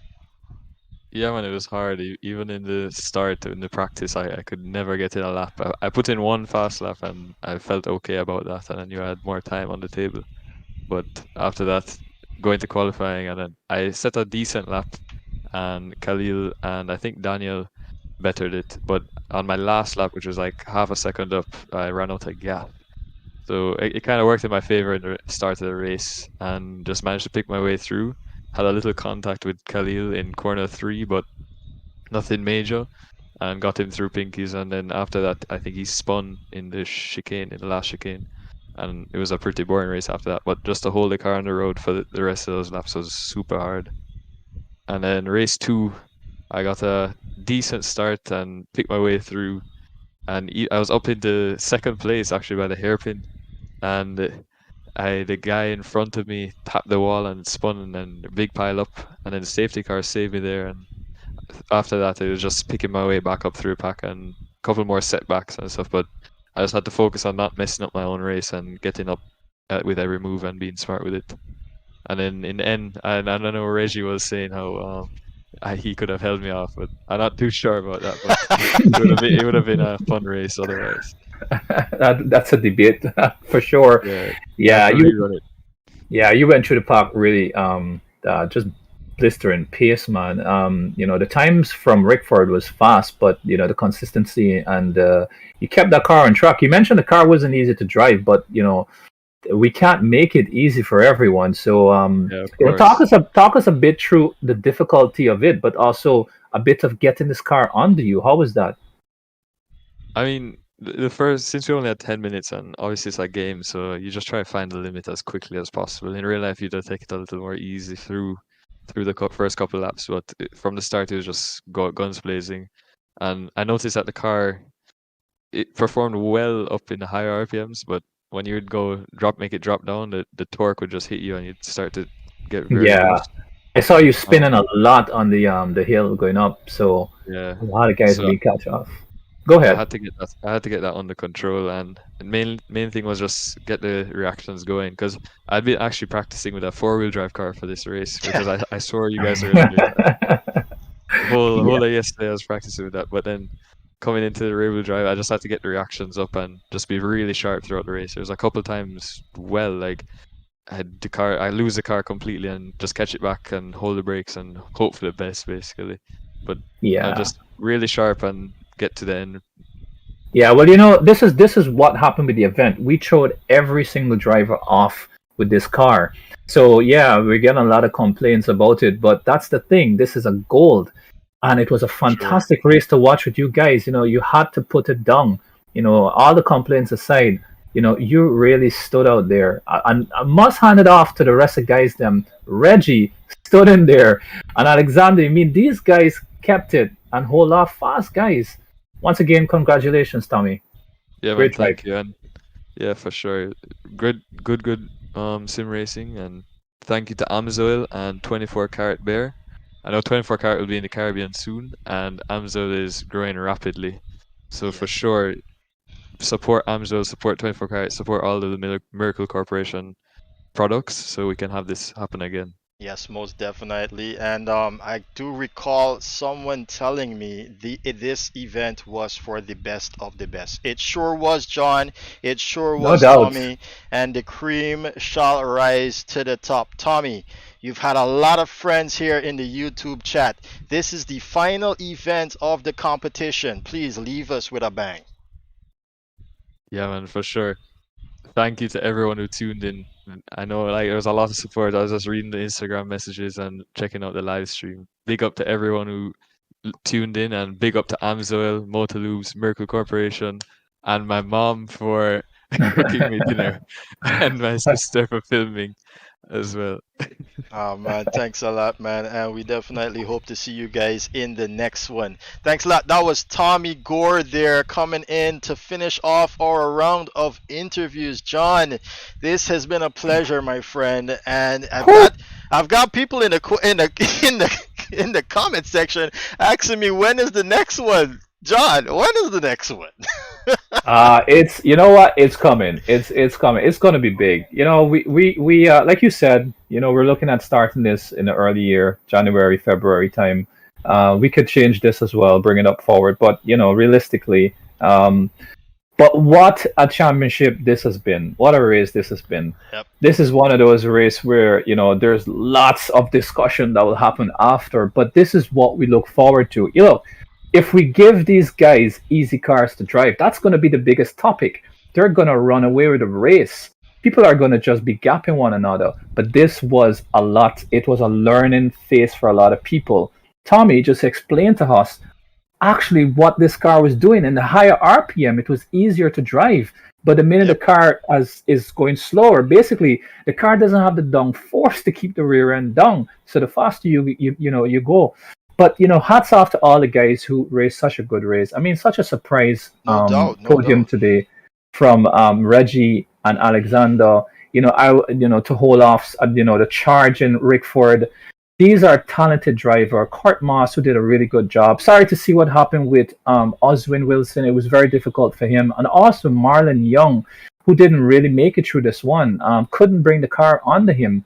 Yeah, man, it was hard. Even in the start, in the practice, I could never get in a lap. I put in one fast lap and I felt okay about that, and I knew I had more time on the table. But after that, going to qualifying, and then I set a decent lap, and Kahlil and I think Daniel bettered it. But on my last lap, which was like half a second up, I ran out of gas. So it kind of worked in my favor in the start of the race, and just managed to pick my way through. Had a little contact with Kahlil in corner 3, but nothing major, and got him through pinkies. And then after that, I think he spun in the chicane, in the last chicane, and it was a pretty boring race after that. But just to hold the car on the road for the rest of those laps was super hard. And then race 2, I got a decent start and picked my way through, and I was up into second place actually by the hairpin, and the guy in front of me tapped the wall and spun, and a big pile up, and then the safety car saved me there. And after that, it was just picking my way back up through a pack and a couple more setbacks and stuff. But I just had to focus on not messing up my own race and getting up with every move and being smart with it. And then in the end, and I don't know, Reggie was saying how he could have held me off, but I'm not too sure about that. But it would have been a fun race otherwise. That's a debate for sure. Yeah, you went through the park really just blistering pace, man. The times from Rickford was fast, but the consistency and you kept that car on track. You mentioned the car wasn't easy to drive, but we can't make it easy for everyone. So talk us a bit through the difficulty of it, but also a bit of getting this car under you. How was that? I mean, the first, since we only had 10 minutes, and obviously it's a game, so you just try to find the limit as quickly as possible. In real life, you do take it a little more easy through the first couple laps, but from the start, it was just guns blazing. And I noticed that the car, it performed well up in the higher RPMs, but when you would make it drop down, the torque would just hit you, and you'd start to get very loose. I saw you spinning a lot on the hill going up, so a lot of guys will catch off. Go ahead. I had to get that under control, and the main thing was just get the reactions going, because I'd been actually practicing with a 4-wheel drive car for this race, because I saw you guys were gonna do that. Whole day yesterday I was practicing with that, but then coming into the rear wheel drive, I just had to get the reactions up and just be really sharp throughout the race. There was a couple of times like I lose the car completely and just catch it back and hold the brakes and hope for the best, basically. But I'm just really sharp and get to the end. Yeah, well, this is what happened with the event. We showed every single driver off with this car. So yeah, we're getting a lot of complaints about it, but that's the thing. This is a gold, and it was a fantastic race to watch with you guys. You had to put it down. All the complaints aside, you really stood out there. And I must hand it off to the rest of the guys. Reggie stood in there, and Alexander. I mean, these guys kept it and hold off fast, guys. Once again, congratulations, Tommy. Yeah, man, thank you. And yeah, for sure. Good sim racing, and thank you to AMSOIL and 24 Carat Bear. I know 24 Carat will be in the Caribbean soon, and AMSOIL is growing rapidly. So for sure, support AMSOIL, support 24 Carat, support all of the Miracle Corporation products, so we can have this happen again. Yes, most definitely. And I do recall someone telling me this event was for the best of the best. It sure was, John. It sure was, Tommy. And the cream shall rise to the top. Tommy, you've had a lot of friends here in the YouTube chat. This is the final event of the competition. Please leave us with a bang. Yeah, man, for sure. Thank you to everyone who tuned in. I know there was a lot of support. I was just reading the Instagram messages and checking out the live stream. Big up to everyone who tuned in, and big up to AMSOIL, Motolubes, Miracle Corporation, and my mom for cooking me dinner, and my sister for filming. as well. Oh man, thanks a lot, man, and we definitely hope to see you guys in the next one. Thanks a lot. That was Tommy Gore there coming in to finish off our round of interviews. John, this has been a pleasure, my friend, and I've got people in the in the comment section asking me when is the next one. John, when is the next one? It's you know what? It's coming. It's coming. It's gonna be big. We like you said, we're looking at starting this in the early year, January, February time. We could change this as well, bring it up forward, but realistically, but what a championship this has been. What a race this has been. Yep. This is one of those races where, there's lots of discussion that will happen after, but this is what we look forward to. If we give these guys easy cars to drive, that's going to be the biggest topic. They're going to run away with the race. People are going to just be gapping one another. But this was a lot. It was a learning phase for a lot of people. Tommy just explained to us actually what this car was doing. In the higher RPM, it was easier to drive. But the minute the car is going slower, basically the car doesn't have the down force to keep the rear end down. So the faster you go. But hats off to all the guys who raced such a good race. I mean, such a surprise podium today from Reggie and Alexander. To hold off. The charge in Rickford. These are talented driver. Kurt Moss, who did a really good job. Sorry to see what happened with Oswyne Wilson. It was very difficult for him, and also Marlon Young, who didn't really make it through this one. Couldn't bring the car onto him.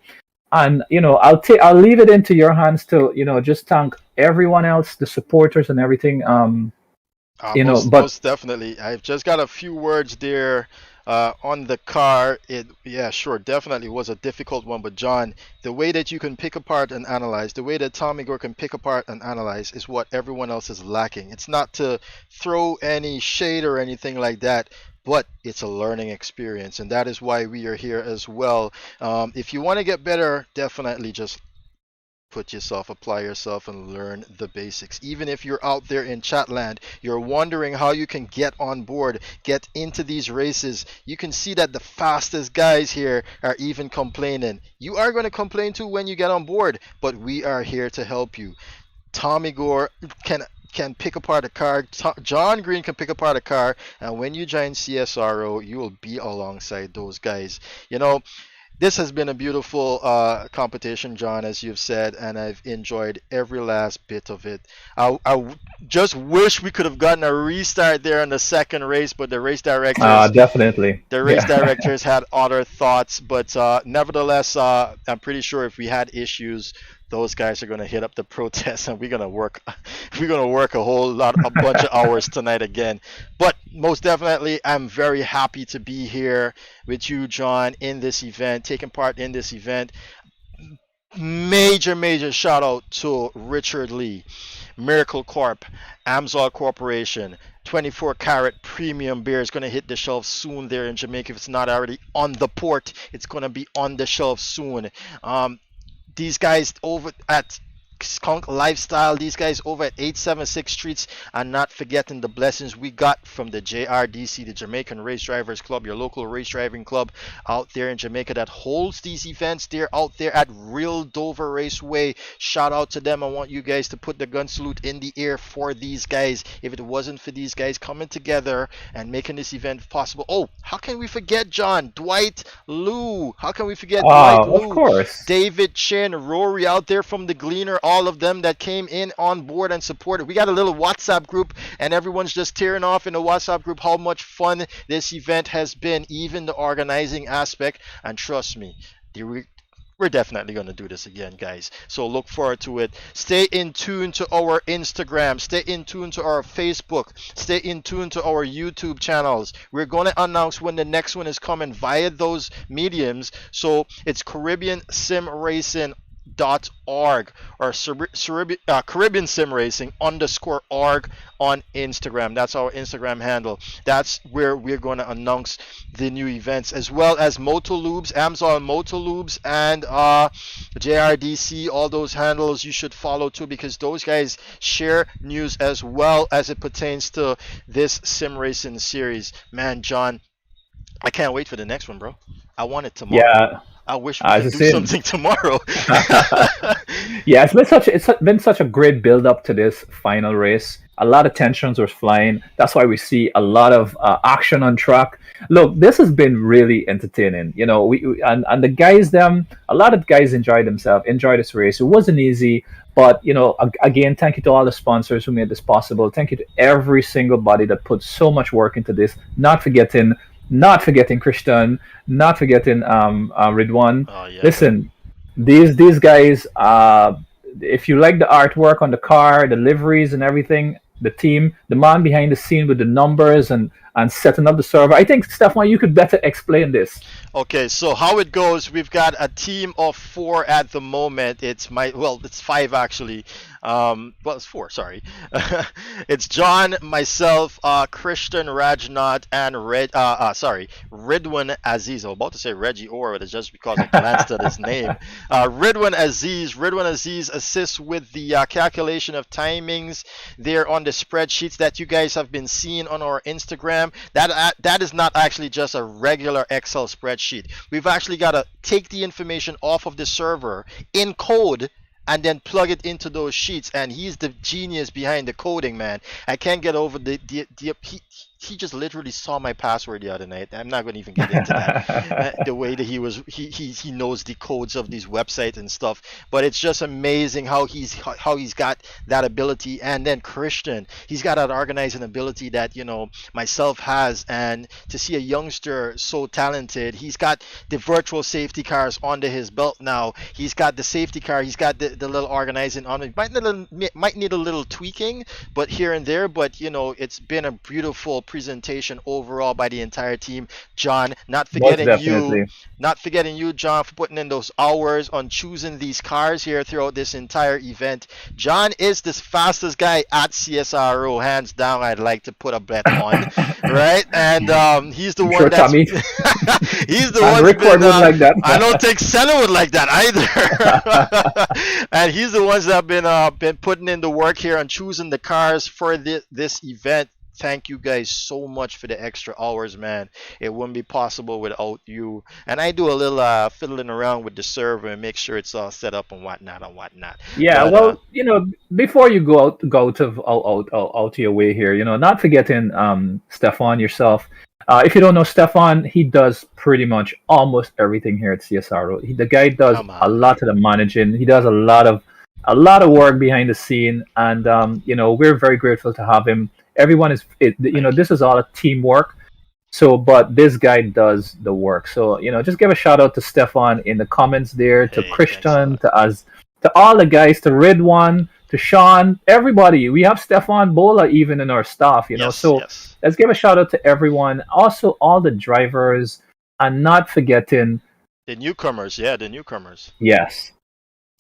And I'll leave it into your hands to just thank everyone else, the supporters and everything. Most definitely. I've just got a few words there on the car. Definitely was a difficult one. But John, the way that you can pick apart and analyze, the way that Tommy Gore can pick apart and analyze is what everyone else is lacking. It's not to throw any shade or anything like that, but it's a learning experience, and that is why we are here as well. If you want to get better, definitely just apply yourself and learn the basics. Even if you're out there in chatland, you're wondering how you can get on board, get into these races, you can see that the fastest guys here are even complaining. You are going to complain too when you get on board, but we are here to help you. Tommy Gore can pick apart a car. John Green can pick apart a car, and when you join CSRO, you will be alongside those guys. This has been a beautiful competition, John, as you've said, and I've enjoyed every last bit of it. I just wish we could have gotten a restart there in the second race, but the race directors definitely. The race directors had other thoughts, but nevertheless, I'm pretty sure if we had issues, those guys are gonna hit up the protest, and we're gonna work a bunch of hours tonight again. But most definitely, I'm very happy to be here with you, John, in this event, taking part in this event. Major shout out to Richard Lee, Miracle Corp, AMSOIL Corporation. 24 karat premium beer is going to hit the shelves soon there in Jamaica. If it's not already on the port, it's going to be on the shelves soon. These guys over at Skunk Lifestyle, these guys over at 876 Streets, and not forgetting the blessings we got from the JRDC, the Jamaican Race Drivers Club, your local race driving club out there in Jamaica that holds these events. They're out there at Real Dover Raceway. Shout out to them. I want you guys to put the gun salute in the air for these guys. If it wasn't for these guys coming together and making this event possible. Oh, how can we forget John? Dwight Lou. How can we forget Dwight Lou? Of course. David Chin, Rory out there from the Gleaner, all of them that came in on board and supported. We got a little WhatsApp group, and everyone's just tearing off in the WhatsApp group how much fun this event has been, even the organizing aspect. And trust me, we're definitely going to do this again, guys. So look forward to it. Stay in tune to our Instagram. Stay in tune to our Facebook. Stay in tune to our YouTube channels. We're going to announce when the next one is coming via those mediums. So it's Caribbean SIM-Racing .org or Caribbean Sim Racing _org on Instagram. That's our Instagram handle. That's where we're going to announce the new events, as well as Motolubes, AMSOIL Motolubes, and JRDC. All those handles you should follow too, because those guys share news as well as it pertains to this sim racing series. Man, John, I can't wait for the next one, bro. I want it tomorrow. Yeah, I wish we As can I do said, something tomorrow. yeah, it's been such a great build up to this final race. A lot of tensions were flying. That's why we see a lot of action on track. Look, this has been really entertaining. You know, and the guys a lot of guys enjoyed themselves, enjoyed this race. It wasn't easy, but you know, again, thank you to all the sponsors who made this possible. Thank you to every single body that put so much work into this. Not forgetting Christian, not forgetting Ridwan. Oh yeah. Listen, these guys. If you like the artwork on the car, the liveries and everything, the team, the man behind the scene with the numbers and setting up the server. I think Stefan, you could better explain this. Okay, so how it goes, we've got a team of 4 at the moment. It's 5 actually. Well, it's 4, sorry. It's John, myself, Christian Rajnath, and Ridwan Aziz. I was about to say Reggie Orr, but it's just because I glanced at his name. Ridwan Aziz assists with the calculation of timings there on the spreadsheets that you guys have been seeing on our Instagram. That is not actually just a regular Excel spreadsheet. We've actually got to take the information off of the server in code and then plug it into those sheets, and he's the genius behind the coding, man. I can't get over he just literally saw my password the other night. I'm not going to even get into that. The way that he knows the codes of these websites and stuff. But it's just amazing how he's got that ability. And then Christian, he's got that organizing ability that, you know, myself has. And to see a youngster so talented, he's got the virtual safety cars under his belt now. He's got the safety car. He's got the little organizing on it. Might need a little tweaking, but here and there. But you know, it's been a beautiful presentation overall by the entire team. John, not forgetting you, John, for putting in those hours on choosing these cars here throughout this entire event. John is the fastest guy at CSRO, hands down. I'd like to put a bet on, right? And he's the one that's he's the one. Rickford would like that. I don't think Senna would like that either. And he's the ones that have been putting in the work here on choosing the cars for this event. Thank you guys so much for the extra hours, man. It wouldn't be possible without you. And I do a little fiddling around with the server and make sure it's all set up and whatnot. Yeah, but, well, you know, before you go out to your way here, you know, not forgetting Stefan yourself. If you don't know Stefan, he does pretty much almost everything here at CSRO. The guy does a lot of the managing. He does a lot of work behind the scene, and you know, we're very grateful to have him. Everyone this is all a teamwork. So, but this guy does the work. So, you know, just give a shout out to Stefan in the comments there, to Christian, to all the guys, to Ridwan, to Sean, everybody. We have Stefan Bola even in our staff, you know. Let's give a shout out to everyone. Also, all the drivers, and not forgetting the newcomers. Yeah, the newcomers. Yes.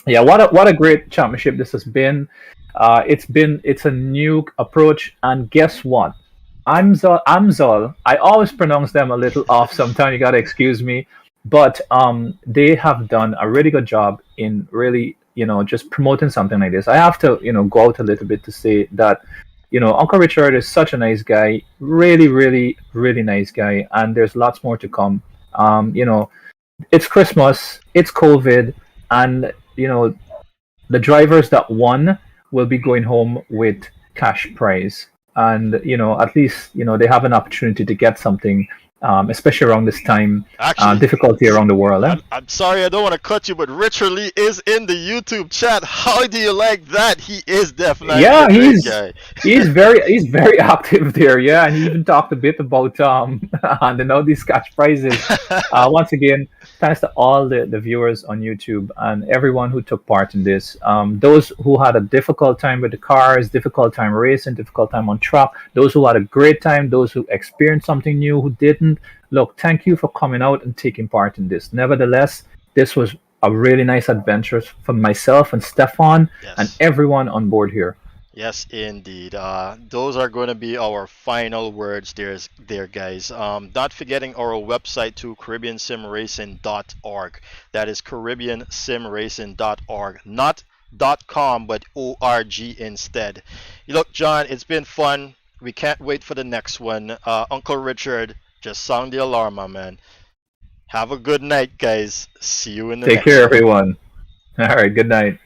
Yeah, what a great championship this has been. It's a new approach, and guess what? AMSOIL. I always pronounce them a little off sometimes. You gotta excuse me, but they have done a really good job in really, you know, just promoting something like this. I have to, you know, go out a little bit to say that, you know, Uncle Richard is such a nice guy, really, really, really nice guy, and there's lots more to come. You know, it's Christmas, it's COVID, and you know, the drivers that won will be going home with cash prize, and you know, at least, you know, they have an opportunity to get something, especially around this time. Actually, difficulty around the world. I'm sorry, I don't want to cut you, but Richard Lee is in the YouTube chat. How do you like that? He is definitely a great guy. he's very active there. Yeah, and he even talked a bit about and now these cash prizes. Once again, thanks to all the viewers on YouTube and everyone who took part in this. Those who had a difficult time with the cars, difficult time racing, difficult time on track, those who had a great time, those who experienced something new, who didn't. Look, thank you for coming out and taking part in this. Nevertheless, this was a really nice adventure for myself and Stefan and everyone on board here. Yes, indeed. Those are going to be our final words there, guys. Not forgetting our website too, CaribbeanSimRacing.org. That is CaribbeanSimRacing.org. Not .com, but .org instead. Look, John, it's been fun. We can't wait for the next one. Uncle Richard, just sound the alarm, my man. Have a good night, guys. See you in the Take next care, one. everyone. All right, good night.